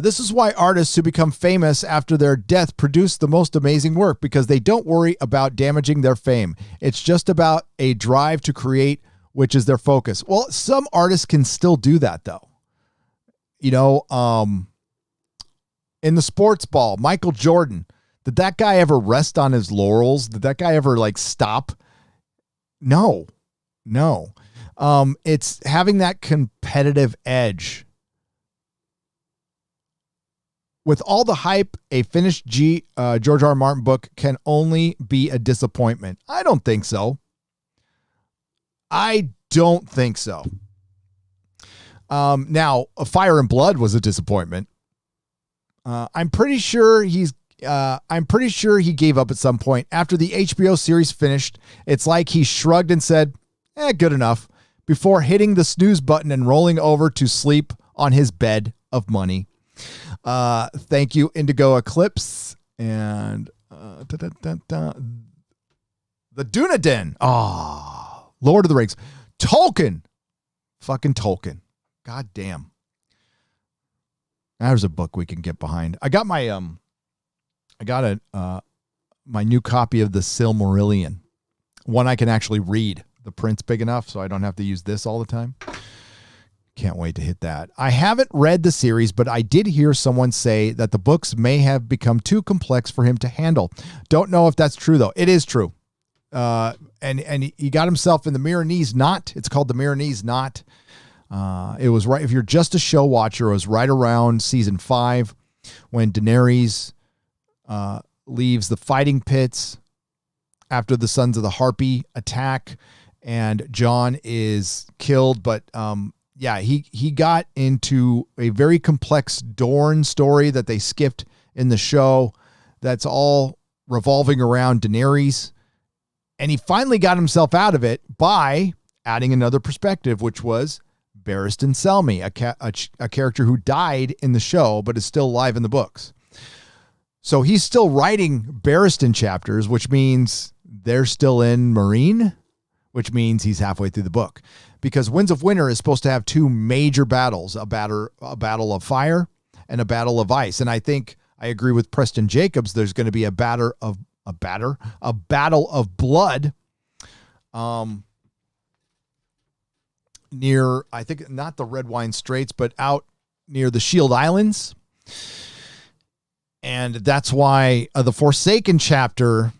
This is why artists who become famous after their death produce the most amazing work, because they don't worry about damaging their fame. It's just about a drive to create, which is their focus. Well, some artists can still do that, though. In the sports ball, Michael Jordan, did that guy ever rest on his laurels? Did that guy ever stop? No. It's having that competitive edge. With all the hype, a finished George R. Martin book can only be a disappointment. I don't think so. Now, Fire and Blood was a disappointment. I'm pretty sure he gave up at some point. After the HBO series finished, it's like he shrugged and said, good enough, before hitting the snooze button and rolling over to sleep on his bed of money. Thank you, Indigo Eclipse. And the Dunedain. Lord of the Rings. Tolkien. Fucking Tolkien. God damn. There's a book we can get behind. I got my my new copy of the Silmarillion. One I can actually read. The print's big enough so I don't have to use this all the time. Can't wait to hit that. I haven't read the series, but I did hear someone say that the books may have become too complex for him to handle. Don't know if that's true, though. It is true. And he got himself in the Miranese knot. It's called the Miranese knot. It was right. If you're just a show watcher, it was right around season 5 when Daenerys leaves the fighting pits after the Sons of the Harpy attack, and Jon is killed. But he got into a very complex Dorne story that they skipped in the show. That's all revolving around Daenerys, and he finally got himself out of it by adding another perspective, which was Barristan Selmy, a character who died in the show but is still alive in the books. So he's still writing Barristan chapters, which means they're still in Meereen, which means he's halfway through the book. Because Winds of Winter is supposed to have two major battles, a battle of fire and a battle of ice. And I think I agree with Preston Jacobs. There's going to be a battle of blood near, I think, not the Red Wine Straits, but out near the Shield Islands. And that's why the Forsaken chapter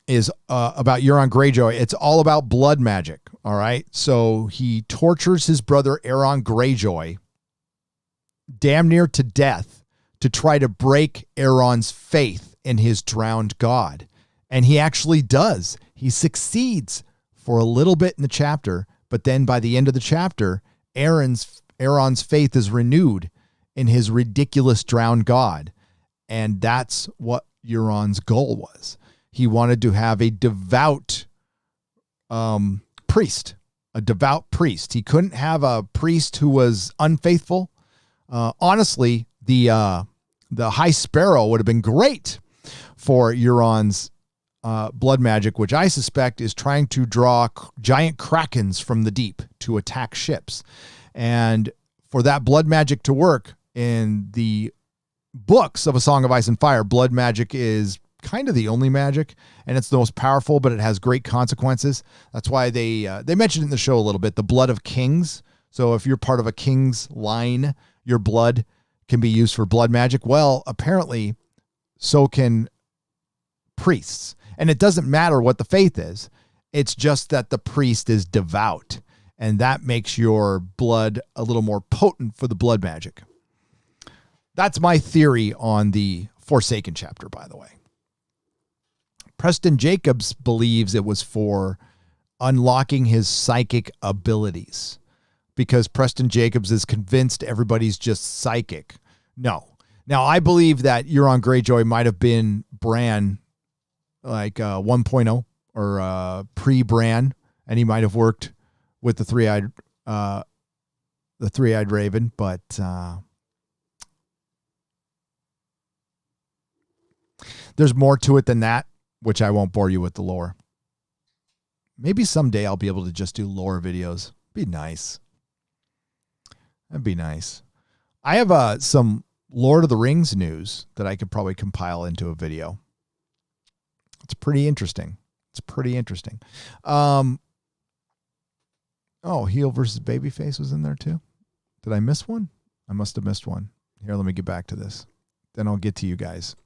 is about Euron Greyjoy. It's all about blood magic. All right. So he tortures his brother Euron Greyjoy damn near to death to try to break Euron's faith in his drowned god. And he actually does. He succeeds for a little bit in the chapter, but then by the end of the chapter, Euron's faith is renewed in his ridiculous drowned god. And that's what Euron's goal was. He wanted to have a devout priest. He couldn't have a priest who was unfaithful. Honestly, the High Sparrow would have been great for Euron's blood magic, which I suspect is trying to draw giant krakens from the deep to attack ships. And for that blood magic to work in the books of A Song of Ice and Fire, blood magic is kind of the only magic, and it's the most powerful, but it has great consequences. That's why they mentioned it in the show a little bit, the blood of kings. So if you're part of a king's line, your blood can be used for blood magic. Well, apparently so can priests. And it doesn't matter what the faith is. It's just that the priest is devout, and that makes your blood a little more potent for the blood magic. That's my theory on the Forsaken chapter, by the way. Preston Jacobs believes it was for unlocking his psychic abilities, because Preston Jacobs is convinced everybody's just psychic. No. Now, I believe that Euron Greyjoy might have been Bran, like 1.0 or pre-Bran, and he might have worked with the three-eyed raven, but there's more to it than that, which I won't bore you with the lore. Maybe someday I'll be able to just do lore videos. Be nice. That'd be nice. I have some Lord of the Rings news that I could probably compile into a video. It's pretty interesting. Oh, heel versus babyface was in there too. Did I miss one? I must have missed one. Here, let me get back to this. Then I'll get to you guys.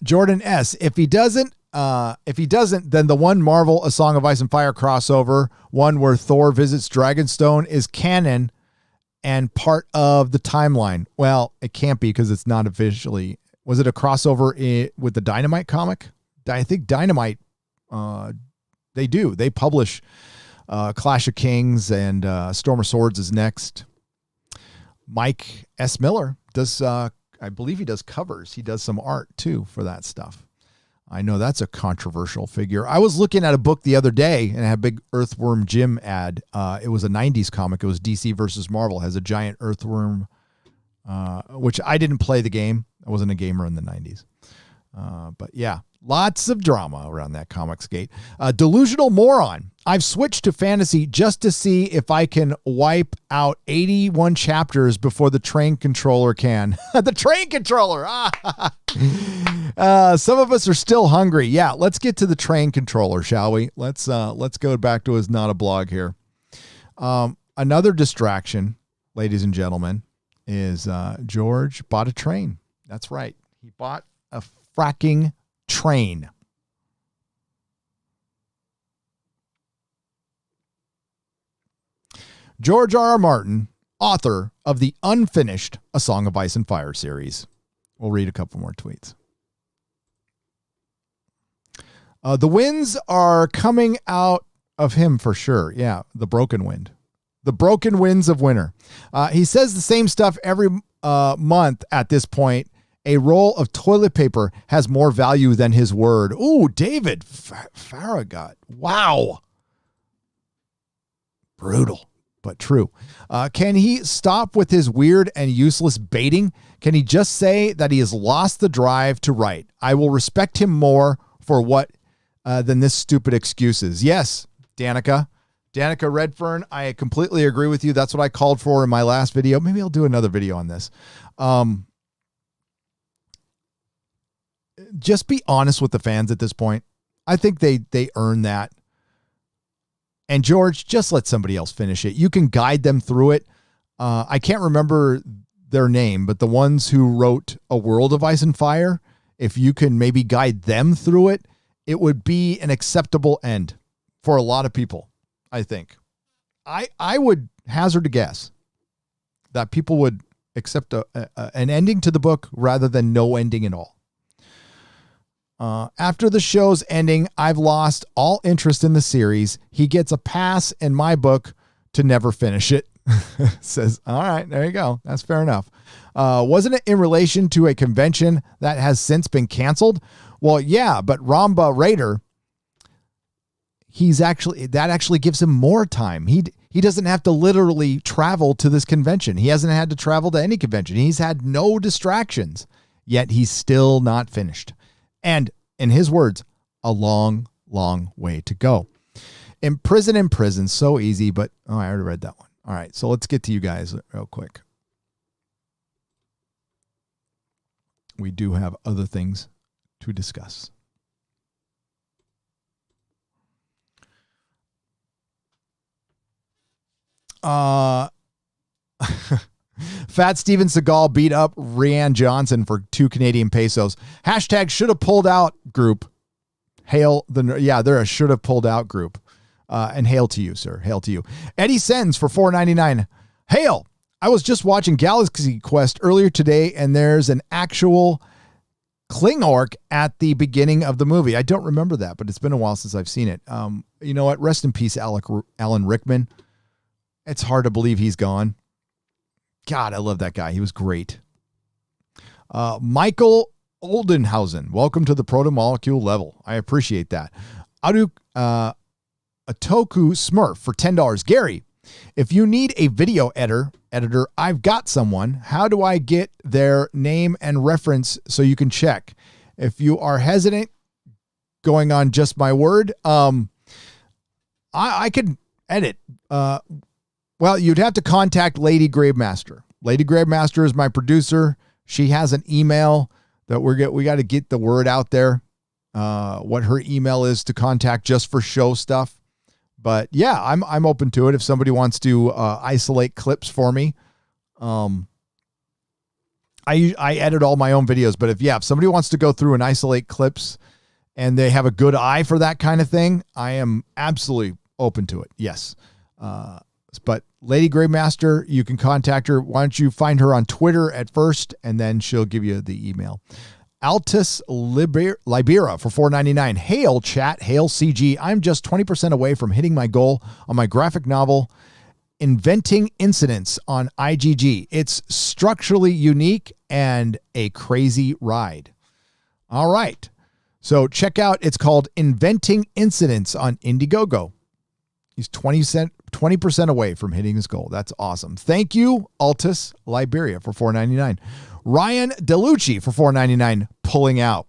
Jordan S. If he doesn't, then the one Marvel A Song of Ice and Fire crossover, one where Thor visits Dragonstone, is canon and part of the timeline. Well, it can't be because it's not officially. Was it a crossover with the Dynamite comic? I think Dynamite, they do. They publish Clash of Kings, and Storm of Swords is next. Mike S. Miller does, I believe he does covers. He does some art too for that stuff. I know that's a controversial figure. I was looking at a book the other day and it had a big Earthworm Jim ad. It was a 90s comic. It was DC versus Marvel. It has a giant earthworm, which I didn't play the game. I wasn't a gamer in the 90s. But yeah, lots of drama around that Comicsgate. Delusional Moron. I've switched to fantasy just to see if I can wipe out 81 chapters before the train controller can. The train controller. Some of us are still hungry. Yeah, let's get to the train controller, shall we? Let's go back to his not a blog here. Another distraction, ladies and gentlemen, is George bought a train. That's right. He bought a fracking train. George RR Martin, author of the unfinished A Song of Ice and Fire series. We'll read a couple more tweets. The winds are coming out of him for sure. Yeah, the broken wind. The broken winds of winter. He says the same stuff every month at this point. A roll of toilet paper has more value than his word. Ooh, David Farragut. Wow. Brutal, but true. Can he stop with his weird and useless baiting? Can he just say that he has lost the drive to write? I will respect him more for what than this stupid excuses. Yes, Danica Redfern, I completely agree with you. That's what I called for in my last video. Maybe I'll do another video on this. Just be honest with the fans at this point. I think they earn that. And George, just let somebody else finish it. You can guide them through it. I can't remember their name, but the ones who wrote A World of Ice and Fire, if you can maybe guide them through it, it would be an acceptable end for a lot of people, I think. I would hazard a guess that people would accept an ending to the book rather than no ending at all. After the show's ending, I've lost all interest in the series. He gets a pass in my book to never finish it. Says, all right, there you go. That's fair enough. Wasn't it in relation to a convention that has since been canceled? Well, yeah, but Ramba Raider, that actually gives him more time. He doesn't have to literally travel to this convention. He hasn't had to travel to any convention. He's had no distractions, yet he's still not finished. And in his words, a long, long way to go. In prison. So easy, but I already read that one. All right, so let's get to you guys real quick. We do have other things to discuss. Fat Steven Seagal beat up Rianne Johnson for 2 Canadian pesos. Hashtag should have pulled out group. Hail they're a should have pulled out group. And hail to you, sir. Hail to you. Eddie sends for $4.99. Hail. I was just watching Galaxy Quest earlier today, and there's an actual Klingork at the beginning of the movie. I don't remember that, but it's been a while since I've seen it. You know what? Rest in peace, Alan Rickman. It's hard to believe he's gone. God, I love that guy. He was great. Michael Oldenhausen, welcome to the proto-molecule level. I appreciate that. Atoku Smurf for $10. Gary, if you need a video editor, I've got someone. How do I get their name and reference so you can check? If you are hesitant going on just my word, I could edit. Well, you'd have to contact Lady Gravemaster. Lady Gravemaster is my producer. She has an email that we got to get the word out there. What her email is to contact just for show stuff. But yeah, I'm open to it if somebody wants to isolate clips for me. I edit all my own videos, but if somebody wants to go through and isolate clips and they have a good eye for that kind of thing, I am absolutely open to it. Yes. But Lady Gravemaster, you can contact her. Why don't you find her on Twitter at first, and then she'll give you the email. Altus Libera for $4.99. Hail chat, hail CG. I'm just 20% away from hitting my goal on my graphic novel, Inventing Incidents on IGG. It's structurally unique and a crazy ride. All right. So check out, it's called Inventing Incidents on Indiegogo. He's 20% away from hitting his goal. That's awesome. Thank you, Altus Liberia, for $4.99. Ryan DeLucci for $4.99, pulling out.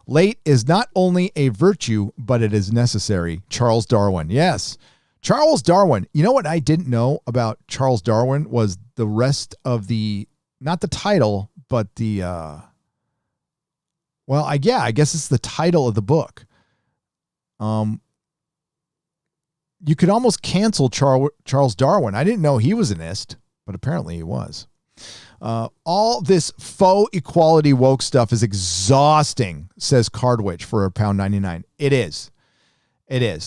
Late is not only a virtue, but it is necessary. Charles Darwin. Yes. Charles Darwin. You know what I didn't know about Charles Darwin was the rest of not the title, but I guess it's the title of the book. You could almost cancel Charles Darwin. I didn't know he was an ist, but apparently he was. All this faux equality woke stuff is exhausting, says Cardwitch for £1.99. It is.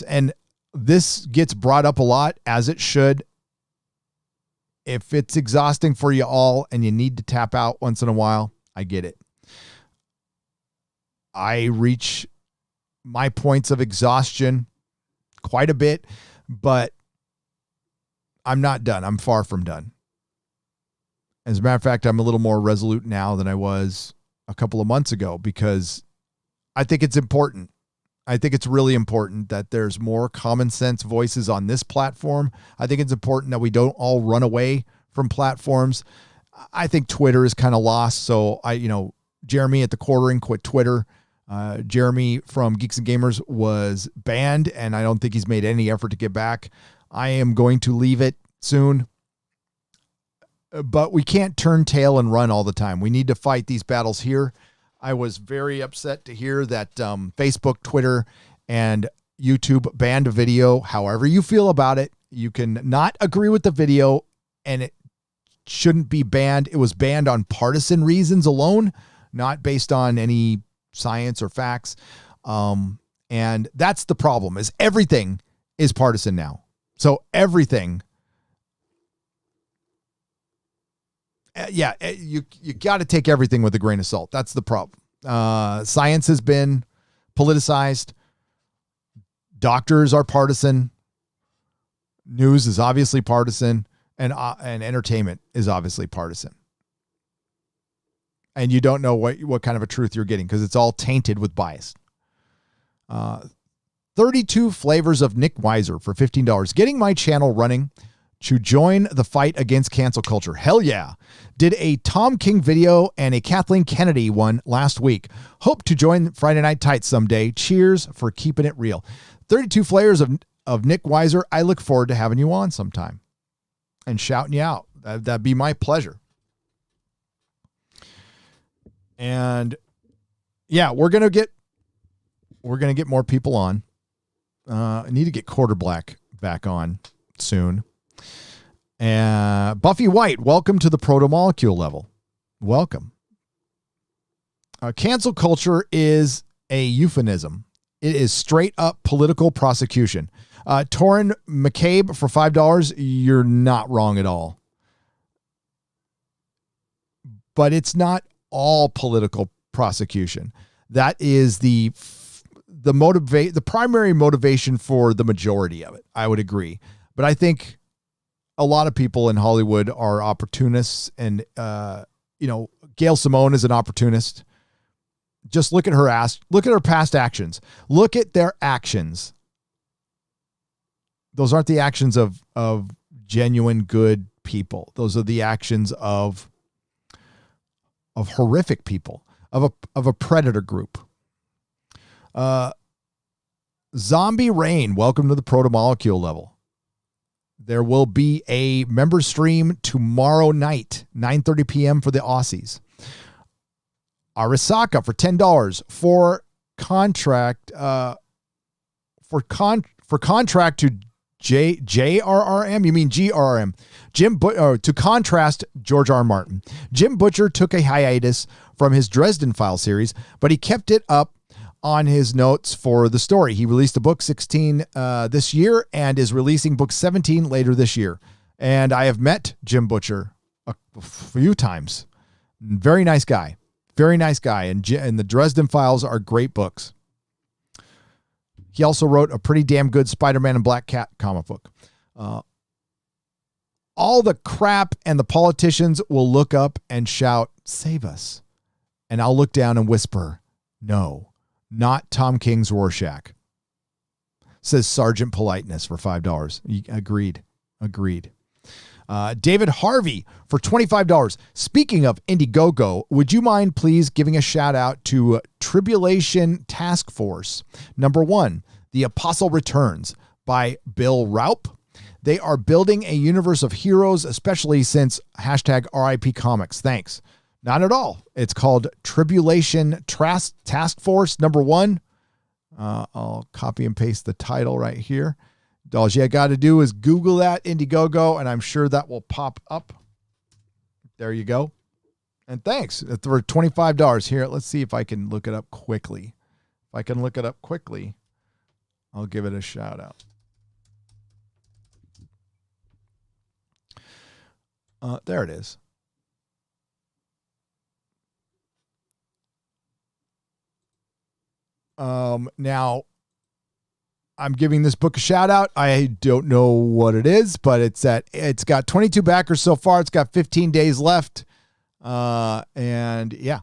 And this gets brought up a lot, as it should. If it's exhausting for you all and you need to tap out once in a while, I get it. I reach my points of exhaustion quite a bit, but I'm not done. I'm far from done. As a matter of fact, I'm a little more resolute now than I was a couple of months ago, because I think it's important. I think it's really important that there's more common sense voices on this platform. I think it's important that we don't all run away from platforms. I think Twitter is kind of lost. So Jeremy at the Quartering quit Twitter. Jeremy from Geeks and Gamers was banned, and I don't think he's made any effort to get back. I am going to leave it soon, but we can't turn tail and run all the time. We need to fight these battles here. I was very upset to hear that Facebook, Twitter, and YouTube banned a video. However you feel about it, you can not agree with the video, and it shouldn't be banned. It was banned on partisan reasons alone, not based on any science or facts. And that's the problem, is everything is partisan now. So everything, you got to take everything with a grain of salt. That's the problem. Science has been politicized. Doctors are partisan. News is obviously partisan, and entertainment is obviously partisan. And you don't know what kind of a truth you're getting, because it's all tainted with bias. 32 flavors of Nick Weiser for $15. Getting my channel running to join the fight against cancel culture. Hell yeah. Did a Tom King video and a Kathleen Kennedy one last week. Hope to join Friday Night Tights someday. Cheers for keeping it real. 32 flavors of Nick Weiser, I look forward to having you on sometime and shouting you out. That'd be my pleasure. And yeah, we're going to get more people on. I need to get Quarterblack back on soon. And Buffy White, welcome to the proto-molecule level. Welcome. Cancel culture is a euphemism. It is straight up political prosecution. Torrin McCabe for $5. You're not wrong at all. But it's not all political prosecution. That is the primary motivation for the majority of it. I would agree. But I think a lot of people in Hollywood are opportunists, and Gail Simone is an opportunist. Just look at her look at her past actions. Look at their actions. Those aren't the actions of genuine good people. Those are the actions of horrific people, of a predator group. Zombie Rain, welcome to the proto-molecule level. There will be a member stream tomorrow night, 9:30 p.m. for the Aussies. Arisaka for $10 for contract to JRRM. You mean GRRM? To contrast George RR Martin. Jim Butcher took a hiatus from his Dresden Files series, but he kept it up on his notes for the story. He released a book 16 this year and is releasing book 17 later this year. And I have met Jim Butcher a few times. Very nice guy. Very nice guy. And the Dresden Files are great books. He also wrote a pretty damn good Spider-Man and Black Cat comic book. All the crap and the politicians will look up and shout, "Save us." And I'll look down and whisper, "No, not Tom King's Rorschach." Says Sergeant Politeness for $5. Agreed. David Harvey for $25. Speaking of Indiegogo, would you mind please giving a shout out to Tribulation Task Force? Number 1, The Apostle Returns by Bill Raup. They are building a universe of heroes, especially since #RIP Comics. Thanks. Not at all. It's called Tribulation Task Force number 1. I'll copy and paste the title right here. All you got to do is Google that, Indiegogo, and I'm sure that will pop up. There you go. And thanks for $25 here. Let's see if I can look it up quickly. If I can look it up quickly, I'll give it a shout out. There it is. Now I'm giving this book a shout out. I don't know what it is, but it's got 22 backers so far. It's got 15 days left. And yeah,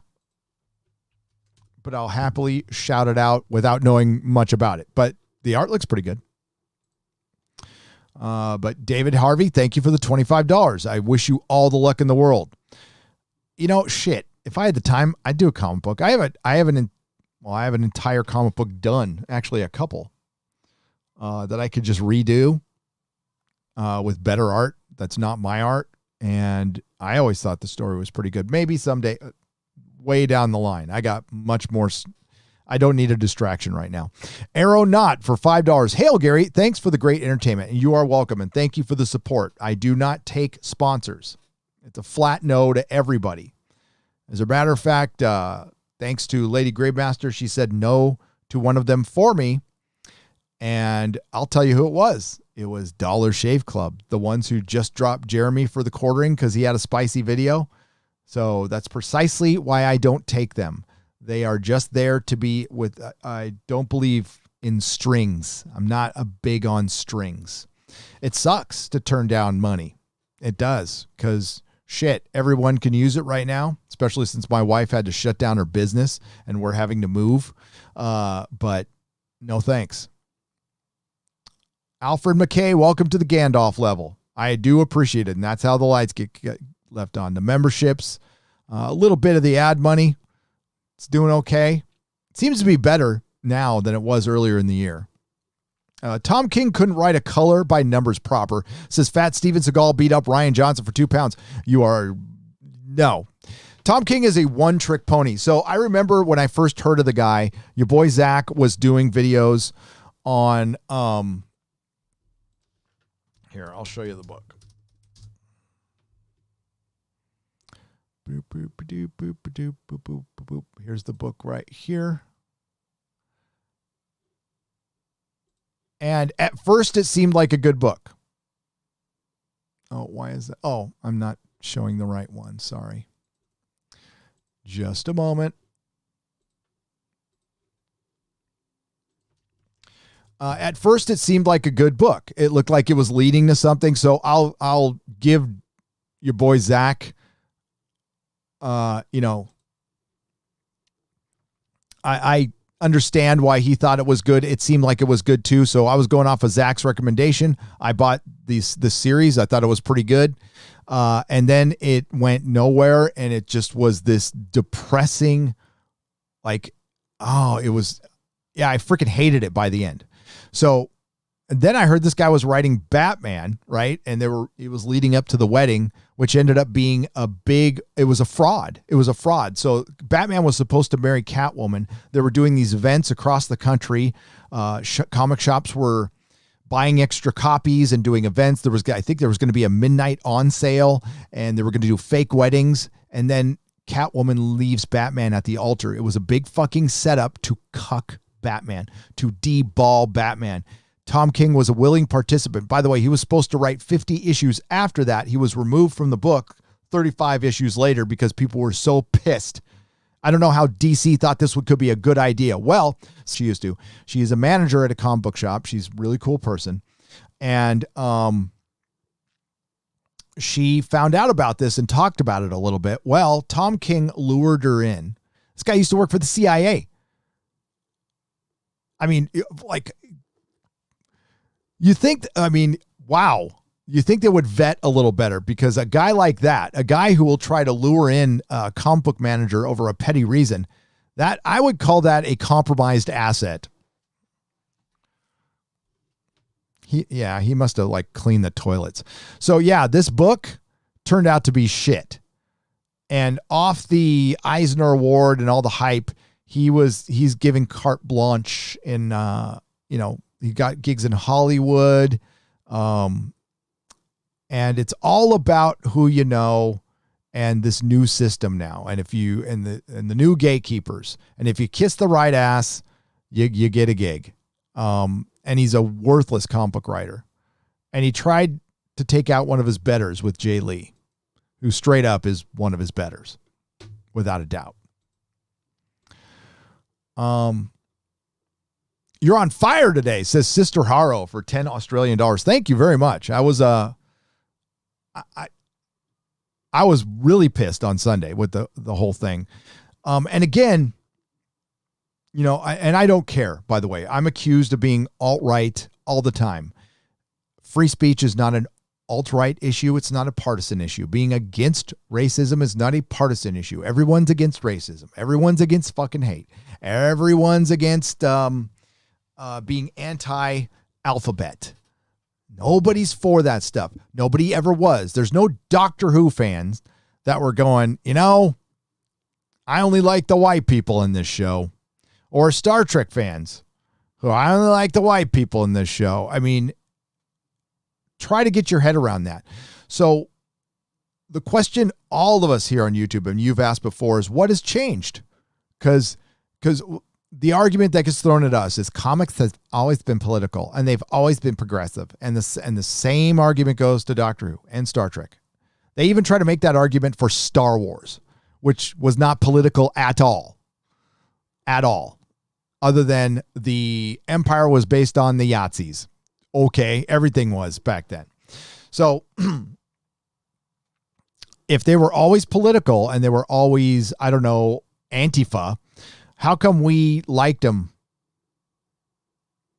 but I'll happily shout it out without knowing much about it, but the art looks pretty good. But David Harvey, thank you for the $25. I wish you all the luck in the world. Shit. If I had the time, I'd do a comic book. I have an entire comic book done, actually a couple, that I could just redo, with better art. That's not my art. And I always thought the story was pretty good. Maybe someday, way down the line. I got much more. I don't need a distraction right now. Aeronaut for $5. Hail, Gary. Thanks for the great entertainment. And you are welcome. And thank you for the support. I do not take sponsors. It's a flat no to everybody. As a matter of fact, thanks to Lady Gravemaster, she said no to one of them for me. And I'll tell you who it was. It was Dollar Shave Club, the ones who just dropped Jeremy for the quartering because he had a spicy video. So that's precisely why I don't take them. They are just there to be with, I don't believe in strings. I'm not a big on strings. It sucks to turn down money. It does, because shit, everyone can use it right now, especially since my wife had to shut down her business and we're having to move. But no thanks. Alfred McKay, welcome to the Gandalf level. I do appreciate it, and that's how the lights get left on. The memberships, a little bit of the ad money. It's doing okay. It seems to be better now than it was earlier in the year. Tom King couldn't write a color by numbers proper. Says Fat Steven Seagal beat up Ryan Johnson for 2 pounds. No. Tom King is a one-trick pony. So I remember when I first heard of the guy, your boy Zach was doing videos on, here, I'll show you the book. Boop, boop, boop, boop, boop, boop, boop, boop. Here's the book right here. And at first it seemed like a good book. Oh, why is that? Oh, I'm not showing the right one. Sorry. Just a moment. At first it seemed like a good book. It looked like it was leading to something. So I'll give your boy Zach, I understand why he thought it was good. It seemed like it was good too. So I was going off of Zach's recommendation. I bought this series. I thought it was pretty good. And then it went nowhere, and it just was this depressing, I freaking hated it by the end. So then I heard this guy was writing Batman, right? And it was leading up to the wedding, which ended up being it was a fraud. It was a fraud. So Batman was supposed to marry Catwoman. They were doing these events across the country. Comic shops were buying extra copies and doing events. I think there was going to be a midnight on sale, and they were going to do fake weddings. And then Catwoman leaves Batman at the altar. It was a big fucking setup to cuck Batman, to de-ball Batman. Tom King was a willing participant. By the way, he was supposed to write 50 issues after that. He was removed from the book 35 issues later because people were so pissed. I don't know how DC thought this could be a good idea. Well, she used to. She is a manager at a comic book shop. She's a really cool person. And she found out about this and talked about it a little bit. Well, Tom King lured her in. This guy used to work for the CIA. I mean, wow. You think they would vet a little better, because a guy like that, a guy who will try to lure in a comic book manager over a petty reason, that I would call that a compromised asset. He must have cleaned the toilets. So yeah, this book turned out to be shit. And off the Eisner Award and all the hype, he's giving carte blanche in, he got gigs in Hollywood. And it's all about who you know and this new system now. And the new gatekeepers, and if you kiss the right ass, you get a gig. And he's a worthless comic book writer. And he tried to take out one of his betters with Jay Lee, who straight up is one of his betters, without a doubt. You're on fire today, says Sister Haro for 10 Australian dollars. Thank you very much. I was really pissed on Sunday with the whole thing. And again, I don't care, by the way. I'm accused of being alt-right all the time. Free speech is not an alt-right issue. It's not a partisan issue. Being against racism is not a partisan issue. Everyone's against racism. Everyone's against fucking hate. Everyone's against being anti-alphabet. Nobody's for that stuff. Nobody ever was. There's no Doctor Who fans that were going, I only like the white people in this show. Or Star Trek fans who I only like the white people in this show. I mean, try to get your head around that. So the question all of us here on YouTube, and you've asked before, is what has changed? Because the argument that gets thrown at us is comics has always been political, and they've always been progressive. And the same argument goes to Doctor Who and Star Trek. They even try to make that argument for Star Wars, which was not political at all. At all. Other than the Empire was based on the Yazis. Okay, everything was back then. So if they were always political and they were always, Antifa, how come we liked them?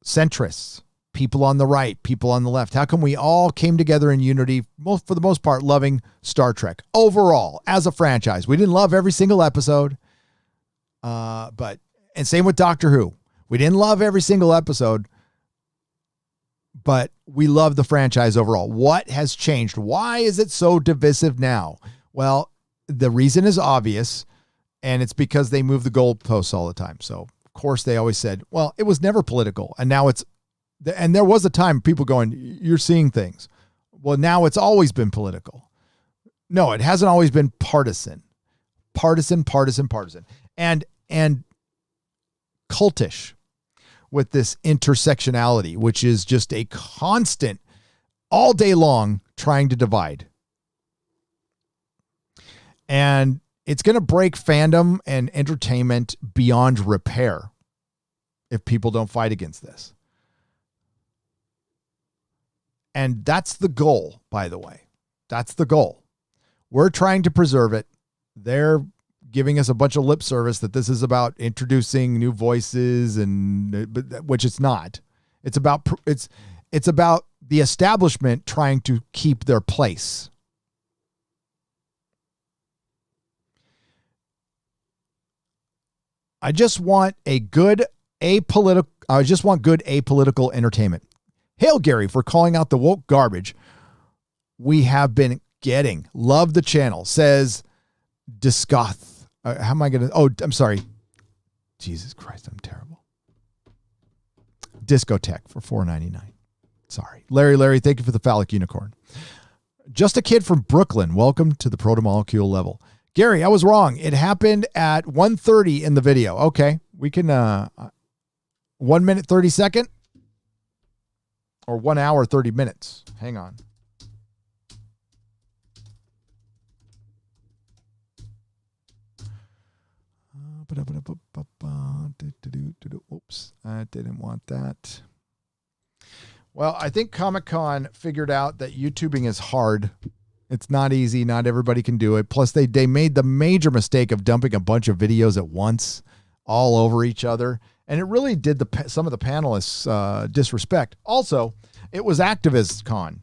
Centrists, people on the right, people on the left. How come we all came together in unity, for the most part, loving Star Trek overall as a franchise? We didn't love every single episode, and same with Doctor Who. We didn't love every single episode, but we love the franchise overall. What has changed? Why is it so divisive now? Well, the reason is obvious, and it's because they move the goalposts all the time. So, of course, they always said, well, it was never political, and now it's, and there was a time people going, you're seeing things. Well, now it's always been political. No, it hasn't always been partisan. Partisan. And cultish with this intersectionality, which is just a constant, all day long, trying to divide. And it's going to break fandom and entertainment beyond repair if people don't fight against this. And that's the goal, by the way. That's the goal. We're trying to preserve it. They're giving us a bunch of lip service that this is about introducing new voices, which it's not. It's about the establishment trying to keep their place. I just want good apolitical entertainment. Hail Gary for calling out the woke garbage we have been getting. Love the channel, says Discoth. How am I going to? Oh, I'm sorry. Jesus Christ, I'm terrible. Discotech for $4.99. Sorry. Larry, thank you for the phallic unicorn. Just a kid from Brooklyn. Welcome to the proto-molecule level. Gary, I was wrong. It happened at 1:30 in the video. Okay. We can, 1 minute, 30 second or 1 hour, 30 minutes. Hang on. Oops, I didn't want that. Well, I think Comic-Con figured out that YouTubing is hard. It's not easy. Not everybody can do it. Plus, they made the major mistake of dumping a bunch of videos at once all over each other. And it really did some of the panelists disrespect. Also, it was Activist Con.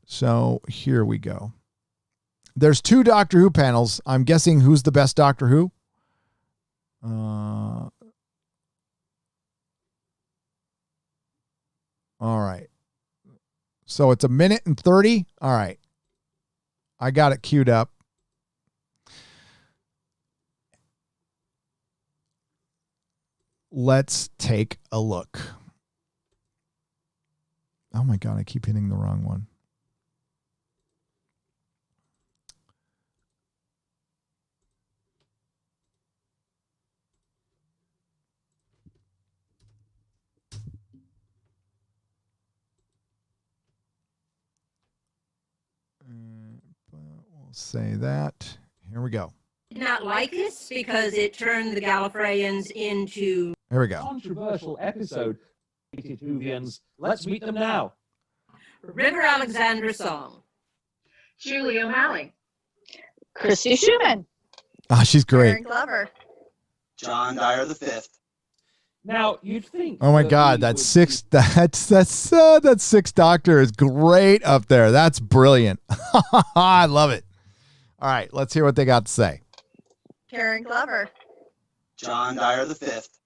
So here we go. There's 2 Doctor Who panels. I'm guessing who's the best Doctor Who? All right. So it's 1 minute and 30. All right. I got it queued up. Let's take a look. Oh my God, I keep hitting the wrong one. We'll say that. Here we go. Did not like this because it turned the Gallifreyans into... Here we go. Controversial episode. Whovians. Let's meet them now. River Alexandra Song. Julie O'Malley. Christy Schumann. Ah, she's great. Karen Glover. John Dyer the Fifth. Now you'd think. Oh my God, that's six. That Sixth Doctor is great up there. That's brilliant. I love it. All right, let's hear what they got to say. Karen Glover. John Dyer the Fifth.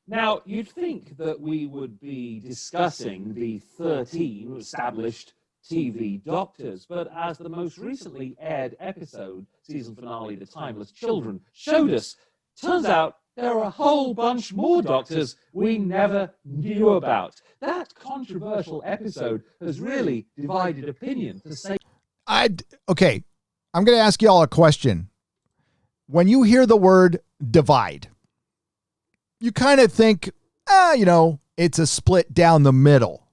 Now you'd think that we would be discussing the 13 established TV Doctors, but as the most recently aired episode, season finale, The Timeless Children, showed us, turns out there are a whole bunch more Doctors we never knew about. That controversial episode has really divided opinion, to say. Okay, I'm going to ask you all a question. When you hear the word divide, you kind of think, it's a split down the middle.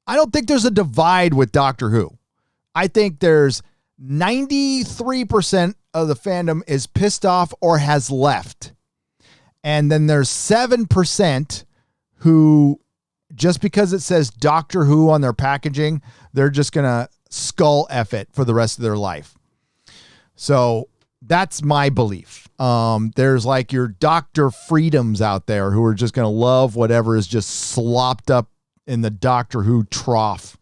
I don't think there's a divide with Doctor Who. I think there's 93% of the fandom is pissed off or has left. And then there's 7% who, just because it says Doctor Who on their packaging, they're just going to skull F it for the rest of their life. So that's my belief. There's like your Dr. Freedoms out there who are just going to love whatever is just slopped up in the Doctor Who trough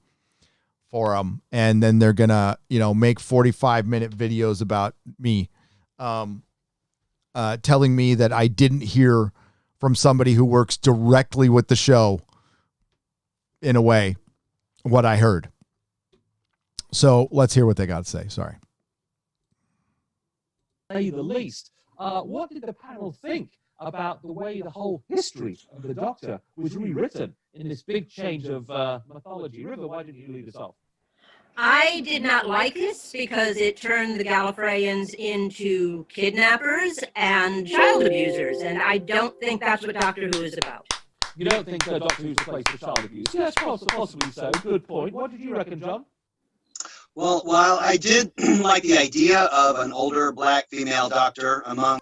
for them. And then they're going to, make 45-minute videos about me, telling me that I didn't hear from somebody who works directly with the show, in a way, what I heard. So let's hear what they got to say. Sorry. Say the least. What did the panel think about the way the whole history of the Doctor was rewritten in this big change of mythology? River, why didn't you lead us off? I did not like this because it turned the Gallifreyans into kidnappers and child abusers, and I don't think that's what Doctor Who is about. You don't think Doctor Who's a place for child abuse? Yes, possibly so. Good point. What did you reckon, John? Well, while I did like the idea of an older black female doctor among...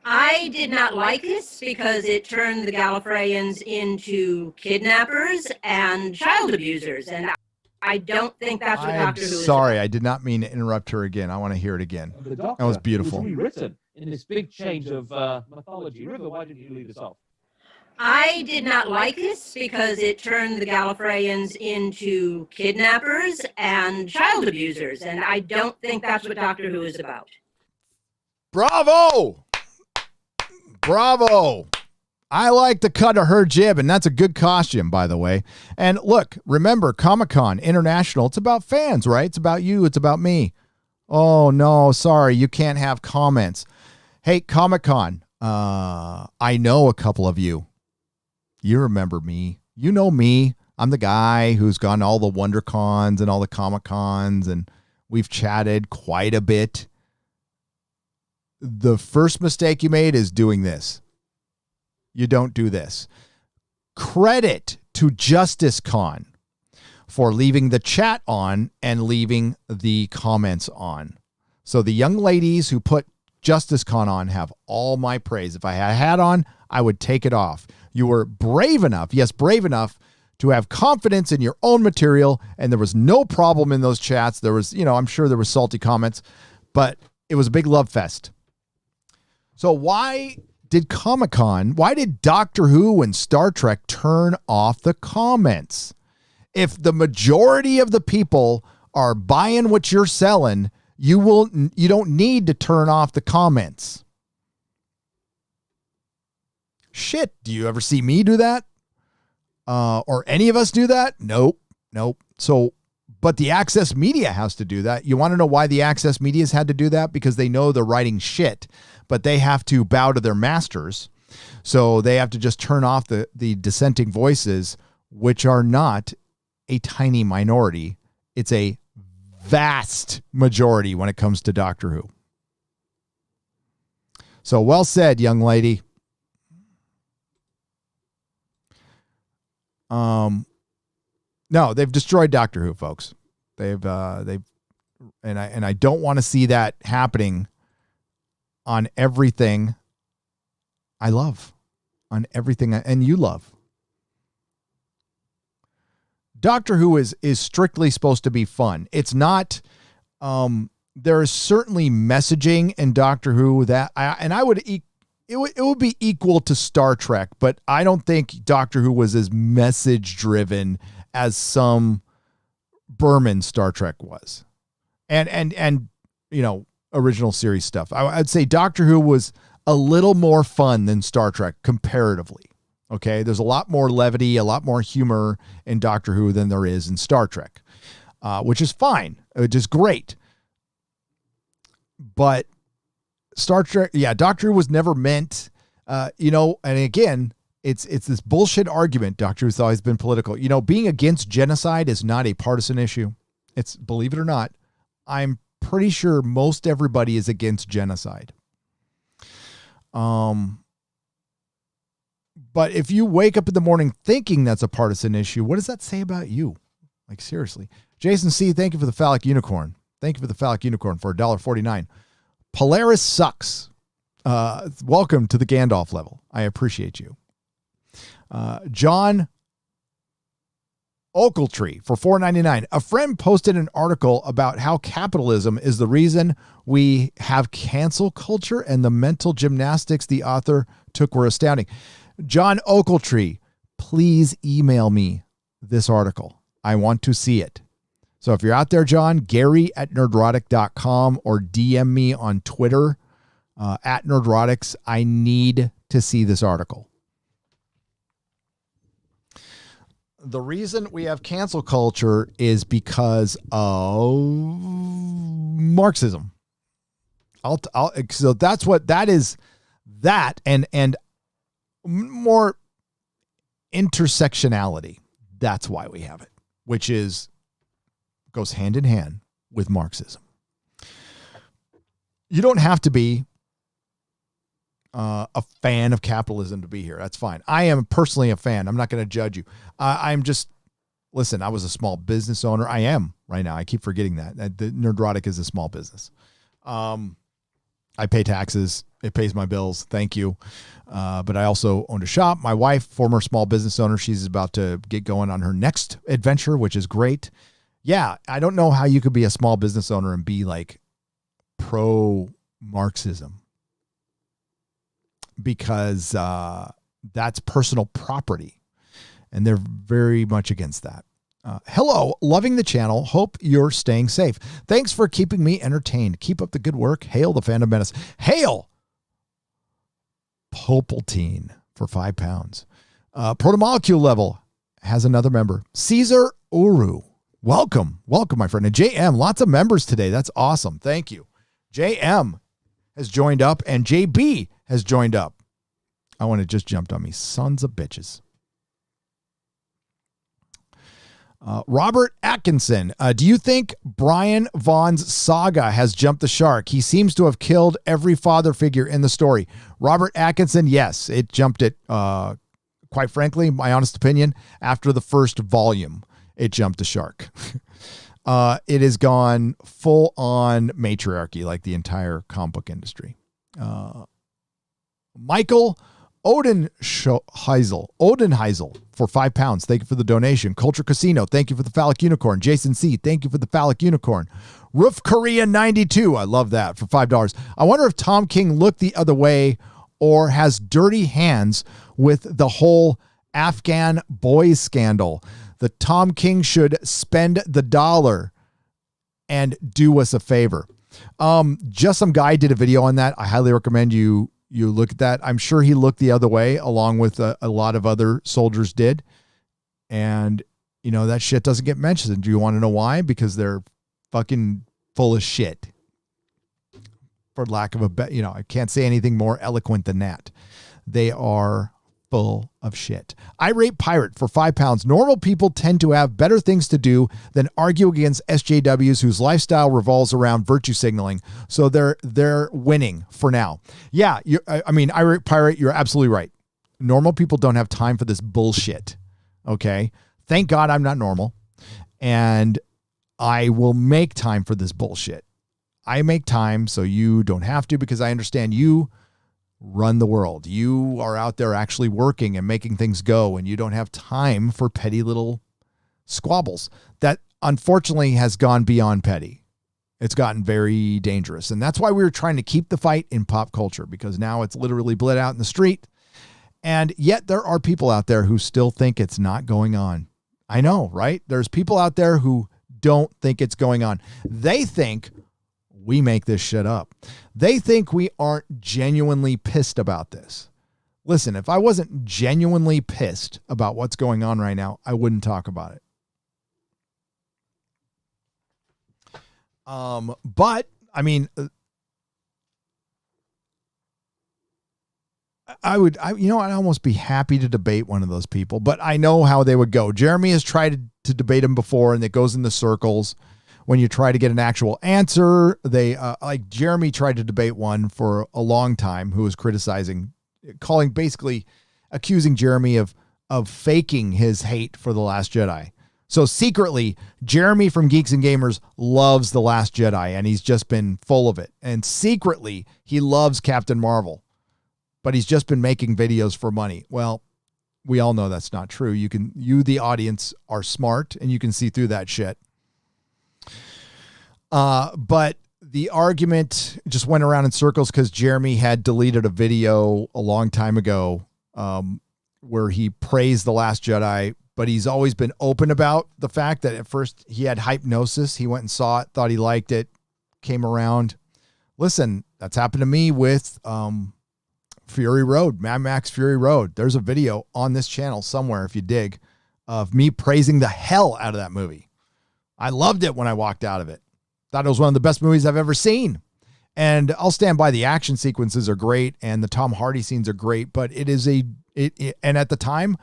I did not like this because it turned the Gallifreyans into kidnappers and child abusers, and I don't think that's what Doctor Who is about. Sorry, I did not mean to interrupt her again. I want to hear it again. That was beautiful. Was rewritten in this big change of mythology. River, why didn't you lead us off? I did not like this because it turned the Gallifreyans into kidnappers and child abusers, and I don't think that's what Doctor Who is about. Bravo! Bravo. I like the cut of her jib, and that's a good costume, by the way. And look, remember, Comic-Con International, it's about fans, right? It's about you. It's about me. Oh, no, sorry. You can't have comments. Hey, Comic-Con, I know a couple of you. You remember me. You know me. I'm the guy who's gone to all the WonderCons and all the Comic-Cons, and we've chatted quite a bit. The first mistake you made is doing this. You don't do this. Credit to Justice Con for leaving the chat on and leaving the comments on. So the young ladies who put Justice Con on have all my praise. If I had a hat on, I would take it off. You were brave enough, yes, brave enough to have confidence in your own material, and there was no problem in those chats. There was, I'm sure there were salty comments, but it was a big love fest. So why did Comic-Con, why did Doctor Who and Star Trek turn off the comments? If the majority of the people are buying what you're selling, you don't need to turn off the comments. Shit, do you ever see me do that? Or any of us do that? Nope. So, but the Access Media has to do that. You want to know why the Access Media's had to do that? Because they know they're writing shit, but they have to bow to their masters. So they have to just turn off the dissenting voices, which are not a tiny minority. It's a vast majority when it comes to Doctor Who. So well said, young lady. No, they've destroyed Doctor Who, folks. And I don't want to see that happening on everything I love, on everything and you love. Doctor Who is strictly supposed to be fun. It's not. There is certainly messaging in Doctor Who that it would be equal to Star Trek, but I don't think Doctor Who was as message driven as some Berman Star Trek was, and original series stuff. I'd say Doctor Who was a little more fun than Star Trek comparatively. Okay, there's a lot more levity, a lot more humor in Doctor Who than there is in Star Trek, which is fine, which is great. But Star Trek, Doctor Who was never meant, and again, it's this bullshit argument. Doctor Who's always been political. Being against genocide is not a partisan issue. It's, believe it or not, I'm pretty sure most everybody is against genocide. But if you wake up in the morning thinking that's a partisan issue, what does that say about you? Like, seriously. Jason C., thank you for the phallic unicorn. Thank you for the phallic unicorn for $1.49. Polaris sucks. Welcome to the Gandalf level. I appreciate you. John Oakletree for $4.99. A friend posted an article about how capitalism is the reason we have cancel culture, and the mental gymnastics the author took were astounding. John Oakletree, please email me this article. I want to see it. So if you're out there, John, Gary@nerdrotic.com or DM me on Twitter at Nerdrotics. I need to see this article. The reason we have cancel culture is because of Marxism. So that's what that is. That and more intersectionality. That's why we have it, which goes hand in hand with Marxism. You don't have to be a fan of capitalism to be here. That's fine. I am personally a fan. I'm not going to judge you. I'm just, listen, I was a small business owner. I am right now. I keep forgetting that. The Nerdrotic is a small business. I pay taxes. It pays my bills. Thank you. But I also owned a shop. My wife, former small business owner, she's about to get going on her next adventure, which is great. Yeah, I don't know how you could be a small business owner and be like pro-Marxism, because that's personal property, and they're very much against that. Hello, loving the channel. Hope you're staying safe. Thanks for keeping me entertained. Keep up the good work. Hail the Fandom Menace. Hail Popeltine for £5. Protomolecule level has another member. Caesar Uru. Welcome, my friend. And JM, lots of members today. That's awesome. Thank you. JM has joined up, and JB has joined up. I want to just jumped on me. Sons of bitches. Robert Atkinson. Do you think Brian Vaughn's saga has jumped the shark? He seems to have killed every father figure in the story. Robert Atkinson, yes, it jumped it. Quite frankly, my honest opinion, after the first volume, it jumped the shark. It has gone full on matriarchy, like the entire comic book industry. Michael Odenheisel for £5. Thank you for the donation. Culture Casino, thank you for the phallic unicorn. Jason C, thank you for the phallic unicorn. Roof Korea 92, I love that, for $5. I wonder if Tom King looked the other way or has dirty hands with the whole Afghan boys scandal. The Tom King should spend the dollar and do us a favor. Just some guy did a video on that. I highly recommend you look at that. I'm sure he looked the other way along with a lot of other soldiers did. And, that shit doesn't get mentioned. Do you want to know why? Because they're fucking full of shit. For lack of I can't say anything more eloquent than that. They are full of shit. Irate Pirate for £5. Normal people tend to have better things to do than argue against SJWs whose lifestyle revolves around virtue signaling. So they're winning for now. Yeah, Irate Pirate, you're absolutely right. Normal people don't have time for this bullshit. Okay? Thank God I'm not normal. And I will make time for this bullshit. I make time so you don't have to, because I understand you run the world. You are out there actually working and making things go, and you don't have time for petty little squabbles. That unfortunately has gone beyond petty. It's gotten very dangerous. And that's why we were trying to keep the fight in pop culture, because now it's literally bled out in the street. And yet there are people out there who still think it's not going on. I know, right? There's people out there who don't think it's going on. They think we make this shit up. They think we aren't genuinely pissed about this. Listen, if I wasn't genuinely pissed about what's going on right now, I wouldn't talk about it. But I mean, I'd almost be happy to debate one of those people, but I know how they would go. Jeremy has tried to debate him before, and it goes in the circles. When you try to get an actual answer, they like Jeremy tried to debate one for a long time who was basically accusing Jeremy of faking his hate for The Last Jedi. So secretly, Jeremy from Geeks and Gamers loves The Last Jedi, and he's just been full of it. And secretly, he loves Captain Marvel, but he's just been making videos for money. Well, we all know that's not true. You, the audience, are smart, and you can see through that shit. But the argument just went around in circles because Jeremy had deleted a video a long time ago, where he praised The Last Jedi, but he's always been open about the fact that at first he had hypnosis. He went and saw it, thought he liked it, came around. Listen, that's happened to me with Fury Road, Mad Max Fury Road. There's a video on this channel somewhere, if you dig, of me praising the hell out of that movie. I loved it when I walked out of it. Thought it was one of the best movies I've ever seen. And I'll stand by, the action sequences are great and the Tom Hardy scenes are great, but it is and at the time,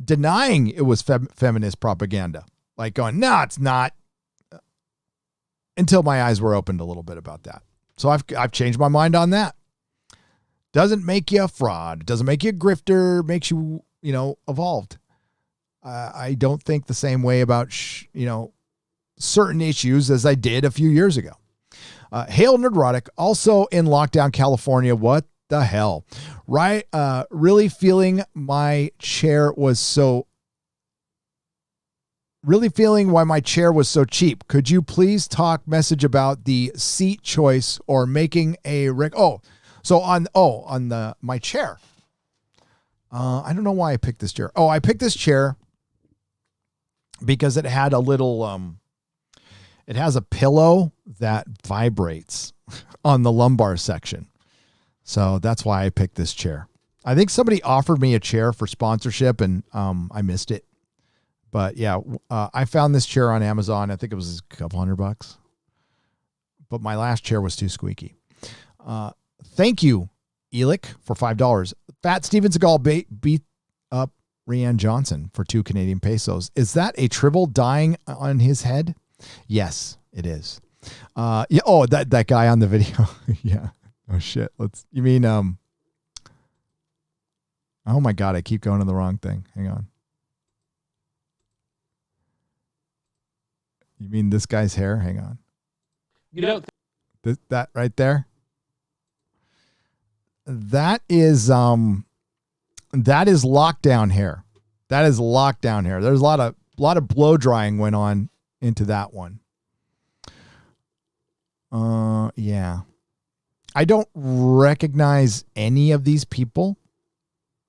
denying it was feminist propaganda. Like going, no, it's not. Until my eyes were opened a little bit about that. So I've changed my mind on that. Doesn't make you a fraud. Doesn't make you a grifter. Makes you, evolved. I don't think the same way about, certain issues as I did a few years ago. Hail Nerdrotic, also in lockdown California. What the hell? Right? Really feeling why my chair was so cheap. Could you please talk message about the seat choice or making a my chair. I don't know why I picked this chair. I picked this chair because it had a little it has a pillow that vibrates on the lumbar section. So that's why I picked this chair. I think somebody offered me a chair for sponsorship and I missed it. But yeah, I found this chair on Amazon. I think it was a couple $100, but my last chair was too squeaky. Thank you, Elick, for $5. Fat Steven Seagal beat up Rianne Johnson for 2 Canadian pesos. Is that a tribble dying on his head? Yes, it is. Yeah. Oh, that guy on the video. Yeah. Oh shit. Oh my God. I keep going to the wrong thing. Hang on. You mean this guy's hair? Hang on. You don't. That right there. That is lockdown hair. That is lockdown hair. There's a lot of blow drying went on into that one. Yeah. I don't recognize any of these people.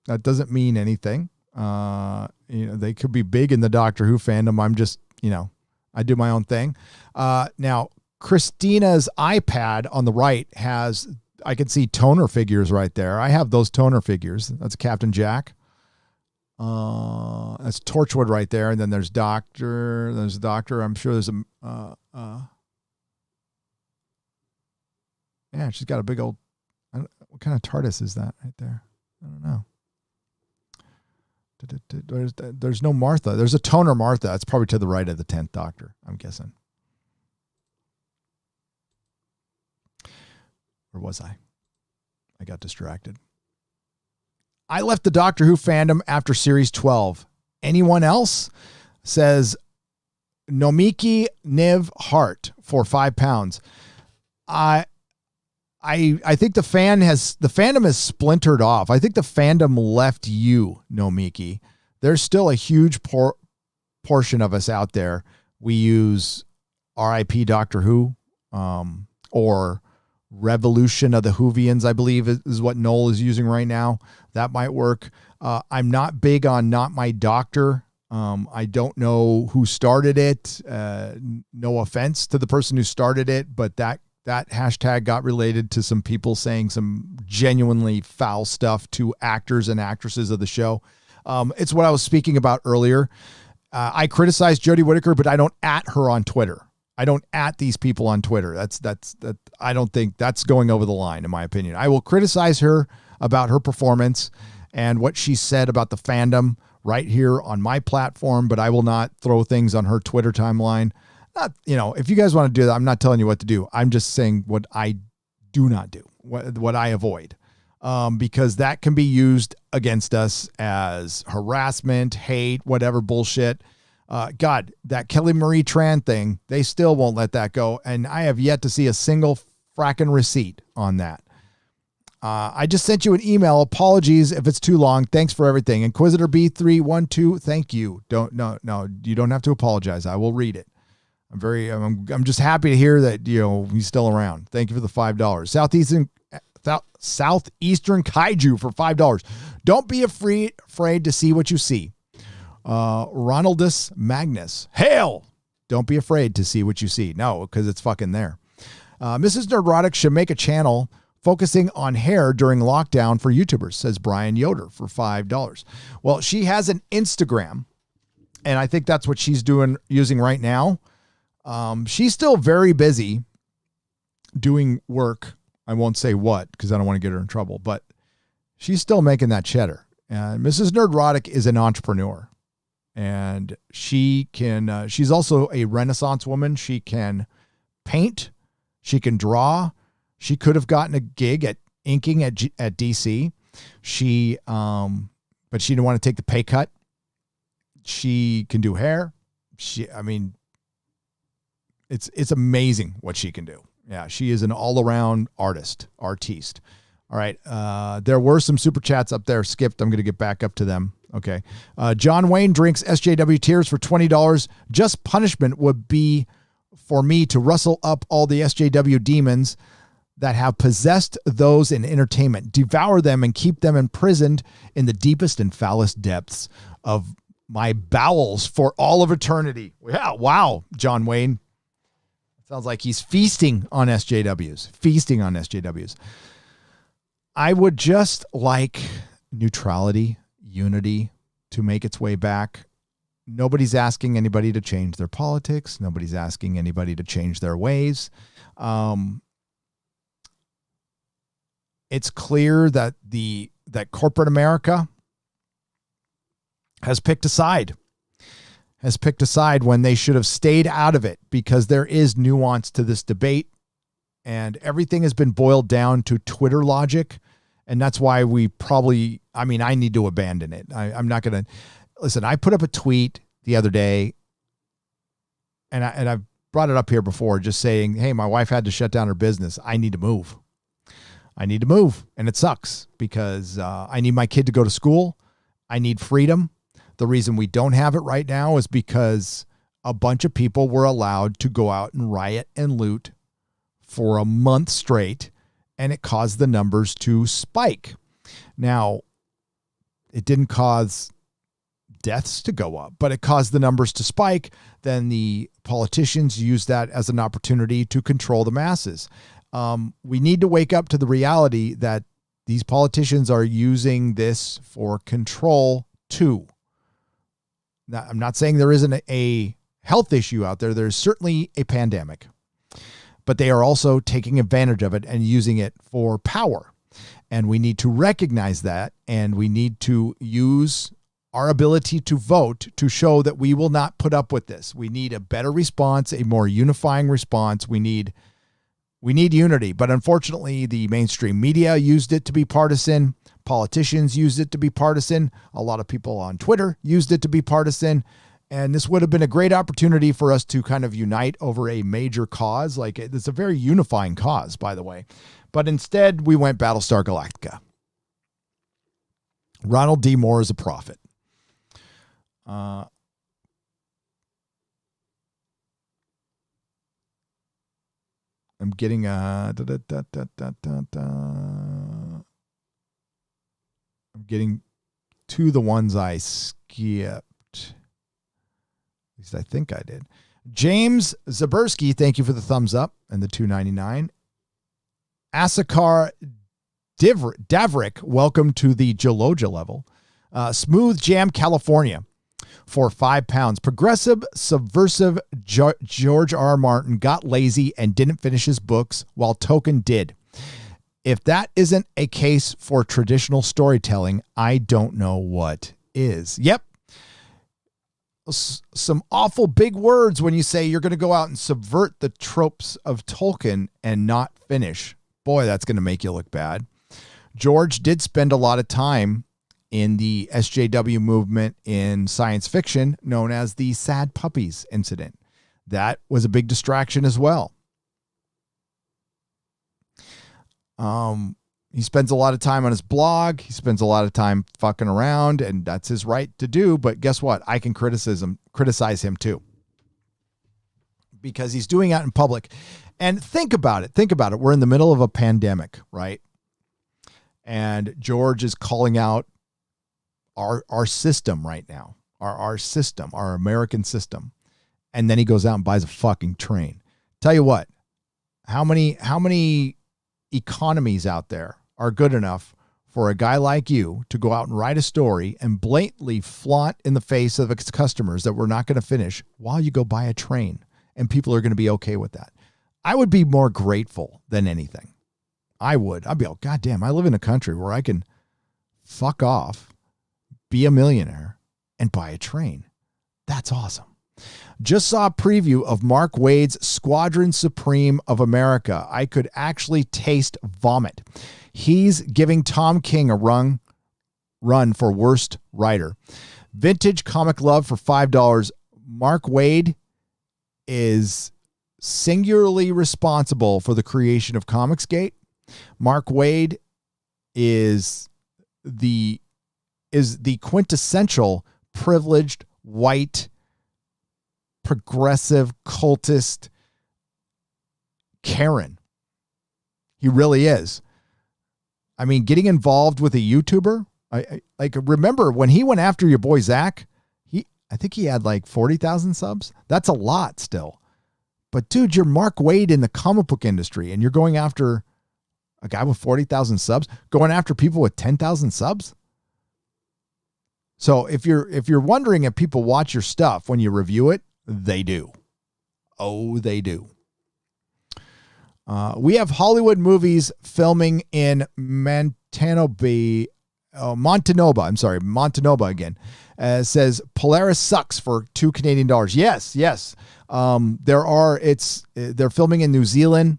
That doesn't mean anything. They could be big in the Doctor Who fandom. I'm just, I do my own thing. Now Christina's iPad on the right has, I can see toner figures right there. I have those toner figures. That's Captain Jack. That's Torchwood right there. And then there's Doctor. There's Doctor. I'm sure there's yeah, she's got a big old, what kind of TARDIS is that right there? I don't know. There's no Martha. There's a toner Martha. It's probably to the right of the 10th Doctor, I'm guessing. Or was I? I got distracted. I left the Doctor Who fandom after series 12. Anyone else? Says Nomiki Niv Hart for £5. I think the fandom has splintered off. I think the fandom left you, Nomiki. There's still a huge portion of us out there. We use RIP Doctor Who, or Revolution of the Whovians, I believe is what Noel is using right now. That might work. I'm not big on Not My Doctor. I don't know who started it. No offense to the person who started it, but that hashtag got related to some people saying some genuinely foul stuff to actors and actresses of the show. It's what I was speaking about earlier. I criticize Jodie Whittaker, but I don't at her on Twitter. I don't at these people on Twitter. That I don't think that's going over the line, in my opinion. I will criticize her about her performance and what she said about the fandom right here on my platform, but I will not throw things on her Twitter timeline. Not, if you guys want to do that, I'm not telling you what to do. I'm just saying what I do not do, what I avoid, because that can be used against us as harassment, hate, whatever bullshit. God, that Kelly Marie Tran thing, they still won't let that go. And I have yet to see a single fracking receipt on that. I just sent you an email. Apologies if it's too long. Thanks for everything. Inquisitor B312, thank you. No, you don't have to apologize. I will read it. I'm just happy to hear that, he's still around. Thank you for the $5. Southeastern Kaiju for $5. Don't be afraid to see what you see. Ronaldus Magnus. Hail! Don't be afraid to see what you see. No, because it's fucking there. Mrs. Nerdrotic should make a channel focusing on hair during lockdown for YouTubers, says Brian Yoder for $5. Well, she has an Instagram, and I think that's what she's using right now. She's still very busy doing work. I won't say what because I don't want to get her in trouble, but she's still making that cheddar. And Mrs. Nerdrotic is an entrepreneur, and she can. She's also a Renaissance woman. She can paint. She can draw. She could have gotten a gig at inking at DC. But she didn't want to take the pay cut. She can do hair. It's amazing what she can do. Yeah, she is an all-around artiste. All right. There were some super chats up there skipped. I'm going to get back up to them. Okay. John Wayne drinks SJW tears for $20. Just punishment would be for me to rustle up all the SJW demons that have possessed those in entertainment, devour them and keep them imprisoned in the deepest and foulest depths of my bowels for all of eternity. Yeah. Wow. John Wayne. Sounds like he's feasting on SJWs. I would just like neutrality, unity to make its way back. Nobody's asking anybody to change their politics. Nobody's asking anybody to change their ways. It's clear that that corporate America has picked a side. When they should have stayed out of it, because there is nuance to this debate and everything has been boiled down to Twitter logic. And that's why I need to abandon it. I'm not going to listen. I put up a tweet the other day and I've brought it up here before, just saying, hey, my wife had to shut down her business. I need to move. And it sucks because I need my kid to go to school. I need freedom. The reason we don't have it right now is because a bunch of people were allowed to go out and riot and loot for a month straight, and it caused the numbers to spike. Now, it didn't cause deaths to go up, but it caused the numbers to spike. Then the politicians used that as an opportunity to control the masses. We need to wake up to the reality that these politicians are using this for control too. Now, I'm not saying there isn't a health issue out there. There's certainly a pandemic, but they are also taking advantage of it and using it for power. And we need to recognize that, and we need to use our ability to vote to show that we will not put up with this. We need a better response, a more unifying response. We need unity, but unfortunately the mainstream media used it to be partisan. Politicians used it to be partisan. A lot of people on Twitter used it to be partisan. And this would have been a great opportunity for us to kind of unite over a major cause. Like, it's a very unifying cause, by the way. But instead, we went Battlestar Galactica. Ronald D. Moore is a prophet. I'm getting I'm getting to the ones I skipped. At least I think I did. James Zabersky, thank you for the thumbs up and the $2.99. Asakar Davrick, welcome to the Geologia level. Smooth Jam California for £5. Progressive, subversive George RR Martin got lazy and didn't finish his books while Tolkien did. If that isn't a case for traditional storytelling, I don't know what is. Yep. Some awful big words when you say you're going to go out and subvert the tropes of Tolkien and not finish. Boy, that's going to make you look bad. George did spend a lot of time in the SJW movement in science fiction known as the Sad Puppies incident. That was a big distraction as well. He spends a lot of time on his blog. He spends a lot of time fucking around, and that's his right to do. But guess what? I can criticize him too, because he's doing it in public. And think about it. We're in the middle of a pandemic, right? And George is calling out our system right now, our system, our American system. And then he goes out and buys a fucking train. Tell you what, how many economies out there are good enough for a guy like you to go out and write a story and blatantly flaunt in the face of its customers that we're not going to finish while you go buy a train, and people are going to be okay with that? I would be more grateful than anything. I'd be like, God damn, I live in a country where I can fuck off, be a millionaire, and buy a train. That's awesome. Just saw a preview of Mark Waid's Squadron Supreme of America. I could actually taste vomit. He's giving Tom King a run for worst writer. Vintage Comic Love for $5. Mark Waid is singularly responsible for the creation of Comicsgate. Mark Waid is the quintessential privileged white progressive cultist Karen. He really is. I mean, getting involved with a YouTuber, I remember when he went after your boy Zach, I think he had like 40,000 subs. That's a lot still. But dude, you're Mark Waid in the comic book industry, and you're going after a guy with 40,000 subs, going after people with 10,000 subs. So if you're wondering if people watch your stuff when you review it, they do. Oh, they do. We have Hollywood movies filming in Montanoba. Again. Says Polaris sucks for $2 Canadian. Yes. They're filming in New Zealand.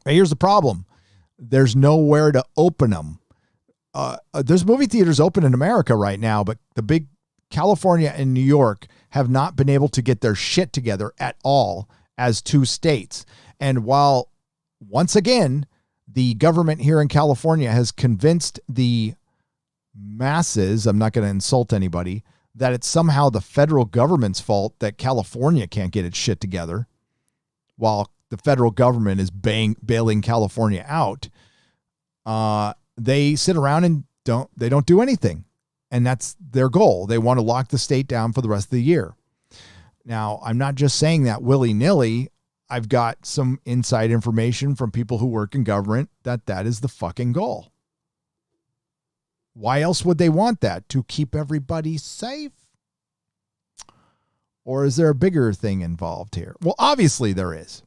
And here's the problem. There's nowhere to open them. There's movie theaters open in America right now, but the big California and New York have not been able to get their shit together at all as two states. And while, once again, the government here in California has convinced the masses, I'm not going to insult anybody, that it's somehow the federal government's fault that California can't get its shit together, while the federal government is bailing California out, they sit around and don't do anything. And that's their goal. They want to lock the state down for the rest of the year. Now, I'm not just saying that willy-nilly. I've got some inside information from people who work in government that is the fucking goal. Why else would they want that? To keep everybody safe? Or is there a bigger thing involved here? Well, obviously there is.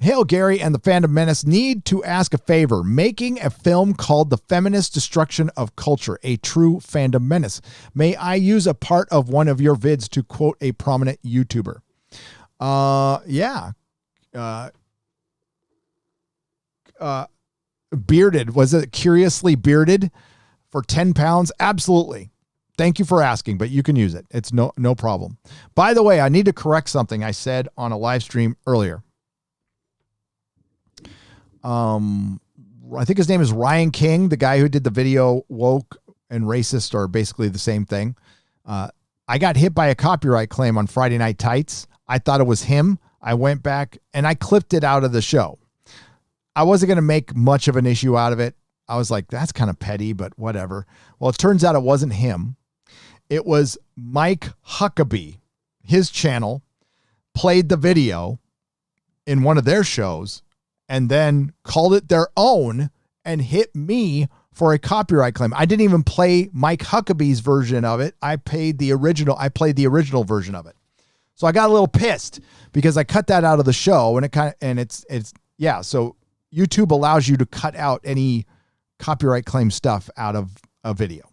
Hail Gary and the Fandom Menace need to ask a favor. Making a film called The Feminist Destruction of Culture, a true fandom menace. May I use a part of one of your vids to quote a prominent YouTuber? Yeah. Bearded. Was it Curiously Bearded for 10 pounds? Absolutely. Thank you for asking, but you can use it. It's no problem. By the way, I need to correct something I said on a live stream earlier. I think his name is Ryan King, the guy who did the video Woke and Racist are basically the same thing. I got hit by a copyright claim on Friday Night Tights. I thought it was him. I went back and I clipped it out of the show. I wasn't going to make much of an issue out of it. I was like, that's kind of petty, but whatever. Well, it turns out it wasn't him. It was Mike Huckabee. His channel played the video in one of their shows and then called it their own and hit me for a copyright claim. I didn't even play Mike Huckabee's version of it. I played the original version of it. So I got a little pissed because I cut that out of the show, and so YouTube allows you to cut out any copyright claim stuff out of a video.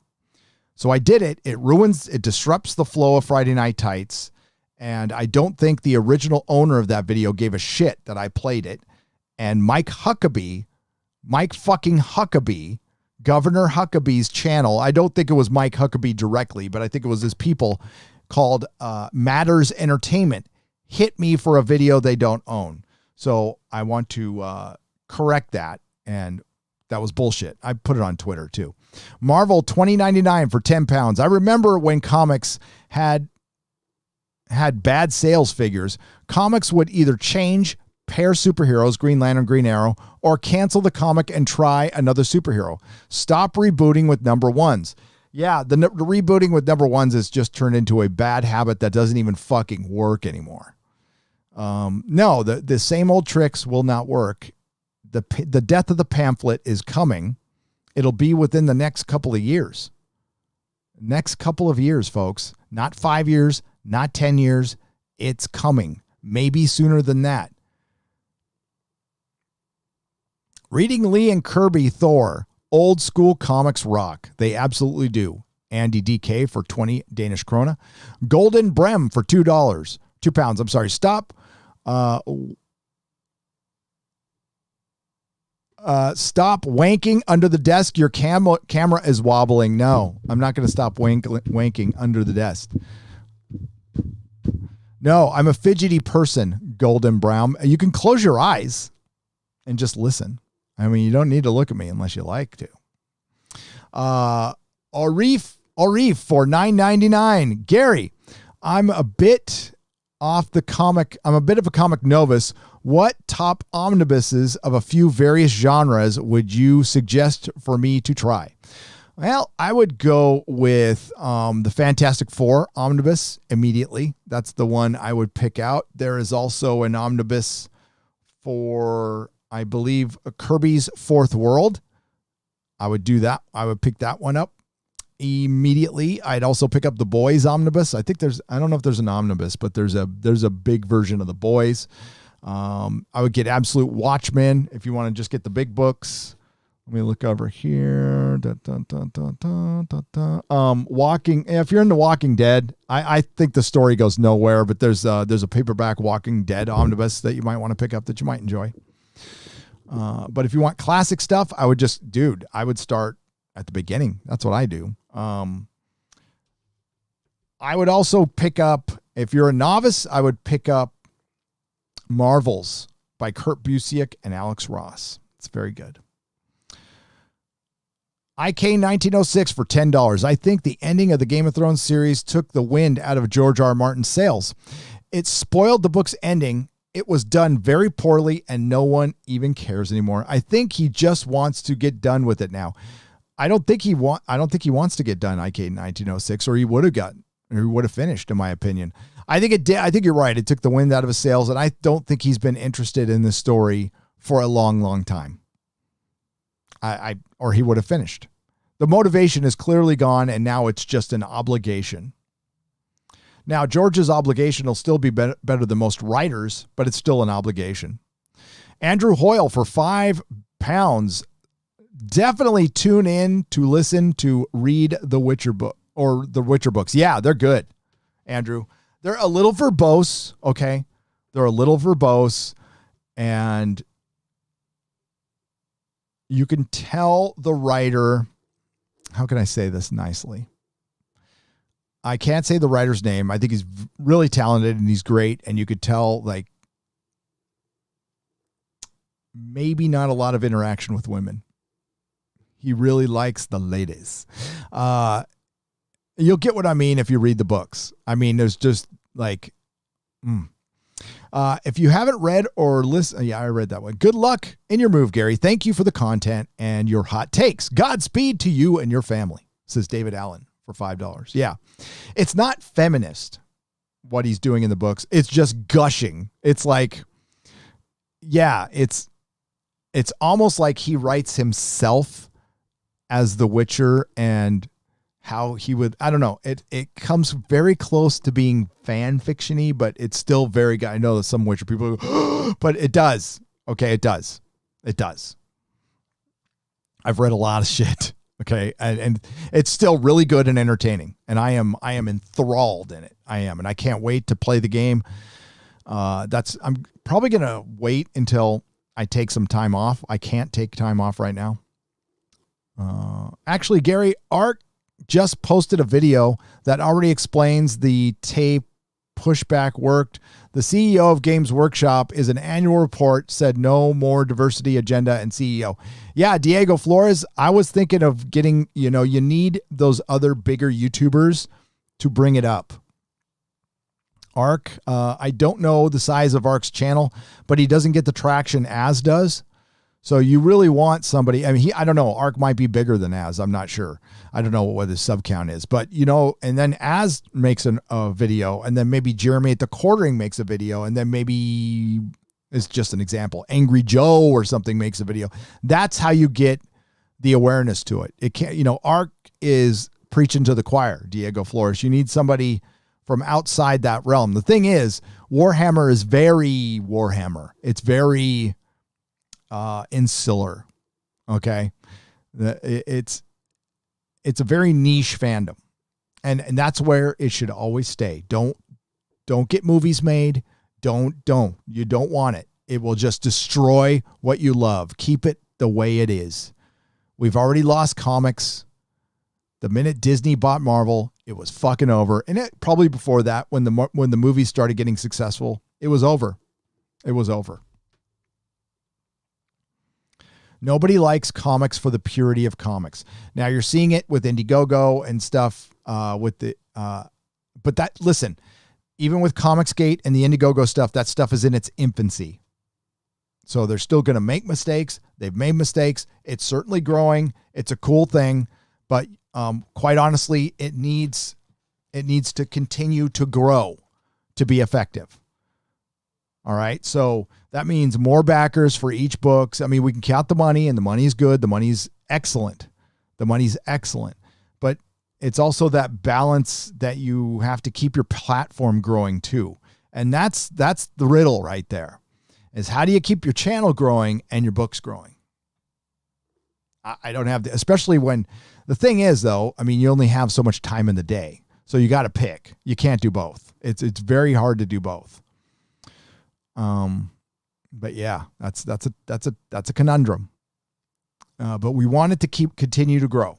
So I did it. It disrupts the flow of Friday Night Tights. And I don't think the original owner of that video gave a shit that I played it. And Mike fucking Huckabee, Governor Huckabee's channel, I don't think it was Mike Huckabee directly, but I think it was his people called Matters Entertainment, hit me for a video they don't own. So I want to correct that. And that was bullshit. I put it on Twitter too. Marvel 20.99 for 10 pounds. I remember when comics had bad sales figures, comics would either change pair superheroes, Green Lantern, Green Arrow, or cancel the comic and try another superhero. Stop rebooting with number ones. Yeah, the rebooting with number ones has just turned into a bad habit that doesn't even fucking work anymore. No, the same old tricks will not work. The death of the pamphlet is coming. It'll be within the next couple of years. Next couple of years, folks. Not 5 years, not 10 years. It's coming. Maybe sooner than that. Reading Lee and Kirby Thor. Old school comics rock. They absolutely do. Andy DK for 20 Danish krona. Golden Brem for $2. £2. I'm sorry. Stop. Stop wanking under the desk. Your camera is wobbling. No, I'm not going to stop wanking under the desk. No, I'm a fidgety person, Golden Brown. You can close your eyes and just listen. I mean, you don't need to look at me unless you like to. Arif for $9.99. Gary, I'm a bit of a comic novice. What top omnibuses of a few various genres would you suggest for me to try? Well, I would go with the Fantastic Four omnibus immediately. That's the one I would pick out. There is also an omnibus for, I believe, Kirby's Fourth World. I would do that. I would pick that one up immediately. I'd also pick up the Boys omnibus. I don't know if there's an omnibus, but there's a big version of the Boys. I would get Absolute Watchmen if you want to just get the big books. Let me look over here. If you're into Walking Dead, I think the story goes nowhere, but there's a paperback Walking Dead omnibus that you might want to pick up that you might enjoy. But if you want classic stuff, I would start at the beginning. That's what I do. I would also pick up, if you're a novice, I would pick up Marvels by Kurt Busiek and Alex Ross. It's very good. IK 1906 for $10. I think the ending of the Game of Thrones series took the wind out of George R. R. Martin's sails. It spoiled the book's ending. It was done very poorly and no one even cares anymore. I think he just wants to get done with it now. I don't think he wants to get done IK 1906 or he would have finished, in my opinion. I think it did. I think you're right. It took the wind out of his sails, and I don't think he's been interested in this story for a long, long time. Or he would have finished. The motivation is clearly gone, and now it's just an obligation. Now, George's obligation will still be better than most writers, but it's still an obligation. Andrew Hoyle for £5. Definitely tune in to listen to read the Witcher book or the Witcher books. Yeah, they're good, Andrew. They're a little verbose, okay? They're a little verbose, and you can tell the writer, how can I say this nicely? I can't say the writer's name. I think he's really talented and he's great, and you could tell, like, maybe not a lot of interaction with women. He really likes the ladies. You'll get what I mean if you read the books. I mean, there's just like, if you haven't read or listened, yeah, I read that one. Good luck in your move, Gary. Thank you for the content and your hot takes. Godspeed to you and your family, says David Allen for $5. Yeah. It's not feminist, what he's doing in the books. It's just gushing. It's like, yeah, it's almost like he writes himself as the Witcher and how he would, I don't know. It comes very close to being fan fiction-y, but it's still very, I know that some Witcher people go, but it does. Okay. It does. I've read a lot of shit. Okay. And it's still really good and entertaining. And I am enthralled in it. I am. And I can't wait to play the game. I'm probably going to wait until I take some time off. I can't take time off right now. Actually, Gary, Art just posted a video that already explains the tape pushback worked. The CEO of Games Workshop is an annual report said no more diversity agenda and CEO. Yeah, Diego Flores, I was thinking of getting, you need those other bigger YouTubers to bring it up. Arc. I don't know the size of Arc's channel, but he doesn't get the traction Az does. So you really want somebody. I mean, I don't know. Arc might be bigger than Az. I'm not sure. I don't know what his sub count is, but and then Az makes a video, and then maybe Jeremy at the Quartering makes a video, and then maybe it's just an example. Angry Joe or something makes a video. That's how you get the awareness to it. It can't, Arc is preaching to the choir, Diego Flores. You need somebody from outside that realm. The thing is, Warhammer is very Warhammer. It's very insular. Okay. It's a very niche fandom. And that's where it should always stay. Don't get movies made. You don't want it. It will just destroy what you love. Keep it the way it is. We've already lost comics. The minute Disney bought Marvel, it was fucking over. And it probably before that, when the movies started getting successful, it was over. It was over. Nobody likes comics for the purity of comics. Now you're seeing it with Indiegogo and stuff but listen, even with Comicsgate and the Indiegogo stuff, that stuff is in its infancy. So they're still going to make mistakes. They've made mistakes. It's certainly growing. It's a cool thing, but quite honestly, it needs to continue to grow to be effective. All right. So that means more backers for each books. I mean, we can count the money, and the money is good. The money's excellent. But it's also that balance that you have to keep your platform growing too. And that's the riddle right there, is how do you keep your channel growing and your books growing? I don't have especially when the thing is though, I mean, you only have so much time in the day, so you got to pick. You can't do both. It's very hard to do both. But yeah, that's a conundrum. But we want it to continue to grow.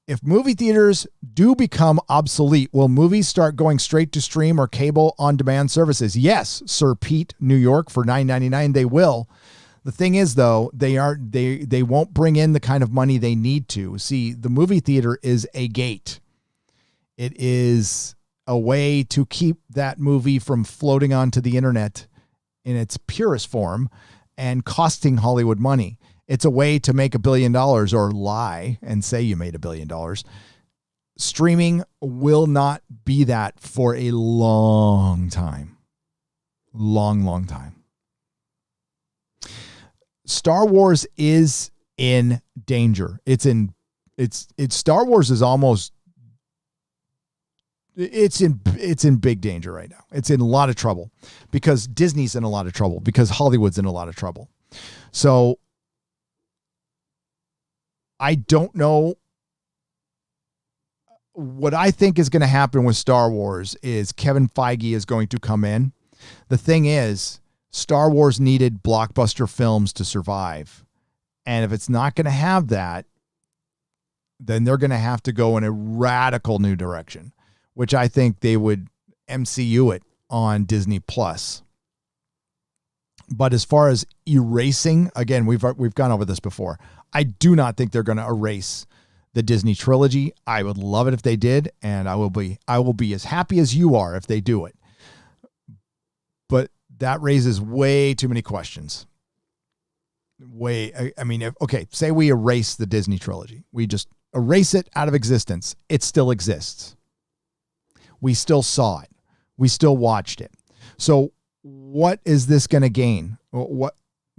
If movie theaters do become obsolete, will movies start going straight to stream or cable on demand services? Yes, Sir Pete, New York, for $9.99, they will. The thing is though, they won't bring in the kind of money they need to. See, the movie theater is a gate. It is a way to keep that movie from floating onto the internet in its purest form and costing Hollywood money. It's a way to make $1 billion or lie and say you made $1 billion. Streaming will not be that for a long time. Long time. Star Wars is in danger. Star Wars is almost, it's in big danger right now. It's in a lot of trouble because Disney's in a lot of trouble, because Hollywood's in a lot of trouble. So I don't know. What I think is going to happen with Star Wars is Kevin Feige is going to come in. The thing is, Star Wars needed blockbuster films to survive. And if it's not going to have that, then they're going to have to go in a radical new direction, which I think they would MCU it on Disney Plus. But as far as erasing, again, we've gone over this before. I do not think they're going to erase the Disney trilogy. I would love it if they did, and I will be as happy as you are if they do it. But that raises way too many questions. Say we erase the Disney trilogy. We just erase it out of existence. It still exists. We still saw it. We still watched it. So what is this going to gain?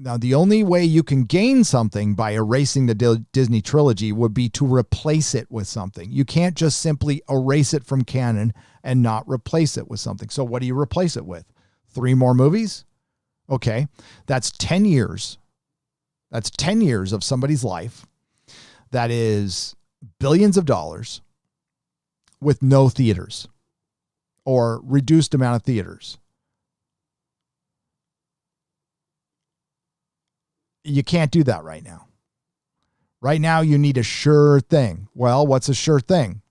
Now, the only way you can gain something by erasing the Disney trilogy would be to replace it with something. You can't just simply erase it from canon and not replace it with something. So what do you replace it with? 3 more movies? Okay. That's 10 years. That's 10 years of somebody's life. That is billions of dollars with no theaters or reduced amount of theaters. You can't do that right now. Right now, you need a sure thing. Well, what's a sure thing?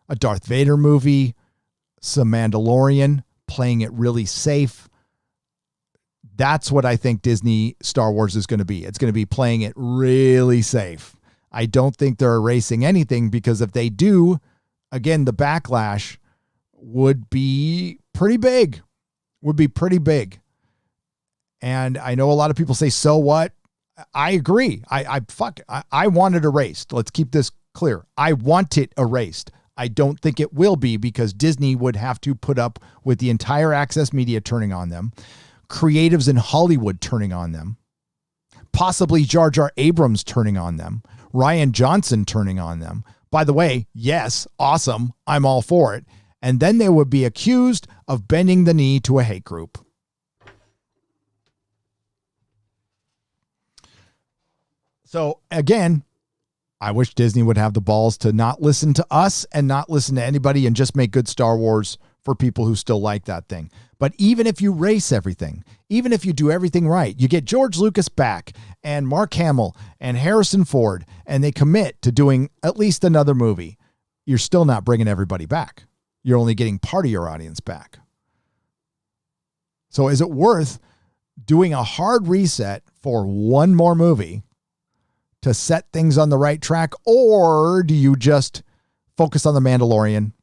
A Darth Vader movie, some Mandalorian, playing it really safe. That's what I think Disney Star Wars is going to be. It's going to be playing it really safe. I don't think they're erasing anything, because if they do, again, the backlash would be pretty big. And I know a lot of people say, so what? I agree. I want it erased. Let's keep this clear. I want it erased. I don't think it will be, because Disney would have to put up with the entire access media turning on them, creatives in Hollywood turning on them, possibly Jar Jar Abrams turning on them, Rian Johnson turning on them. By the way, yes, awesome. I'm all for it. And then they would be accused of bending the knee to a hate group. So again, I wish Disney would have the balls to not listen to us and not listen to anybody and just make good Star Wars for people who still like that thing. But even if you race everything, even if you do everything right, you get George Lucas back and Mark Hamill and Harrison Ford, and they commit to doing at least another movie, you're still not bringing everybody back. You're only getting part of your audience back. So is it worth doing a hard reset for one more movie to set things on the right track? Or do you just focus on The Mandalorian,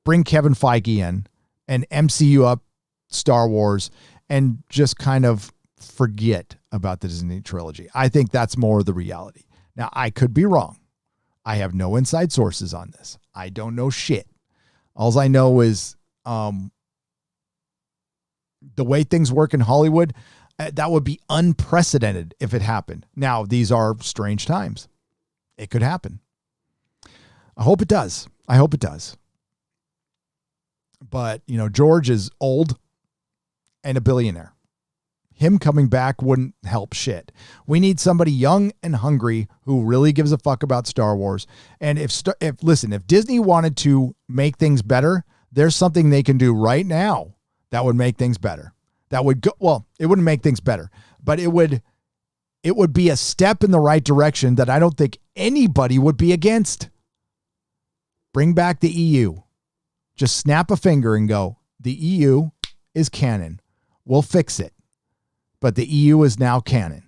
bring Kevin Feige in, and MCU up Star Wars, and just kind of forget about the Disney trilogy? I think that's more the reality. Now, I could be wrong. I have no inside sources on this. I don't know shit. All I know is the way things work in Hollywood, that would be unprecedented if it happened. Now, these are strange times. It could happen. I hope it does. But, George is old and a billionaire. Him coming back wouldn't help shit. We need somebody young and hungry who really gives a fuck about Star Wars. And if Disney wanted to make things better, there's something they can do right now that would make things better. That would go, well, it wouldn't make things better, but it would be a step in the right direction that I don't think anybody would be against. Bring back the EU. Just snap a finger and go, the EU is canon. We'll fix it. But the EU is now canon.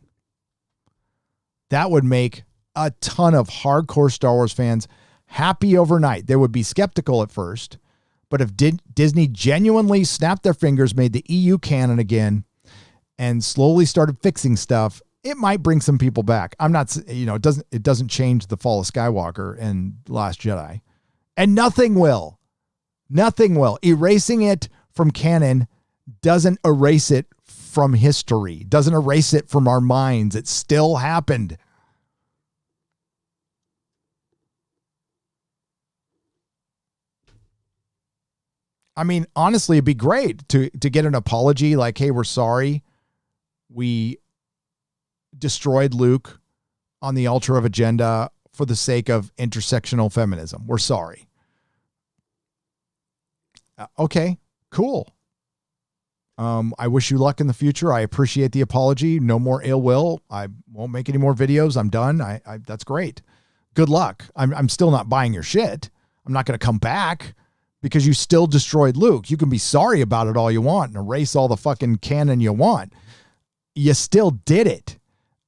That would make a ton of hardcore Star Wars fans happy overnight. They would be skeptical at first, but if Disney genuinely snapped their fingers, made the EU canon again, and slowly started fixing stuff, it might bring some people back. I'm not, it doesn't change the Fall of Skywalker and Last Jedi, and nothing will. Erasing it from canon doesn't erase it from history, doesn't erase it from our minds. It still happened. I mean, honestly, it'd be great to get an apology like, hey, we're sorry. We destroyed Luke on the altar of agenda for the sake of intersectional feminism. We're sorry. Okay, cool. I wish you luck in the future. I appreciate the apology. No more ill will. I won't make any more videos. I'm done. That's great. Good luck. I'm still not buying your shit. I'm not going to come back because you still destroyed Luke. You can be sorry about it all you want and erase all the fucking canon you want. You still did it.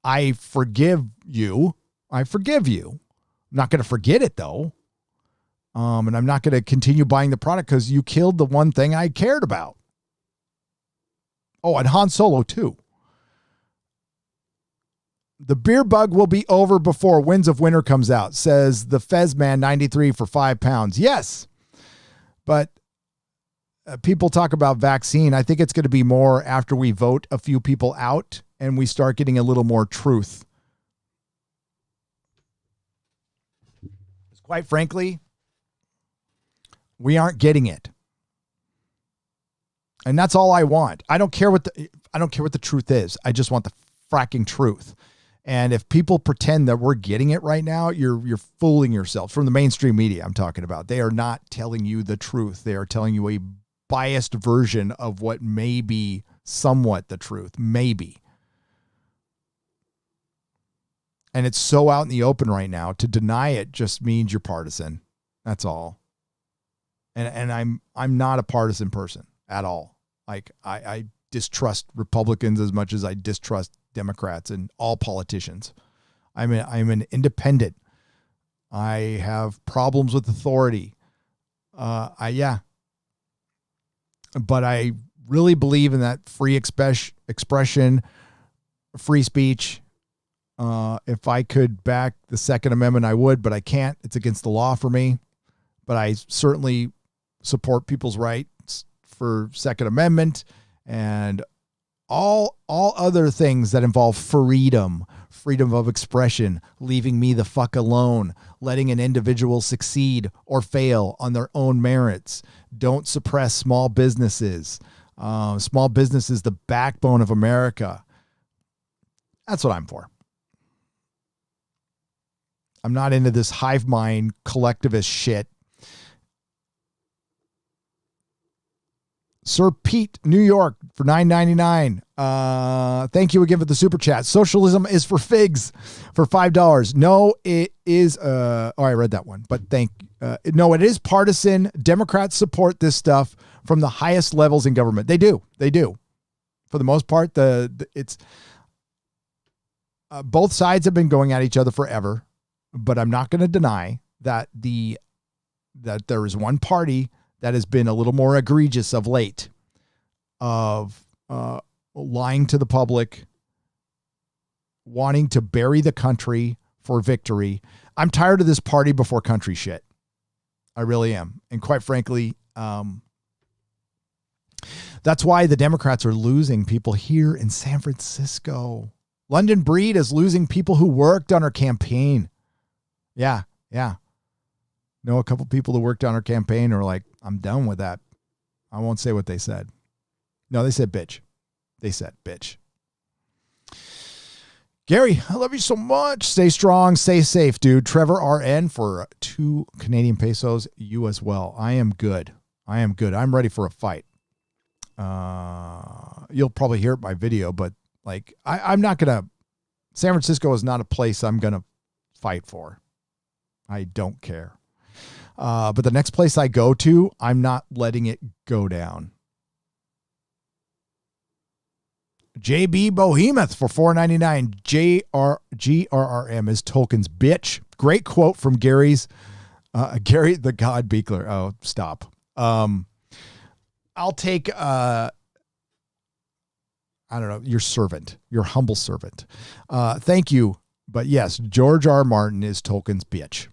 I forgive you. I'm not going to forget it though. And I'm not going to continue buying the product because you killed the one thing I cared about. Oh, and Han Solo too. The beer bug will be over before Winds of Winter comes out, says the Fezman 93 for £5. Yes. But people talk about vaccine. I think it's going to be more after we vote a few people out and we start getting a little more truth. Quite frankly, we aren't getting it. And that's all I want. I don't care what the truth is. I just want the fracking truth. And if people pretend that we're getting it right now, you're fooling yourself. From the mainstream media I'm talking about. They are not telling you the truth. They are telling you a biased version of what may be somewhat the truth. Maybe. And it's so out in the open right now. To deny it just means you're partisan. That's all. And I'm not a partisan person at all. Like I distrust Republicans as much as I distrust Democrats and all politicians. I'm an independent. I have problems with authority. Yeah. But I really believe in that free expression, free speech. If I could back the Second Amendment, I would, but I can't. It's against the law for me. But I certainly support people's rights for Second Amendment and all other things that involve freedom of expression, leaving me the fuck alone, letting an individual succeed or fail on their own merits. Don't suppress small businesses. Small business is the backbone of America. That's what I'm for. I'm not into this hive mind collectivist shit. Sir Pete, New York, for $9.99. Thank you again for the super chat. Socialism is for figs for $5. No, it is. I read that one, but no, it is partisan. Democrats support this stuff from the highest levels in government. They do. For the most part, it's both sides have been going at each other forever, but I'm not going to deny that that there is one party that has been a little more egregious of late, of lying to the public, wanting to bury the country for victory. I'm tired of this party before country shit. I really am. And quite frankly, that's why the Democrats are losing people here in San Francisco. London Breed is losing people who worked on her campaign. Yeah. Know a couple people who worked on her campaign who are like, I'm done with that. I won't say what they said. No, they said bitch. They said bitch. Gary, I love you so much. Stay strong, stay safe, dude. Trevor RN for 2 Canadian pesos. You as well. I am good. I'm ready for a fight. You'll probably hear it by video, but like I'm not gonna. San Francisco is not a place I'm gonna fight for. I don't care. But the next place I go to, I'm not letting it go down. JB Behemoth for $4.99. GRRM is tokens, bitch. Great quote from Gary the God Beekler. Oh, stop. I'll take I don't know, your servant, your humble servant. Thank you. But yes, George RR Martin is tokens, bitch.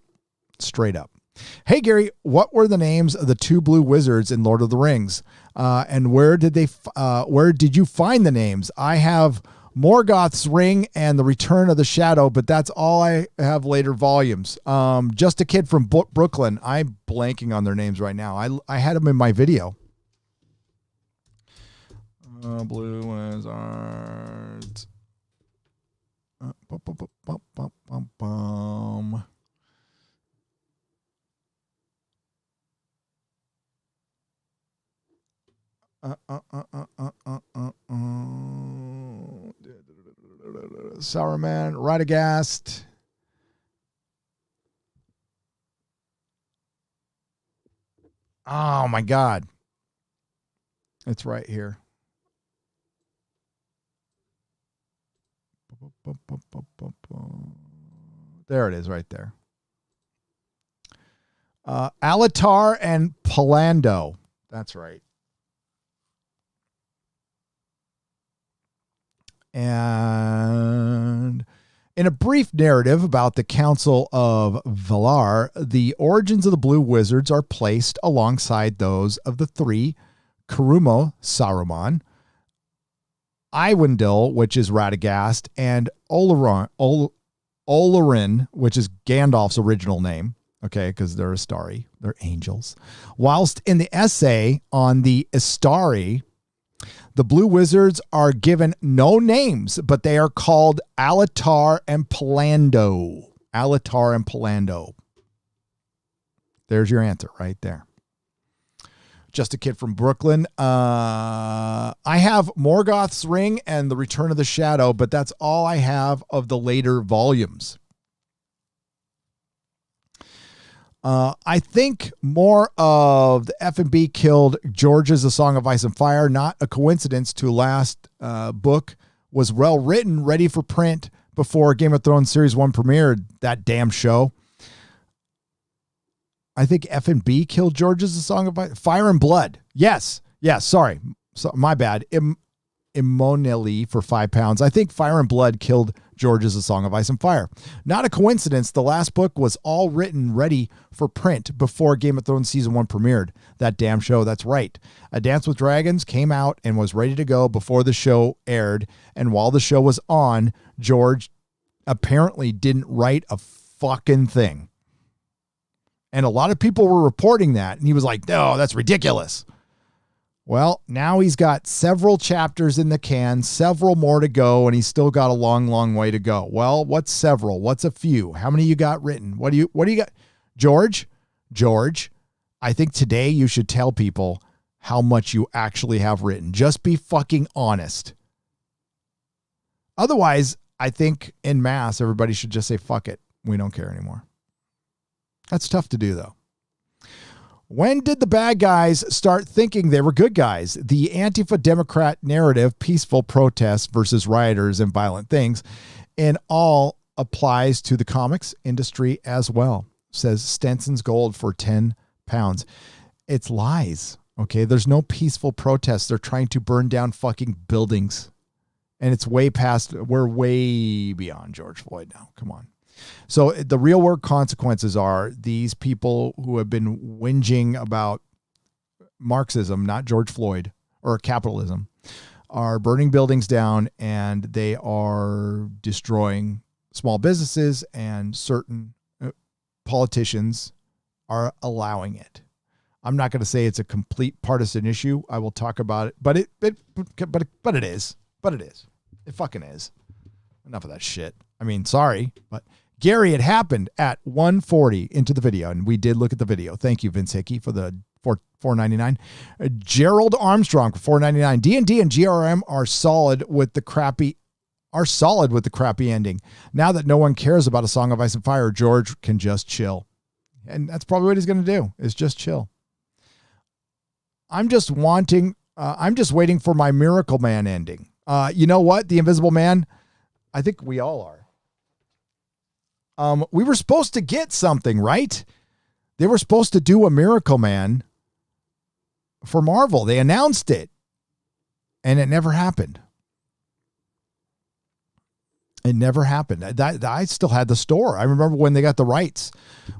Straight up. Hey, Gary, what were the names of the 2 blue wizards in Lord of the Rings? And where did you find the names? I have Morgoth's Ring and The Return of the Shadow, but that's all I have later volumes. Just a Kid from Brooklyn. I'm blanking on their names right now. I had them in my video. Blue Wizards. Sauerman, Radagast. Oh my God. It's right here. There it is right there. Alatar and Palando. That's right. And in a brief narrative about the Council of Valar, the origins of the Blue Wizards are placed alongside those of the 3, Kurumo, Saruman, Iwendil, which is Radagast, and Olorin, which is Gandalf's original name, okay, because they're Astari, they're angels. Whilst in the essay on the Astari, the Blue Wizards are given no names, but they are called Alatar and Palando. Alatar and Palando. There's your answer right there. Just a Kid from Brooklyn. I have Morgoth's Ring and The Return of the Shadow, but that's all I have of the later volumes. I think more of the F&B killed George's A Song of Ice and Fire. Not a coincidence to last book was well written, ready for print before Game of Thrones Series 1 premiered. That damn show. I think F&B killed George's A Song of Fire and Blood. Yes. Sorry. So, my bad. Immonelli for £5. I think Fire and Blood killed George's A Song of Ice and Fire. Not a coincidence. The last book was all written ready for print before Game of Thrones season 1 premiered. That damn show. That's right. A Dance with Dragons came out and was ready to go before the show aired. And while the show was on, George apparently didn't write a fucking thing. And a lot of people were reporting that. And he was like, no, that's ridiculous. Well, now he's got several chapters in the can, several more to go, and he's still got a long, long way to go. Well, what's several? What's a few? How many you got written? What do you got? George, I think today you should tell people how much you actually have written. Just be fucking honest. Otherwise, I think en masse, everybody should just say, fuck it. We don't care anymore. That's tough to do, though. When did the bad guys start thinking they were good guys? The Antifa Democrat narrative, peaceful protests versus rioters and violent things, and all applies to the comics industry as well, says Stenson's Gold for £10. It's lies, okay? There's no peaceful protests. They're trying to burn down fucking buildings. And it's way past, we're way beyond George Floyd now. Come on. So the real world consequences are these people who have been whinging about Marxism, not George Floyd, or capitalism, are burning buildings down, and they are destroying small businesses, and certain politicians are allowing it. I'm not going to say it's a complete partisan issue. I will talk about it, but it is. It fucking is. Enough of that shit. I mean, sorry, but Gary, it happened at 1:40 into the video, and we did look at the video. Thank you, Vince Hickey, for the $4.99. Gerald Armstrong for $4.99. D&D and GRM are solid with the crappy ending. Now that no one cares about A Song of Ice and Fire, George can just chill, and that's probably what he's going to do, is just chill. I'm just waiting for my Miracle Man ending. You know what? The Invisible Man, I think we all are. We were supposed to get something, right? They were supposed to do a Miracle Man for Marvel. They announced it, and it never happened. It never happened. I still had the store. I remember when they got the rights,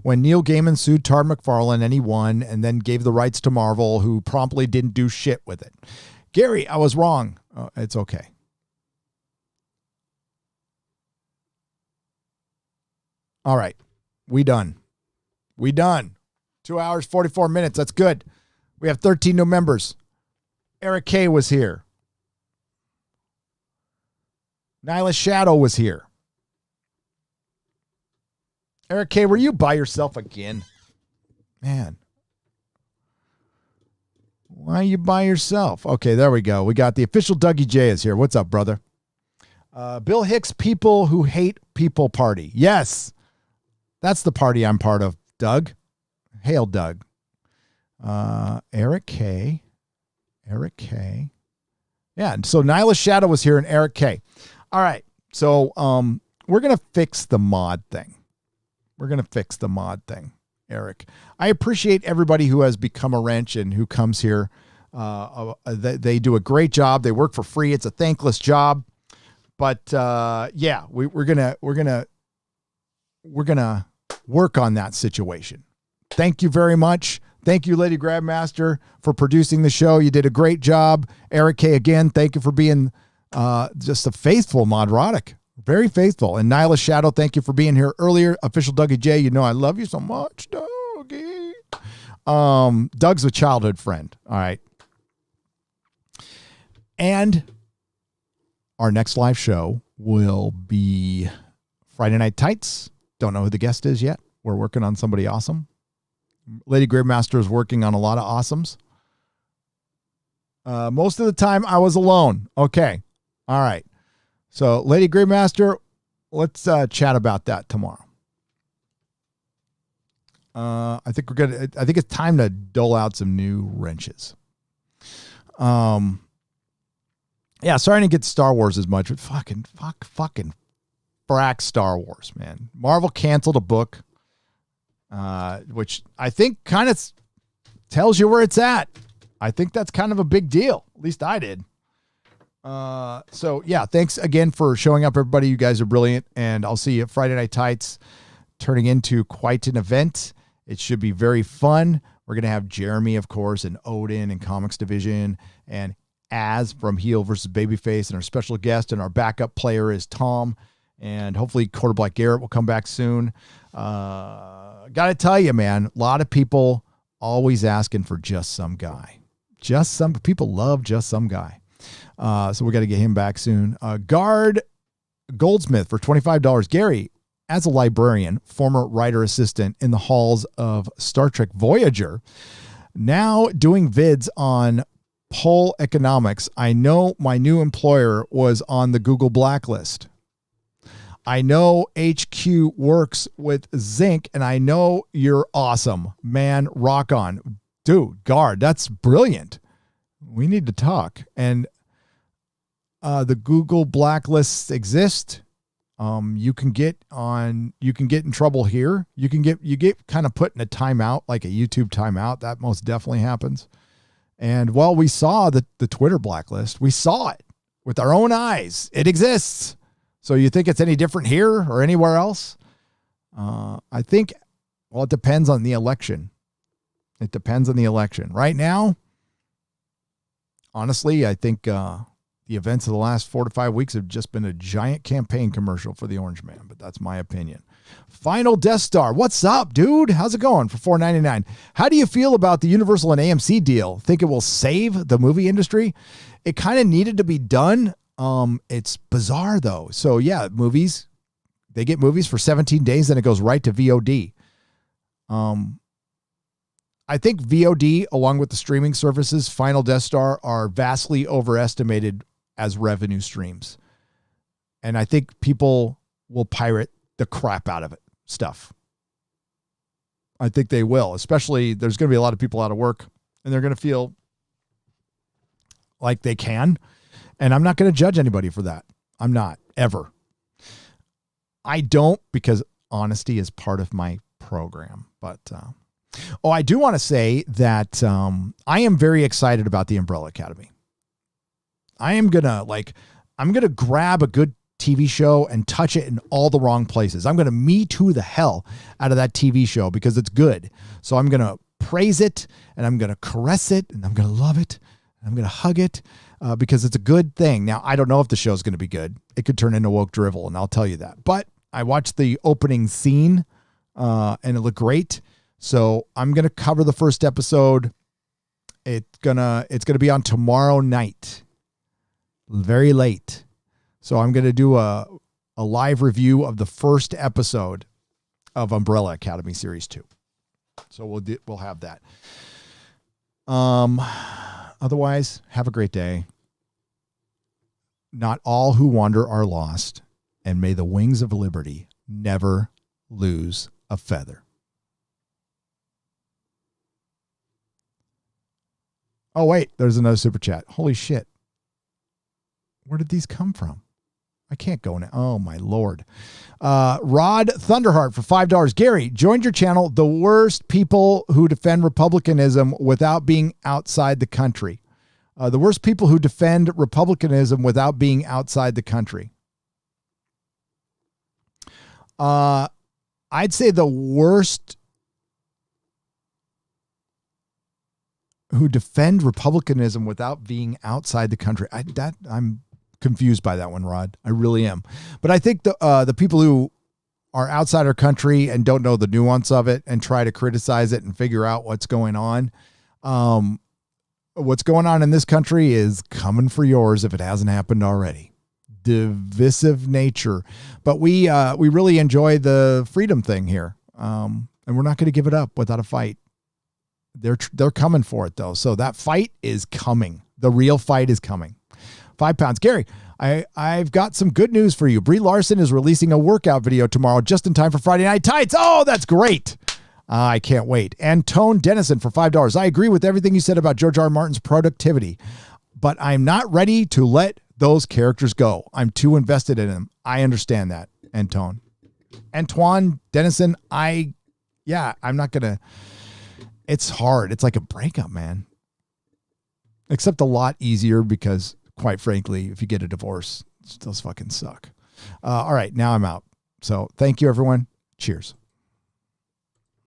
when Neil Gaiman sued Todd McFarlane and he won, and then gave the rights to Marvel, who promptly didn't do shit with it. Gary, I was wrong. It's okay. All right. We done. 2 hours, 44 minutes. That's good. We have 13 new members. Eric K was here. Nyla Shadow was here. Eric K, were you by yourself again? Man. Why are you by yourself? Okay, there we go. We got the official Dougie J is here. What's up, brother? Bill Hicks, People Who Hate People Party. Yes. That's the party I'm part of, Doug. Hail, Doug. Eric K. Yeah, so Nyla Shadow was here and Eric K. All right, so we're going to fix the mod thing. Eric. I appreciate everybody who has become a wrench and who comes here. They do a great job. They work for free. It's a thankless job. But yeah, we're gonna work on that situation. Thank you very much. Thank you, Lady Grabmaster, for producing the show. You did a great job. Eric K, again, thank you for being just a faithful Nerdrotic. Very faithful. And Nyla Shadow, thank you for being here earlier. Official Dougie J, you know I love you so much, Dougie. Doug's a childhood friend. All right. And our next live show will be Friday Night Tights. Don't know who the guest is yet. We're working on somebody awesome. Lady Gridmaster is working on a lot of awesomes. Most of the time I was alone. Okay. All right. So Lady Gridmaster, let's chat about that tomorrow. I think it's time to dole out some new wrenches. Yeah, sorry I didn't get Star Wars as much, but fucking frack Star Wars, man. Marvel canceled a book. which I think kind of tells you where it's at. I think that's kind of a big deal. At least I did. So yeah, thanks again for showing up, everybody. You guys are brilliant, and I'll see you at Friday Night Tights, turning into quite an event. It should be very fun. We're going to have Jeremy, of course, and Odin and Comics Division, and Az from Heel versus Babyface, and our special guest and our backup player is Tom, and hopefully Quarter Black Garrett will come back soon. Got to tell you, man, a lot of people always asking for just some guy. Just some people love just some guy. So we got to get him back soon. Guard Goldsmith for $25. Gary, as a librarian, former writer assistant in the halls of Star Trek Voyager, now doing vids on poll economics. I know my new employer was on the Google blacklist. I know HQ works with Zinc, and I know you're awesome, man. Rock on. Dude, Guard, that's brilliant. We need to talk. And the Google blacklists exist. You can get in trouble here. You get kind of put in a timeout, like a YouTube timeout. That most definitely happens. And while we saw the Twitter blacklist, we saw it with our own eyes. It exists. So you think it's any different here or anywhere else? I think, well, it depends on the election. It depends on the election. Right now, honestly, I think the events of the last 4 to 5 weeks have just been a giant campaign commercial for the Orange Man, but that's my opinion. Final Death Star. What's up, dude? How's it going for $4.99? How do you feel about the Universal and AMC deal? Think it will save the movie industry? It kind of needed to be done. It's bizarre though. So yeah, movies, they get movies for 17 days, then it goes right to VOD. I think VOD, along with the streaming services, Final Death Star, are vastly overestimated as revenue streams. And I think people will pirate the crap out of it stuff. I think they will, especially there's going to be a lot of people out of work and they're going to feel like they can. And I'm not going to judge anybody for that. I'm not, ever. I don't, because honesty is part of my program. But, I do want to say that I am very excited about the Umbrella Academy. I'm going to grab a good TV show and touch it in all the wrong places. I'm going to Me Too the hell out of that TV show because it's good. So I'm going to praise it, and I'm going to caress it, and I'm going to love it, and I'm going to hug it because it's a good thing. Now, I don't know if the show's going to be good. It could turn into woke drivel, and I'll tell you that. But I watched the opening scene, and it looked great. So I'm going to cover the first episode. It's gonna be on tomorrow night, very late. So I'm going to do a live review of the first episode of Umbrella Academy Series 2. So we'll have that. Otherwise, have a great day. Not all who wander are lost, and may the wings of liberty never lose a feather. Oh, wait, there's another super chat. Holy shit. Where did these come from? I can't go now. Oh, my Lord. Rod Thunderheart for $5. Gary, joined your channel, The Worst People Who Defend Republicanism Without Being Outside the Country. The worst people who defend republicanism without being outside the country. I'd say the worst who defend republicanism without being outside the country. I'm confused by that one, Rod. I really am. But I think the people who are outside our country and don't know the nuance of it and try to criticize it and figure out what's going on. What's going on in this country is coming for yours if it hasn't happened already. Divisive nature. But we really enjoy the freedom thing here. And we're not going to give it up without a fight. They're coming for it though. So that fight is coming. The real fight is coming. 5 pounds. Gary, I've got some good news for you. Brie Larson is releasing a workout video tomorrow just in time for Friday Night Tights. Oh, that's great. I can't wait. Antone Dennison for $5. I agree with everything you said about George R. R. Martin's productivity, but I'm not ready to let those characters go. I'm too invested in them. I understand that, Antone. Antoine Dennison, I yeah, I'm not going to. It's hard. It's like a breakup, man. Except a lot easier because, quite frankly, if you get a divorce, those fucking suck. All right, now I'm out. So thank you, everyone. Cheers.